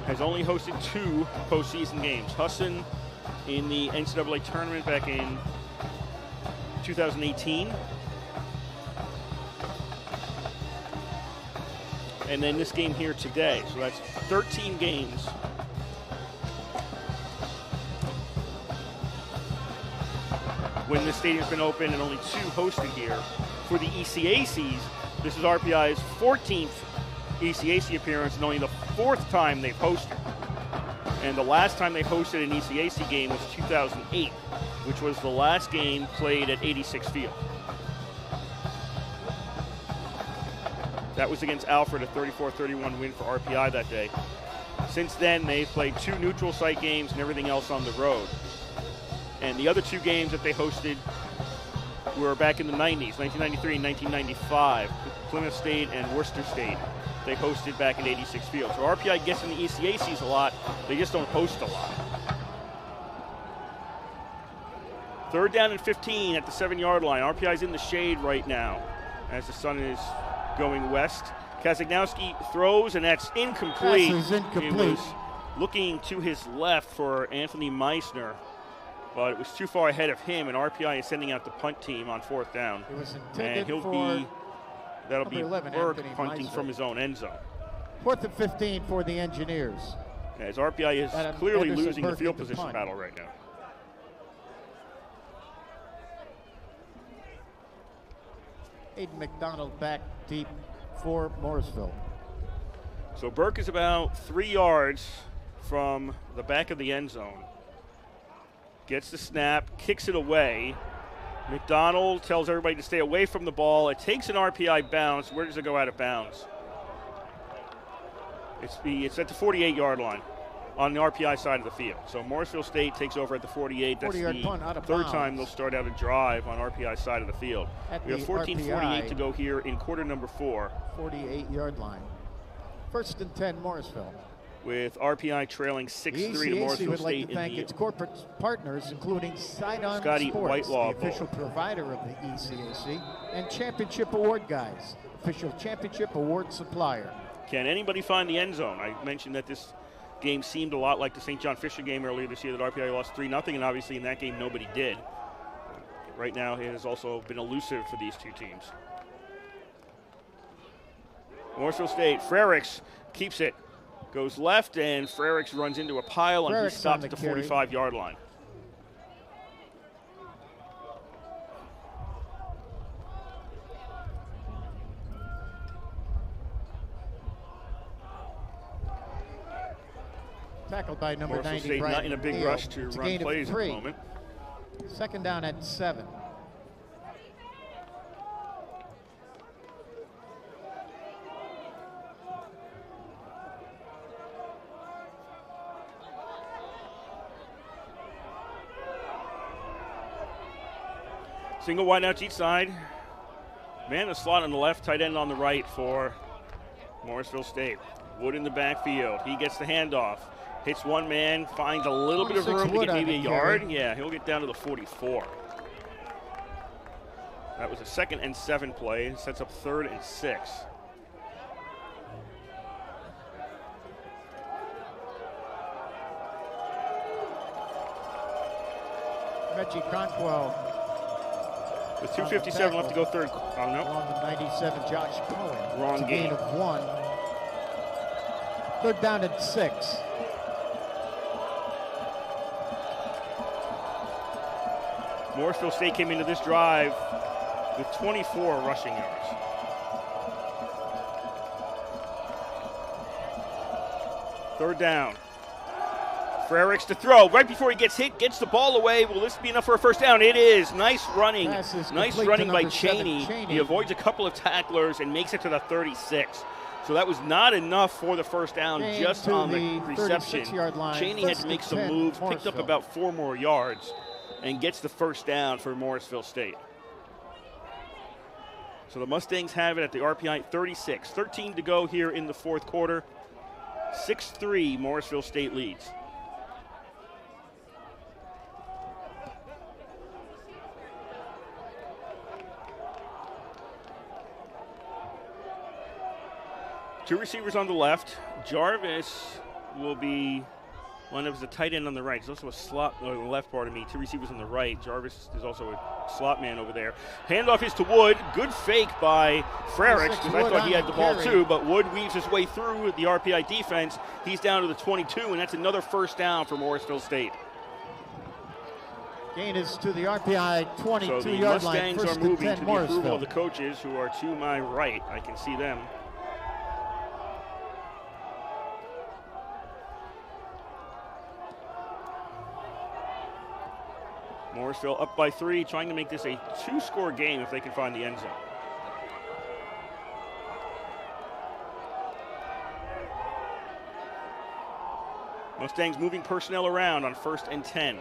has only hosted 2 postseason games. Husson in the NCAA tournament back in 2018. And then this game here today. So that's 13 games. When the stadium's been open and only 2 hosted here. For the ECACs, this is RPI's 14th ECAC appearance and only the 4th time they've hosted. And the last time they hosted an ECAC game was 2008, which was the last game played at 86 Field. That was against Alfred, a 34-31 win for RPI that day. Since then, they've played 2 neutral site games and everything else on the road. And the other 2 games that they hosted were back in the 90s, 1993 and 1995, Plymouth State and Worcester State. They hosted back at 86 Field. So RPI gets in the ECACs a lot, they just don't host a lot. Third down and 15 at the 7-yard line. RPI's in the shade right now as the sun is going west. Kazagnowski throws, and that's incomplete. Pass is incomplete. He was looking to his left for Anthony Meissner, but it was too far ahead of him, and RPI is sending out the punt team on 4th down. It was intended that'll be 11, Burke Anthony punting Meissner. from his own end zone. 4th and 15 for the Engineers. As RPI is Adam clearly Anderson losing the Burke field at the position punt. battle right now. Aiden McDonald back deep for Morrisville. So Burke is about 3 yards from the back of the end zone. Gets the snap, kicks it away. McDonald tells everybody to stay away from the ball. It takes an RPI bounce. Where does it go out of bounds? It's at the 48-yard line on the RPI side of the field. So Morrisville State takes over at the 48. That's 40-yard punt out the of third bounds. time they'll start out a drive on RPI side of the field. We have 14:48 to go here in quarter number 4. 48-yard line. 1st and 10, Morrisville. With RPI trailing 6-3 to ECAC Morrisville would like State to thank its corporate partners, including Sidearm Scotty Sports, Whitelaw the official provider of the ECAC, and Championship Award Guys, official championship award supplier. Can anybody find the end zone? I mentioned that this game seemed a lot like the St. John Fisher game earlier this year that RPI lost 3-0, and obviously in that game nobody did. Right now it has also been elusive for these 2 teams. Morrisville State, Frericks keeps it. Goes left, and Frericks runs into a pile, and he stops at the 45-yard line. Tackled by number Morrisville 90, State Brian not in a big Neal. rush to It's a run gain of plays at 3. the moment. 2nd down at 7. Single wideouts each side. Man in the slot on the left, tight end on the right for Morrisville State. Wood in the backfield. He gets the handoff. Hits one man, finds a little bit of room to get maybe a yard. Yeah, he'll get down to the 44. That was a 2nd and 7 play. Sets up 3rd and 6. Mechie Conquell. With 2:57 left to go third. Oh, no. On the 97, Josh Cohen. Wrong it's a game. Gain of 1. Third down and 6. Morrisville State came into this drive with 24 rushing yards. Third down. Frericks to throw. Right before he gets hit, gets the ball away. Will this be enough for a first down? It is. Nice running. Nice running by Cheney. He avoids a couple of tacklers and makes it to the 36. So that was not enough for the first down just on the reception. Cheney had to make some moves, picked up about 4 more yards, and gets the first down for Morrisville State. So the Mustangs have it at the RPI 36. 13 to go here in the fourth quarter. 6-3 Morrisville State leads. Two receivers on the left. Jarvis will be one of the tight end on the right. He's also a slot on the left part of me. Two receivers on the right. Jarvis is also a slot man over there. Handoff is to Wood. Good fake by Frericks because I thought he had the ball too, but Wood weaves his way through the RPI defense. He's down to the 22, and that's another first down for Morrisville State. Gain is to the RPI 22-yard line. So the Mustangs are moving to the approval of the coaches who are to my right. I can see them. Morrisville up by 3, trying to make this a 2-score game if they can find the end zone. Mustangs moving personnel around on 1st and 10.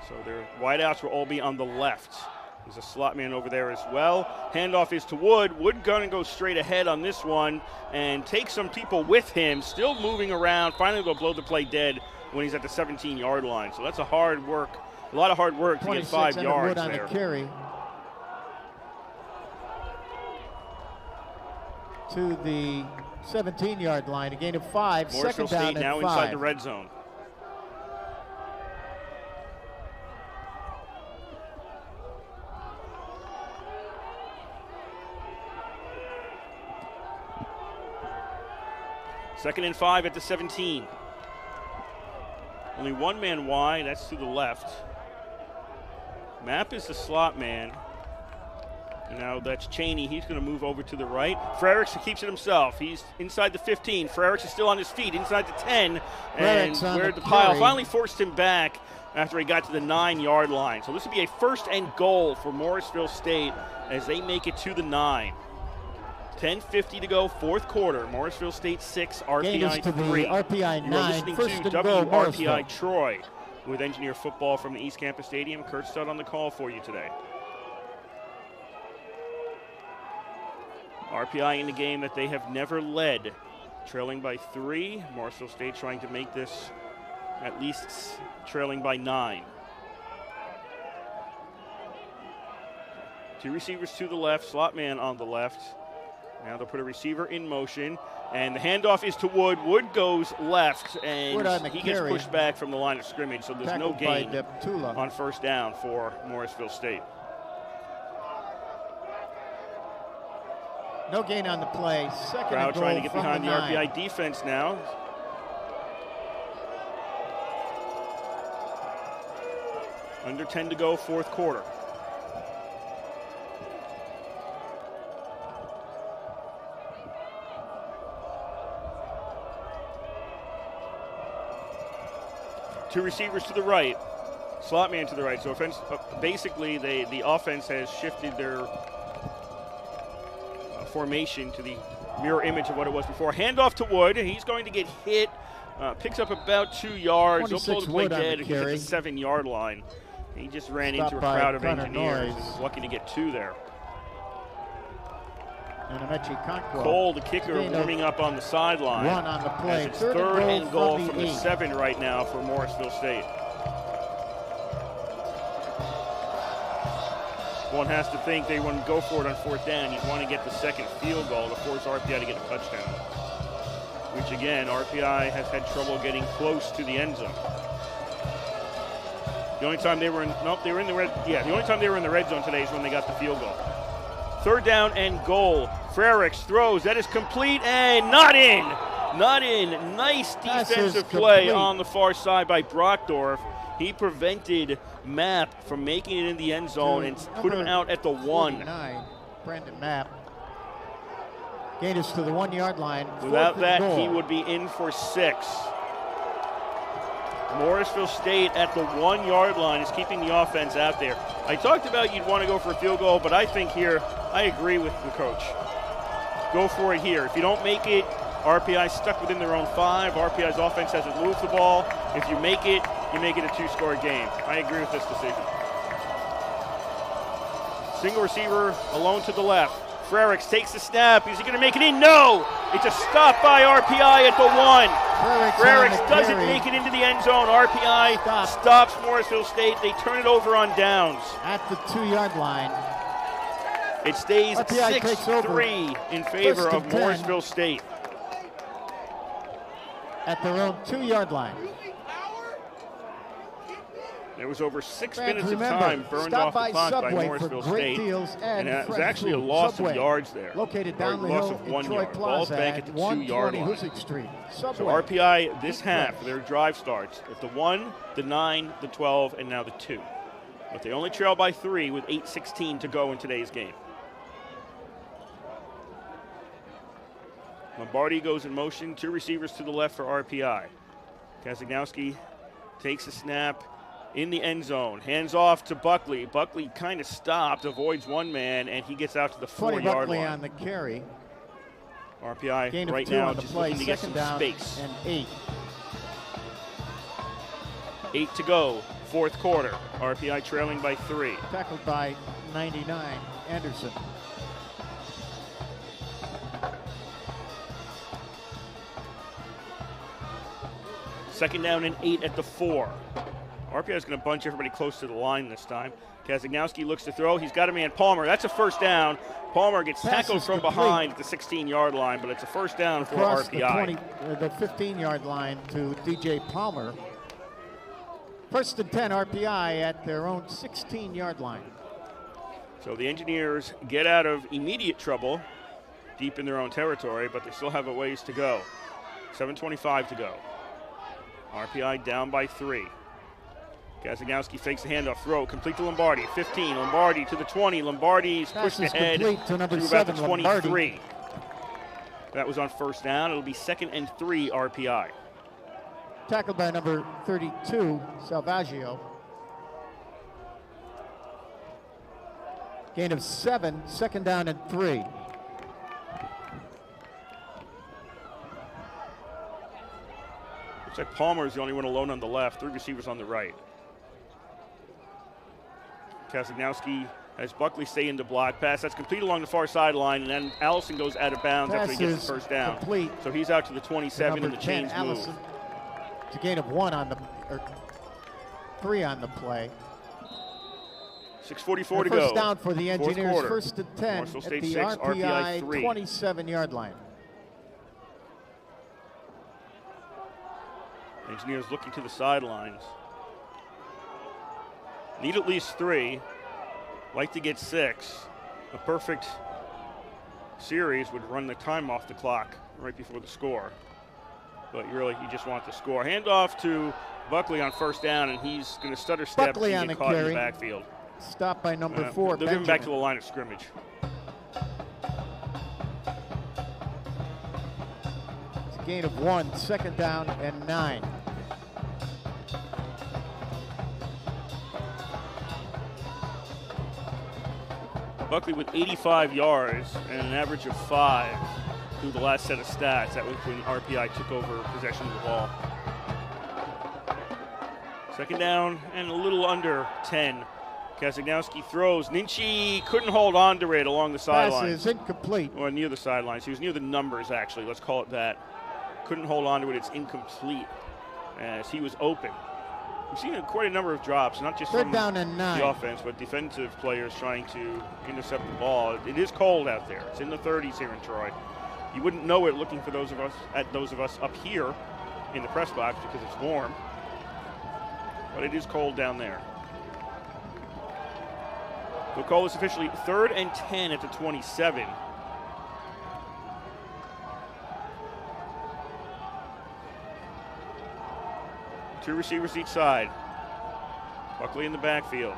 So their wideouts will all be on the left. There's a slot man over there as well. Handoff is to Wood. Wood gonna go straight ahead on this one and take some people with him, still moving around. Finally they'll blow the play dead when he's at the 17-yard line. So that's a lot of hard work to get 5 yards Wood on there. The carry to the 17-yard line, a gain of 5. Morrisville Second down State now and 5. inside the red zone. Second and 5 at the 17. Only one man wide, that's to the left. Mapp is the slot man. And now that's Cheney. He's going to move over to the right. Frericks keeps it himself. He's inside the 15. Frericks is still on his feet inside the 10. And where the pile finally forced him back after he got to the 9-yard line. So this would be a 1st and goal for Morrisville State as they make it to the 9. 10:50 to go, fourth quarter. Morrisville State 6, RPI 3. RPI 9. You're listening to WRPI Troy with Engineer Football from the East Campus Stadium. Kurt Stott on the call for you today. RPI in the game that they have never led, trailing by 3. Morrisville State trying to make this at least trailing by 9. Two receivers to the left, slot man on the left. Now they'll put a receiver in motion, and the handoff is to Wood. Wood goes left, and he gets pushed back from the line of scrimmage, so there's no gain on 1st down for Morrisville State. No gain on the play. Second Crowd goal trying to get behind the 9. RPI defense now. Under 10 to go, fourth quarter. Two receivers to the right, slot man to the right. So basically, the offense has shifted their formation to the mirror image of what it was before. Handoff to Wood. He's going to get hit. Picks up about 2 yards. He'll pull the play dead. He's at the 7-yard line. He just ran into a crowd of engineers and was lucky to get 2 there. Cole, the kicker, warming up on the sideline. Run on the play. It's third and goal from the 7 right now for Morrisville State. One has to think they want to go for it on 4th down. You want to get the second field goal to force RPI to get a touchdown. Which again, RPI has had trouble getting close to the end zone. The only time they were in, nope, they were in the red, yeah, the only time they were in the red zone today is when they got the field goal. 3rd down and goal. Frericks throws, that is complete and not in. Not in. Nice defensive play on the far side by Brockdorf. He prevented Mapp from making it in the end zone and put him out at the 1. Brandon Mapp. Gain us to the 1-yard line. Without that, he would be in for 6. Morrisville State at the 1-yard line is keeping the offense out there. I talked about you'd want to go for a field goal, but I think here, I agree with the coach. Go for it here. If you don't make it, RPI stuck within their own 5. RPI's offense hasn't moved the ball. If you make it a 2-score game. I agree with this decision. Single receiver alone to the left. Frericks takes the snap. Is he going to make it in? No! It's a stop by RPI at the 1. Frericks doesn't make it into the end zone. RPI stops Morrisville State. They turn it over on downs. At the 2-yard line. It stays 6-3 in favor of Morrisville State. At their own 2-yard line. There was over 6 minutes of time burned off the clock by Morrisville State, and it was actually a loss of yards there. Located down the loss hill of 1 in Troy yard. Plaza Ball's back at the 2-yard line. So RPI this half, their drive starts at the 1, the 9, the 12, and now the 2. But they only trail by 3 with 8:16 to go in today's game. Lombardi goes in motion, 2 receivers to the left for RPI. Kazagnowski takes a snap in the end zone, hands off to Buckley. Buckley kind of stopped, avoids 1 man, and he gets out to the 4-yard line. on the carry. RPI Gain right now just looking to get some space. And 8. 8 to go, 4th quarter. RPI trailing by 3. Tackled by 99, Anderson. Second down and 8 at the 4. RPI is going to bunch everybody close to the line this time. Kazagnowski looks to throw. He's got a man, Palmer. That's a first down. Palmer gets tackled from behind at the 16-yard line, but it's a first down for RPI. The 15-yard line to DJ Palmer. 1st and 10, RPI at their own 16-yard line. So the Engineers get out of immediate trouble deep in their own territory, but they still have a ways to go. 7:25 to go. RPI down by 3. Kazagnowski fakes the handoff, throw, complete to Lombardi, 15, Lombardi to the 20, Lombardi's pushed ahead to about the 23. Lombardi. That was on first down. It'll be 2nd and 3 RPI. Tackled by number 32, Salvaggio. Gain of 7, 2nd down and 3. Looks like Palmer is the only one alone on the left, 3 receivers on the right. Kazagnowski has Buckley stay in the block. Pass that's complete along the far sideline, and then Allison goes out of bounds after he gets the first down. Complete. So he's out to the 27, and the chains move. It's a gain of 1 on the, or 3 on the play. 6:44 to go. First down for the Engineers. 1st and 10 Morrisville at State the 6, RPI 3. 27-yard line. Engineers looking to the sidelines. Need at least 3. Like to get 6. A perfect series would run the time off the clock right before the score. But you just want the score. Handoff to Buckley on first down, and he's going to stutter step Buckley and get caught carry. in the backfield. Stopped by number 4. They'll give him back to the line of scrimmage. It's a gain of 1, 2nd down and 9. Buckley with 85 yards and an average of 5 through the last set of stats. That was when RPI took over possession of the ball. 2nd down and a little under 10. Kazagnowski throws. Ninchi couldn't hold on to it along the sidelines. Pass is incomplete. Or near the sidelines. He was near the numbers, actually. Let's call it that. Couldn't hold on to it. It's incomplete as he was open. We've seen quite a number of drops, not just from the offense, but defensive players trying to intercept the ball. It is cold out there. It's in the 30s here in Troy. You wouldn't know it looking for those of us up here in the press box because it's warm. but it is cold down there. They'll call this officially 3rd and 10 at the 27. Two receivers each side. Buckley in the backfield.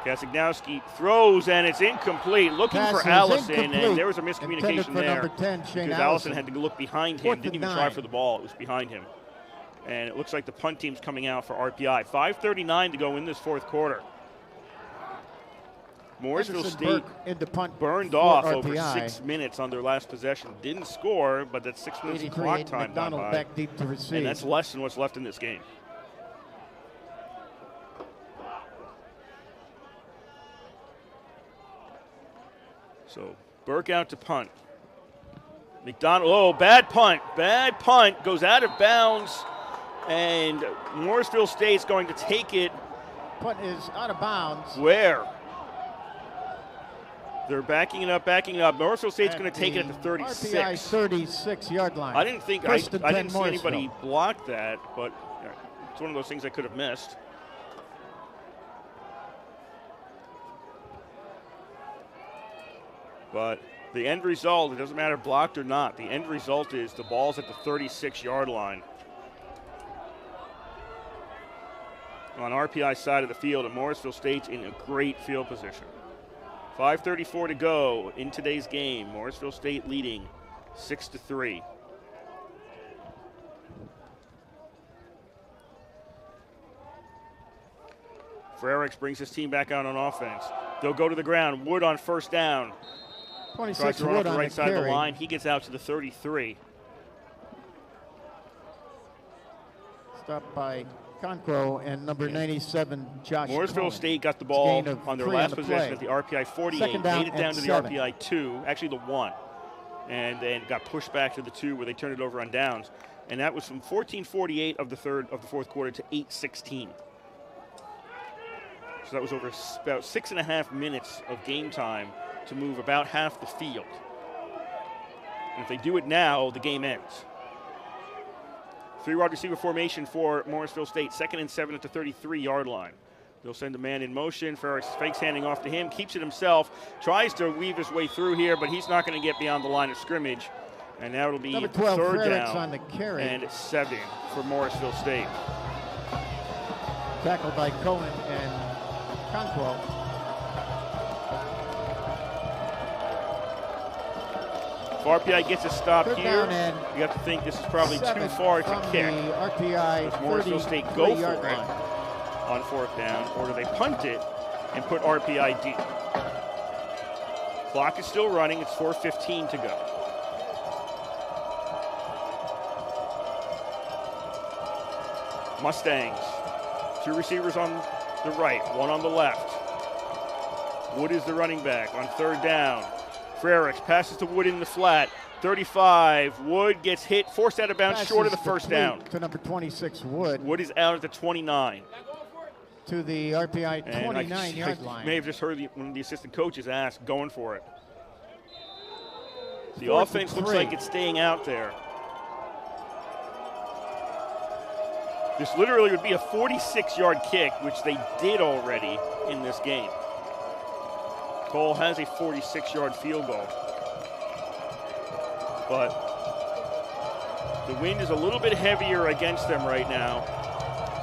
Kasignowski throws, and it's incomplete. Looking for Allison, and there was a miscommunication there because Allison had to look behind him. Didn't even try for the ball. It was behind him. And it looks like the punt team's coming out for RPI. 5:39 to go in this fourth quarter. Morrisville State burned off over 6 minutes on their last possession. Didn't score, but that's 6 minutes of clock time gone by. Back deep to receive. And that's less than what's left in this game. So Burke out to punt. McDonald, oh, bad punt. Bad punt. Goes out of bounds. And Morrisville State's going to take it. Punt is out of bounds. Where? They're backing it up. Morrisville State's going to take it at the 36. RPI 36-yard line. I didn't think I didn't see anybody block that, but it's one of those things I could have missed. But the end result, it doesn't matter blocked or not, the end result is the ball's at the 36-yard line. On RPI side of the field, and Morrisville State's in a great field position. 5:34 to go in today's game. Morrisville State leading 6-3. Frericks brings his team back out on offense. They'll go to the ground. Wood on first down. 26 Wood Wood off the right side carry. of the line. He gets out to the 33. Stopped by Concro and number 97, Josh Morrisville Cohen. State got the ball on their last play. possession at the RPI 48, made it down to the RPI 2, actually the 1, and then got pushed back to the 2 where they turned it over on downs. And that was from 14:48 of the fourth quarter to 8:16. So that was over about 6.5 minutes of game time to move about half the field. And if they do it now, the game ends. 3-wide receiver formation for Morrisville State. 2nd and 7 at the 33-yard line. They'll send a man in motion. Ferris fakes handing off to him, keeps it himself, tries to weave his way through here, but he's not going to get beyond the line of scrimmage. And now it'll be 12, 3rd down on the carry. and 7 for Morrisville State. Tackled by Cohen and Conquo. If RPI gets a stop Third here, down you have to think this is probably too far to kick. The RPI Does Morrisville State go for it line. on 4th down, or do they punt it and put RPI deep? Clock is still running. It's 4:15 to go. Mustangs, 2 receivers on the right, 1 on the left. Wood is the running back on 3rd down. Frericks passes to Wood in the flat. 35. Wood gets hit, forced out of bounds, short of the first down. To number 26, Wood. Wood is out at the 29. To the RPI 29-yard line. May have just heard one of the assistant coaches ask, going for it. The offense looks like it's staying out there. This literally would be a 46-yard kick, which they did already in this game. Cole has a 46-yard field goal. But the wind is a little bit heavier against them right now,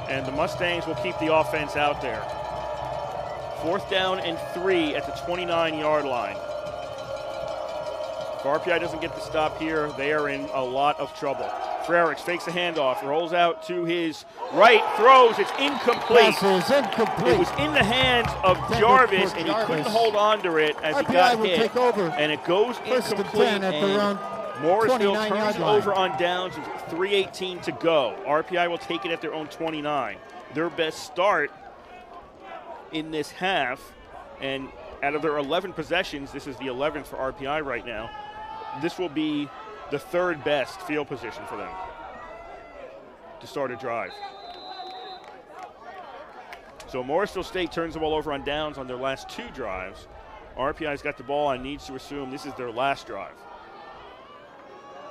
and the Mustangs will keep the offense out there. 4th down and 3 at the 29-yard line. If RPI doesn't get the stop here, they are in a lot of trouble. Frericks fakes a handoff, rolls out to his right, throws, it's incomplete. It was in the hands of Jarvis, and he couldn't hold on to it as he got hit. And it goes incomplete, and Morrisville turns it over on downs with 3:18 to go. RPI will take it at their own 29. Their best start in this half, and out of their 11 possessions, this is the 11th for RPI right now. This will be the 3rd best field position for them to start a drive. So Morrisville State turns the ball over on downs on their last 2 drives. RPI's got the ball and needs to assume this is their last drive.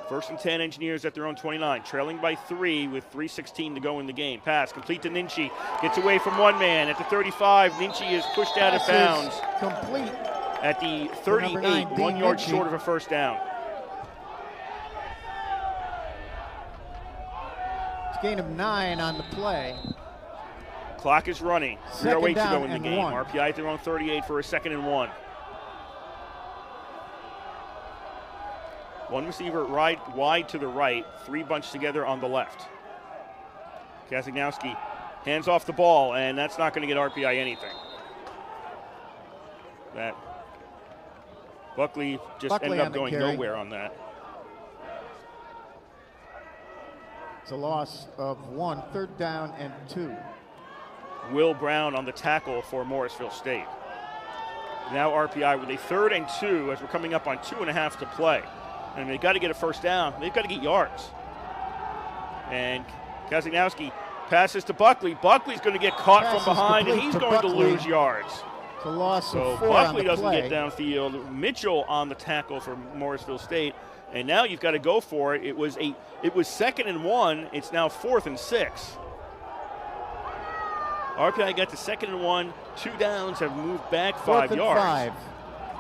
First and 10, Engineers at their own 29, trailing by 3 with 3:16 to go in the game. Pass complete to Ninchi, gets away from one man at the 35. Ninchi is pushed out of bounds. Complete at the 38, 1 yard short of a first down. It's a gain of 9 on the play. Clock is running. 3:08 to go in the game. 1. RPI at their own 38 for a 2nd and 1. One receiver wide to the right, 3 bunched together on the left. Kazagnowski hands off the ball, and that's not going to get RPI anything. That Buckley ended up going nowhere on that. It's a loss of 1, 3rd down and 2. Will Brown on the tackle for Morrisville State. Now RPI with a 3rd and 2 as we're coming up on 2.5 to play. And they've got to get a first down. They've got to get yards. And Kazagnowski passes to Buckley. Buckley's going to get caught from behind, and he's going to lose yards. It's a loss so of 4 Buckley on the doesn't play. get downfield. Mitchell on the tackle for Morrisville State. And now you've got to go for it. It was 2nd and 1. It's now 4th and 6. RPI got to 2nd and 1. 2 downs have moved back 5 yards. 5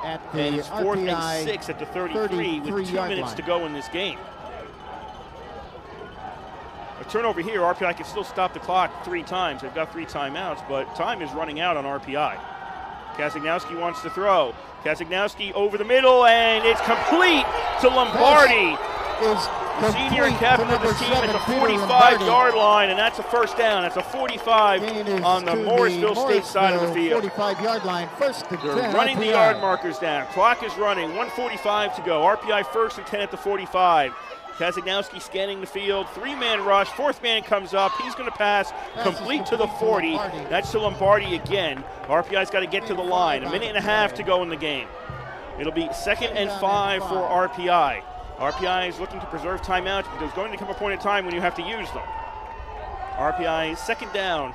at the and it's 4th RPI and 6 at the 33 with 2 minutes to go in this game. A turnover here, RPI can still stop the clock 3 times. They've got 3 timeouts, but time is running out on RPI. Kazagnowski wants to throw. Kazagnowski over the middle, and it's complete to Lombardi. The senior captain of the team at the 45-yard line, and that's a first down. That's a 45 on the Morrisville State side of the field. 45-yard line, 1st and 10. They're running RPI. the yard markers down. Clock is running, 1:45 to go. RPI 1st and 10 at the 45. Kazagnowski scanning the field, 3-man rush, 4th man comes up. He's going to pass complete to the 40. That's to Lombardi again. RPI's got to get to the line. 1.5 to go in the game. It'll be 2nd and 5 for RPI. RPI is looking to preserve timeouts, but there's going to come a point in time when you have to use them. RPI 2nd down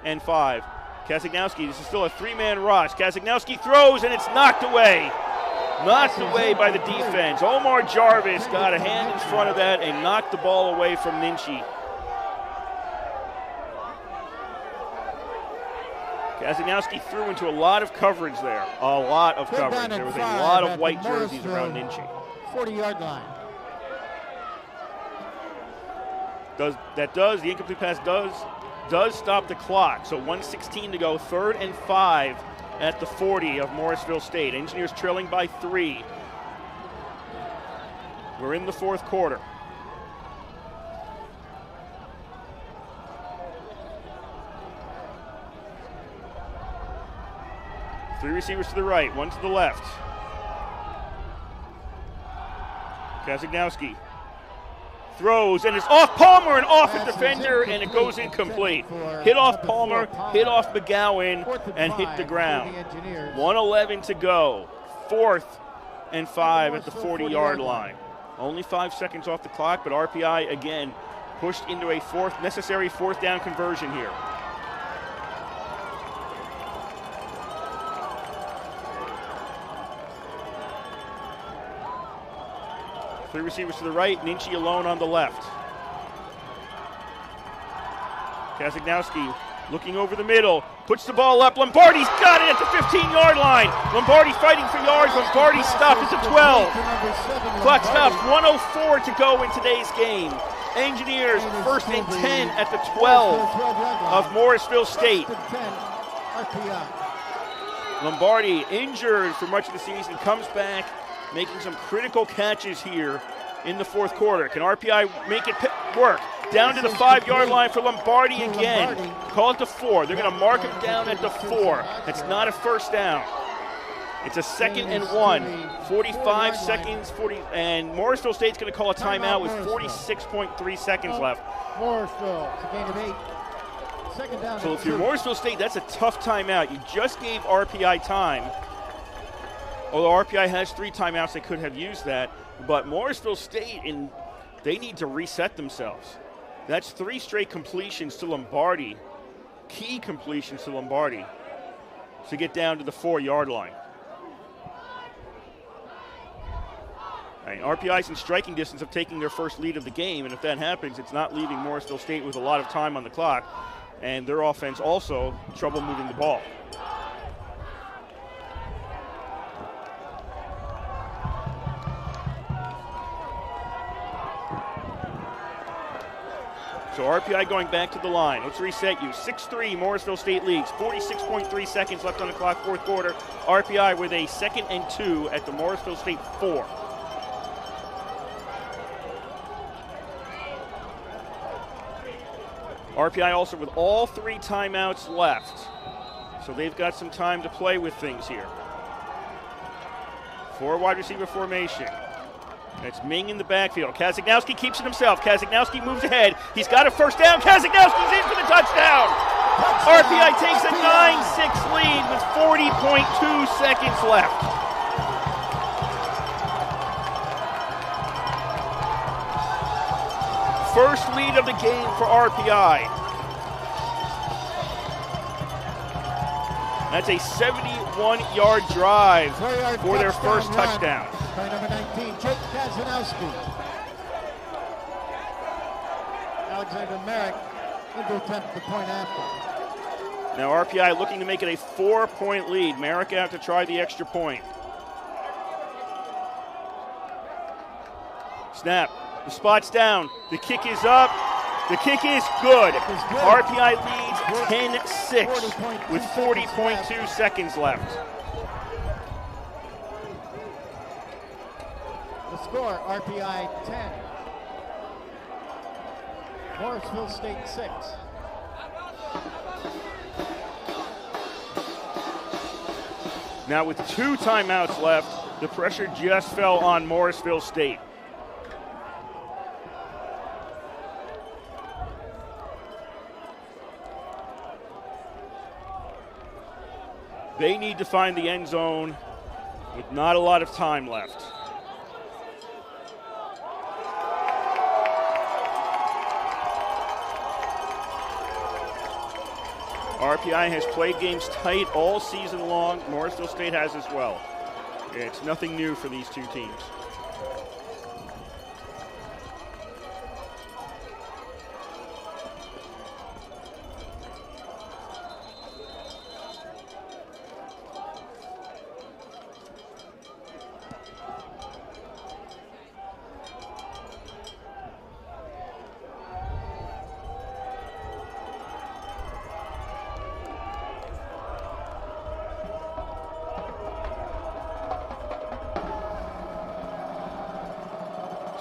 and 5. Kazagnowski, this is still a 3-man rush. Kazagnowski throws, and it's knocked away. Knocked away by the defense. Omar Jarvis got a hand in front of that and knocked the ball away from Ninchi. Kazagnowski threw into a lot of coverage there. A lot of coverage. There was a lot of white jerseys around Ninchi. 40-yard line. The incomplete pass does stop the clock. So 1:16 to go, 3rd and 5 at the 40 of Morrisville State. Engineers trailing by 3. We're in the 4th quarter. Three receivers to the right, 1 to the left. Kazagnowski throws, and it's off Palmer and off a defender, and it goes incomplete. Hit off Palmer, hit off McGowan, and hit the ground. 1:11 to go. 4th and 5 at the 40-yard line. Only 5 seconds off the clock, but RPI again pushed into a necessary 4th down conversion here. Three receivers to the right, Ninchi alone on the left. Kazagnowski looking over the middle, puts the ball up. Lombardi's got it at the 15-yard line. Lombardi fighting for yards. Lombardi stopped at the 12. Clock stops, 1:04 to go in today's game. Engineers 1st and 10 at the 12 of Morrisville State. Lombardi injured for much of the season, comes back, making some critical catches here in the 4th quarter. Can RPI make it work? Down to the 5-yard line for Lombardi again. Call it the 4. They're going to mark him down at the 4. It's not a first down. It's a 2nd and 1. 45 seconds, and Morrisville State's going to call a timeout with 46.3 seconds left. Morrisville, it's a gain of 8. 2nd down. So if you're Morrisville State, that's a tough timeout. You just gave RPI time. Although RPI has 3 timeouts, they could have used that. But Morrisville State, they need to reset themselves. That's 3 straight completions to Lombardi, key completions to Lombardi, to get down to the 4-yard line. RPI's in striking distance of taking their first lead of the game, and if that happens, it's not leaving Morrisville State with a lot of time on the clock, and their offense also trouble moving the ball. So RPI going back to the line. Let's reset you. 6-3, Morrisville State leads. 46.3 seconds left on the clock, fourth quarter. RPI with a 2nd and 2 at the Morrisville State 4. RPI also with all 3 timeouts left. So they've got some time to play with things here. 4 wide receiver formation. It's Ming in the backfield. Kazagnowski keeps it himself. Kazagnowski moves ahead. He's got a first down. Kazagnowski's in for the touchdown. RPI takes a 9-6 lead with 40.2 seconds left. First lead of the game for RPI. That's a 71-yard drive for their first touchdown. By number 19, Jake Kazagnowski. Alexander Merrick will attempt the point after. Now RPI looking to make it a 4-point lead. Merrick out to try the extra point. Snap. The spot's down. The kick is up. The kick is good. RPI leads 10-6 with 40.2 seconds left. The score, RPI 10. Morrisville State 6. Now with 2 timeouts left, the pressure just fell on Morrisville State. They need to find the end zone with not a lot of time left. RPI has played games tight all season long. Morrisville State has as well. It's nothing new for these two teams.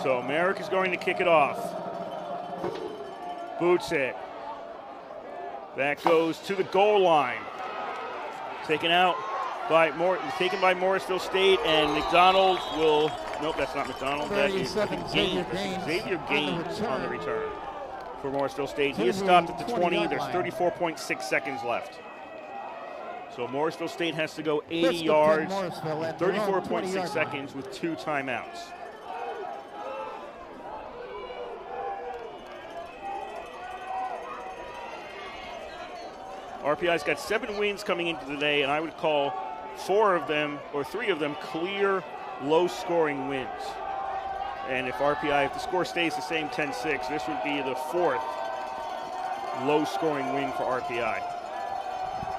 So Merrick is going to kick it off. Boots it. That goes to the goal line. Taken by Morrisville State, and McDonald will. Nope, that's not McDonald. That is Xavier Gaines on the return for Morrisville State. He is stopped at the 20. There's 34.6 seconds left. So Morrisville State has to go 80 yards, 34.6 seconds with 2 timeouts. RPI's got 7 wins coming into today, and I would call 3 of them clear, low-scoring wins. And if the score stays the same, 10-6, this would be the 4th low-scoring win for RPI.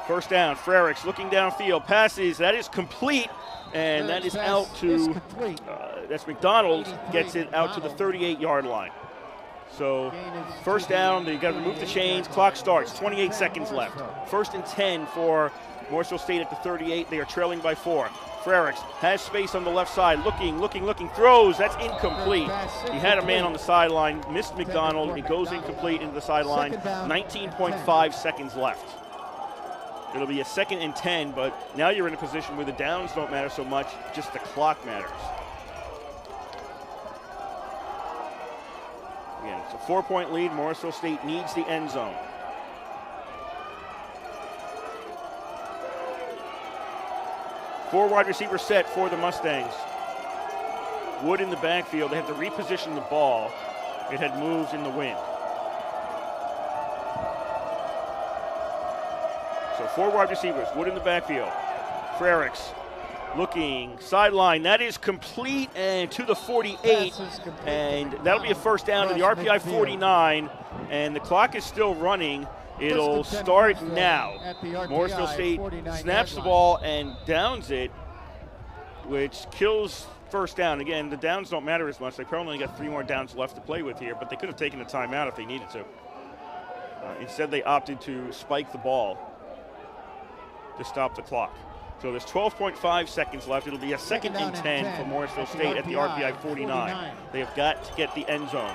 First down, Frericks looking downfield, passes, that is complete, and that is out to, that's McDonald, gets it out to the 38-yard line. So first down, they got to remove the chains. Clock starts, 28 seconds left. 1st and 10 for Morrisville State at the 38. They are trailing by 4. Frericks has space on the left side, looking, throws. That's incomplete. He had a man on the sideline, missed McDonald. It goes incomplete into the sideline. 19.5 seconds left. It'll be a 2nd and 10, but now you're in a position where the downs don't matter so much, just the clock matters. Again, it's a 4-point lead. Morrisville State needs the end zone. Four wide receiver set for the Mustangs. Wood in the backfield. They have to reposition the ball. It had moved in the wind. So 4 wide receivers. Wood in the backfield. Frericks looking, sideline. That is complete and to the 48, and that'll be a first down to the RPI 49, and the clock is still running. It'll start now. Morrisville State snaps the ball and downs it, which kills first down. Again, the downs don't matter as much. They probably only got 3 more downs left to play with here, but they could have taken a timeout if they needed to. Instead, they opted to spike the ball to stop the clock. So there's 12.5 seconds left. It'll be a second and 10 for Morrisville State at the RPI 49. They have got to get the end zone.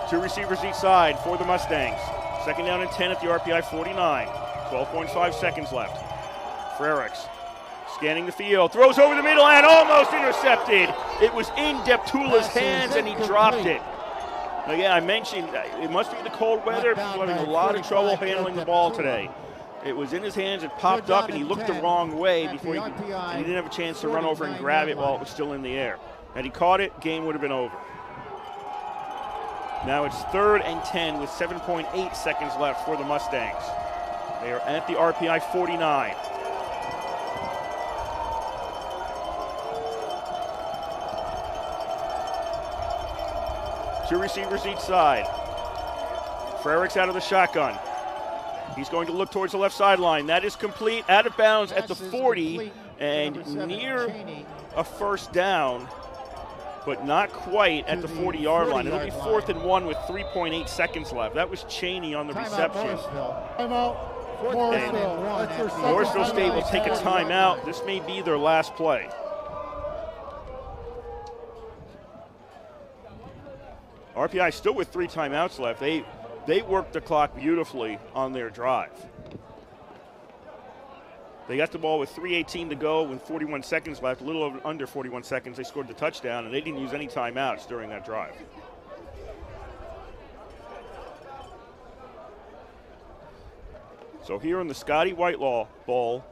Two receivers each side for the Mustangs. Second down and 10 at the RPI 49. 12.5 seconds left. Frericks scanning the field, throws over the middle and almost intercepted. It was in Deptula's hands and he dropped it. Again, I mentioned it must be the cold weather. People are having a lot of trouble handling the ball today. It was in his hands, it popped up, and he looked the wrong way before he didn't have a chance to run over and grab it while it was still in the air. Had he caught it, game would have been over. Now it's 3rd and 10 with 7.8 seconds left for the Mustangs. They are at the RPI 49. Two receivers each side. Frericks out of the shotgun. He's going to look towards the left sideline. That is complete, out of bounds at the 40 and near a first down, but not quite at the 40-yard line. It'll be 4th and 1 with 3.8 seconds left. That was Cheney on the reception. Morrisville State will take a timeout. This may be their last play. RPI still with 3 timeouts left. They worked the clock beautifully on their drive. They got the ball with 3:18 to go with 41 seconds left, a little under 41 seconds. They scored the touchdown, and they didn't use any timeouts during that drive. So here in the Scotty Whitelaw Bowl,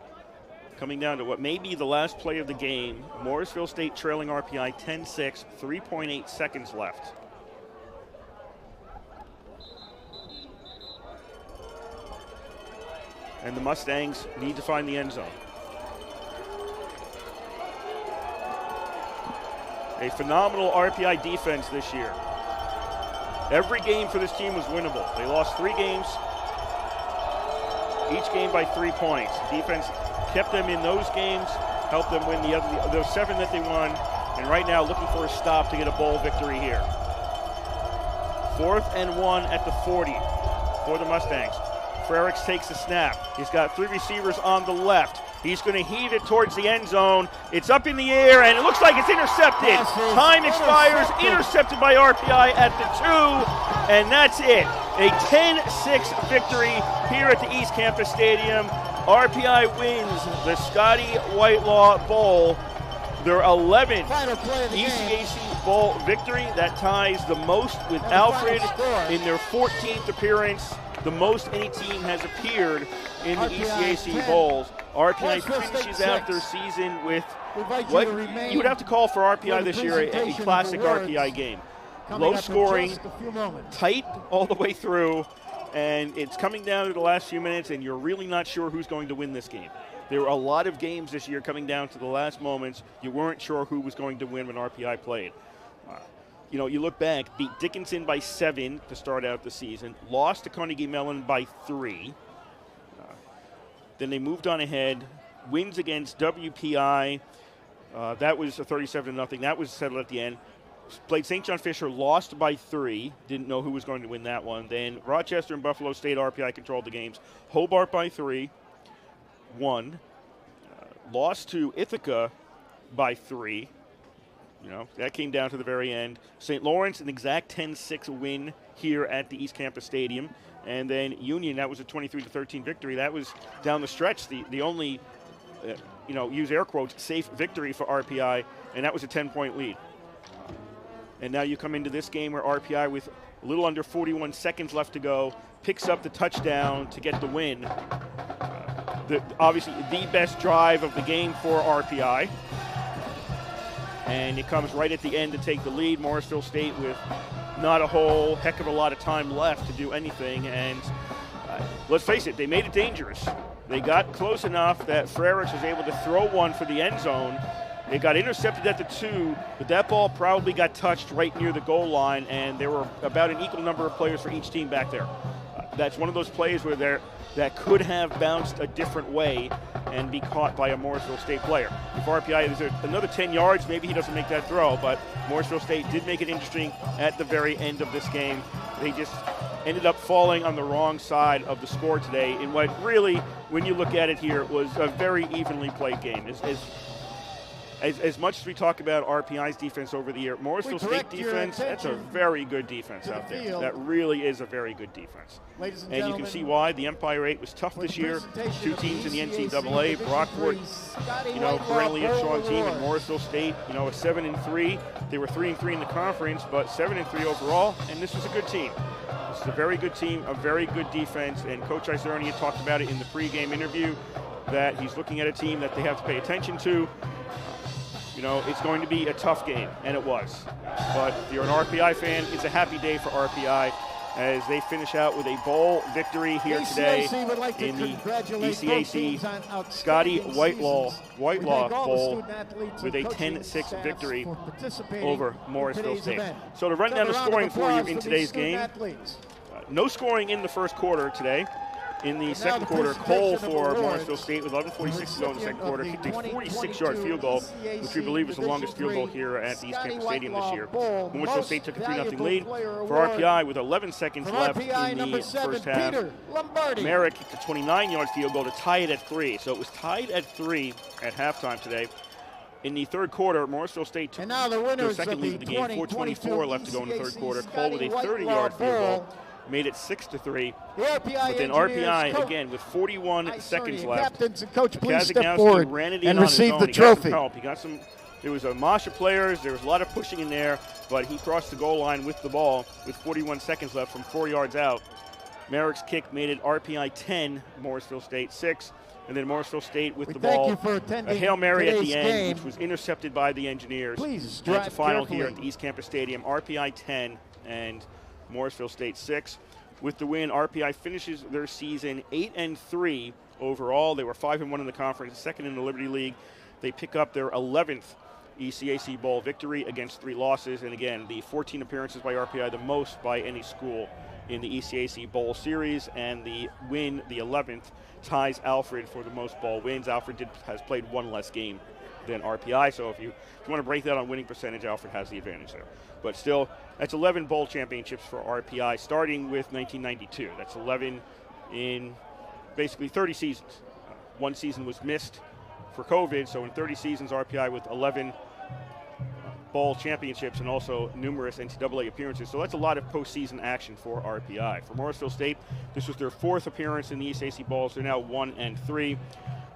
coming down to what may be the last play of the game, Morrisville State trailing RPI 10-6, 3.8 seconds left. And the Mustangs need to find the end zone. A phenomenal RPI defense this year. Every game for this team was winnable. They lost 3 games, each game by 3 points. Defense kept them in those games, helped them win those 7 that they won, and right now looking for a stop to get a bowl victory here. 4th and 1 at the 40 for the Mustangs. Frericks takes the snap. He's got 3 receivers on the left. He's going to heave it towards the end zone. It's up in the air, and it looks like it's intercepted. Time expires. Intercepted by RPI at the 2, and that's it. A 10-6 victory here at the East Campus Stadium. RPI wins the Scotty Whitelaw Bowl, their 11th ECAC Bowl victory. That ties the most with Alfred in their 14th appearance. The most any team has appeared in the ECAC Bowls. RPI finishes out their season with what you would have to call for RPI this year a classic RPI game. Low scoring, tight all the way through, and it's coming down to the last few minutes, and you're really not sure who's going to win this game. There were a lot of games this year coming down to the last moments. You weren't sure who was going to win when RPI played. You know, you look back, beat Dickinson by 7 to start out the season, lost to Carnegie Mellon by 3. Then they moved on ahead, wins against WPI. That was a 37-0. That was settled at the end. Played St. John Fisher, lost by 3. Didn't know who was going to win that one. Then Rochester and Buffalo State, RPI controlled the games. Hobart by 3, won. Lost to Ithaca by 3. You know, that came down to the very end. St. Lawrence, an exact 10-6 win here at the East Campus Stadium. And then Union, that was a 23-13 victory. That was down the stretch, the only, use air quotes, safe victory for RPI, and that was a 10-point lead. And now you come into this game where RPI, with a little under 41 seconds left to go, picks up the touchdown to get the win. Obviously, the best drive of the game for RPI. and it comes right at the end to take the lead. Morrisville State with not a whole heck of a lot of time left to do anything, and let's face it, they made it dangerous. They got close enough that Frericks was able to throw one for the end zone. It got intercepted at the 2, but that ball probably got touched right near the goal line, and there were about an equal number of players for each team back there. That's one of those plays where that could have bounced a different way and be caught by a Morrisville State player. If RPI is another 10 yards, maybe he doesn't make that throw, but Morrisville State did make it interesting at the very end of this game. They just ended up falling on the wrong side of the score today in what really, when you look at it here, was a very evenly played game. As much as we talk about RPI's defense over the year, Morrisville State defense, that's a very good defense out there. That really is a very good defense. And you can see why. The Empire 8 was tough this year. 2 teams in the NCAA. Brockport, perennially a strong team, and Morrisville State, a 7-3. They were 3-3 in the conference, but 7-3 overall, and this was a good team. This is a very good team, a very good defense, and Coach Isernia talked about it in the pregame interview, that he's looking at a team that they have to pay attention to. It's going to be a tough game, and it was. But if you're an RPI fan, it's a happy day for RPI as they finish out with a bowl victory here today in the ECAC Scotty Whitelaw Bowl with a 10-6 victory over Morrisville State. So to run down the scoring for you in today's game, no scoring in the first quarter today. In the second quarter, Cole for Morrisville State with 11:46 to go in the second quarter kicked a 46-yard field goal, which we believe is the longest field goal here at the East Campus Stadium this year. Morrisville State took a 3-0 lead. For RPI, with 11 seconds left in the first half, Merrick kicked a 29-yard field goal to tie it at 3. So it was tied at 3 at halftime today. In the third quarter, Morrisville State took their second lead of the game, 4:24 left to go in the third quarter. Cole with a 30-yard field goal made it 6-3. But then RPI, again, with 41 seconds left, Kazagnowski ran it in on his own. He got some help. There was a mosh of players. There was a lot of pushing in there, but he crossed the goal line with the ball with 41 seconds left from 4 yards out. Merrick's kick made it RPI 10, Morrisville State 6. And then Morrisville State with the ball, a Hail Mary at the end, which was intercepted by the Engineers. That's the final here at the East Campus Stadium. RPI 10 and Morrisville State 6. With the win, RPI finishes their season 8-3 overall. They were 5-1 in the conference, second in the Liberty League. They pick up their 11th ECAC Bowl victory against 3 losses. And again, the 14 appearances by RPI, the most by any school in the ECAC Bowl series. And the win, the 11th, ties Alfred for the most bowl wins. Alfred has played 1 less game than RPI, so if you want to break that on winning percentage, Alfred has the advantage there. But still, that's 11 bowl championships for RPI, starting with 1992. That's 11 in basically 30 seasons. 1 season was missed for COVID, so in 30 seasons, RPI with 11 bowl championships and also numerous NCAA appearances. So that's a lot of postseason action for RPI. For Morrisville State, this was their 4th appearance in the ECAC Bowls. They're now 1-3.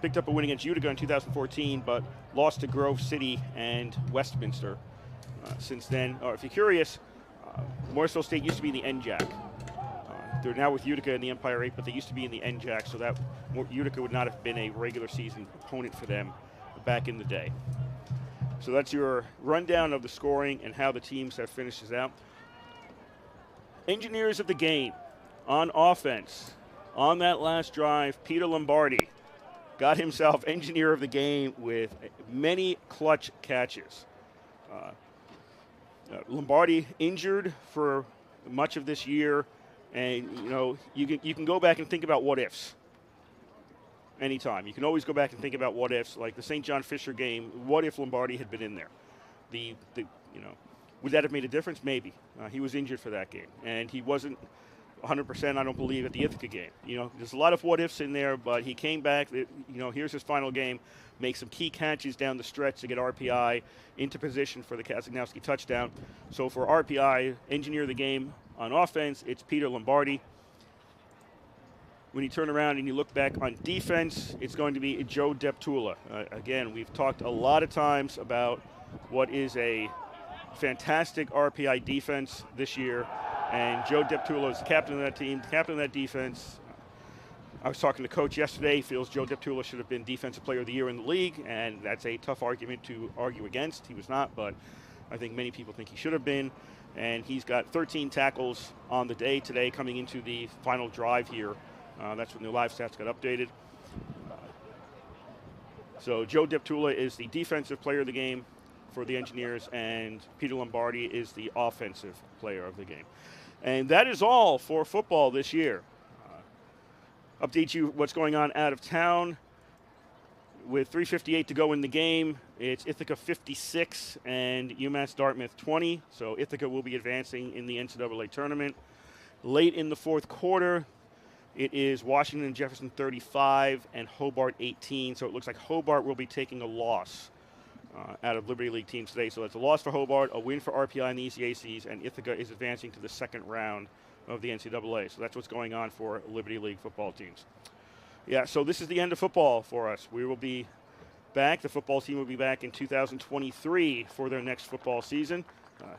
Picked up a win against Utica in 2014, but lost to Grove City and Westminster since then. If you're curious, Morrisville State used to be in the NJAC. They're now with Utica in the Empire 8, but they used to be in the NJAC, so that Utica would not have been a regular season opponent for them back in the day. So that's your rundown of the scoring and how the teams have finished this out. Engineers of the game on offense. On that last drive, Peter Lombardi got himself engineer of the game with many clutch catches. Lombardi injured for much of this year, and you can go back and think about what ifs. Anytime. You can always go back and think about what ifs, like the St. John Fisher game. What if Lombardi had been in there? Would that have made a difference? Maybe. He was injured for that game, and he wasn't 100%, I don't believe, at the Ithaca game. There's a lot of what ifs in there, but he came back. Here's his final game. Make some key catches down the stretch to get RPI into position for the Kazagnowski touchdown. So for RPI, engineer of the game on offense, it's Peter Lombardi. When you turn around and you look back on defense, it's going to be Joe Deptula. Again, we've talked a lot of times about what is a fantastic RPI defense this year, and Joe Deptula is the captain of that team, the captain of that defense. I was talking to Coach yesterday. He feels Joe Deptula should have been Defensive Player of the Year in the league, and that's a tough argument to argue against. He was not, but I think many people think he should have been. And he's got 13 tackles on the day today coming into the final drive here. That's when the live stats got updated. So Joe Deptula is the Defensive Player of the game for the Engineers, and Peter Lombardi is the Offensive Player of the game. And that is all for football this year. Update you what's going on out of town. With 3:58 to go in the game, it's Ithaca 56 and UMass Dartmouth 20. So Ithaca will be advancing in the NCAA tournament. Late in the fourth quarter, it is Washington and Jefferson 35 and Hobart 18. So it looks like Hobart will be taking a loss out of Liberty League teams today. So that's a loss for Hobart, a win for RPI and the ECACs, and Ithaca is advancing to the second round of the NCAA. So that's what's going on for Liberty League football teams. Yeah, so this is the end of football for us. We will be back. The football team will be back in 2023 for their next football season.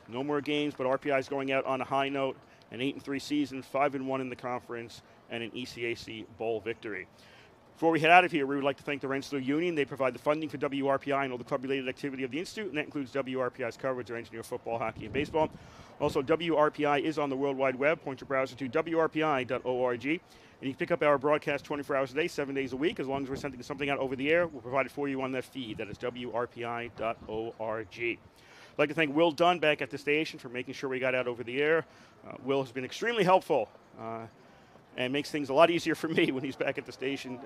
No more games, but RPI is going out on a high note. An 8-3 season, 5-1 in the conference, and an ECAC bowl victory. Before we head out of here, we would like to thank the Rensselaer Union. They provide the funding for WRPI and all the club-related activity of the Institute, and that includes WRPI's coverage of engineer football, hockey, and baseball. Also, WRPI is on the World Wide Web. Point your browser to WRPI.org. And you can pick up our broadcast 24 hours a day, 7 days a week. As long as we're sending something out over the air, we'll provide it for you on that feed. That is WRPI.org. I'd like to thank Will Dunn back at the station for making sure we got out over the air. Will has been extremely helpful and makes things a lot easier for me when he's back at the station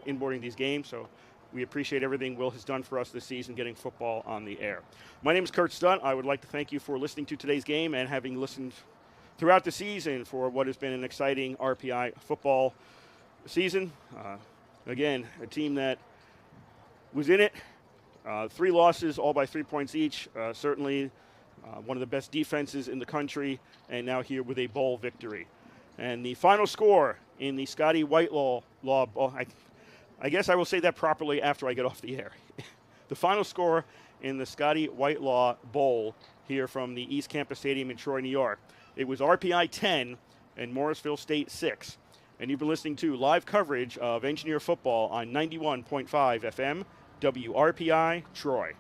inboarding these games. So we appreciate everything Will has done for us this season, getting football on the air. My name is Kurt Stunt. I would like to thank you for listening to today's game and having listened throughout the season for what has been an exciting RPI football season. Again, a team that was in it. 3 losses, all by 3 points each. Certainly one of the best defenses in the country, and now here with a bowl victory. And the final score in the Scotty Whitelaw Bowl, I guess I will say that properly after I get off the air. The final score in the Scotty Whitelaw Bowl here from the East Campus Stadium in Troy, New York. It was RPI 10 and Morrisville State 6. And you've been listening to live coverage of Engineer football on 91.5 FM, WRPI, Troy.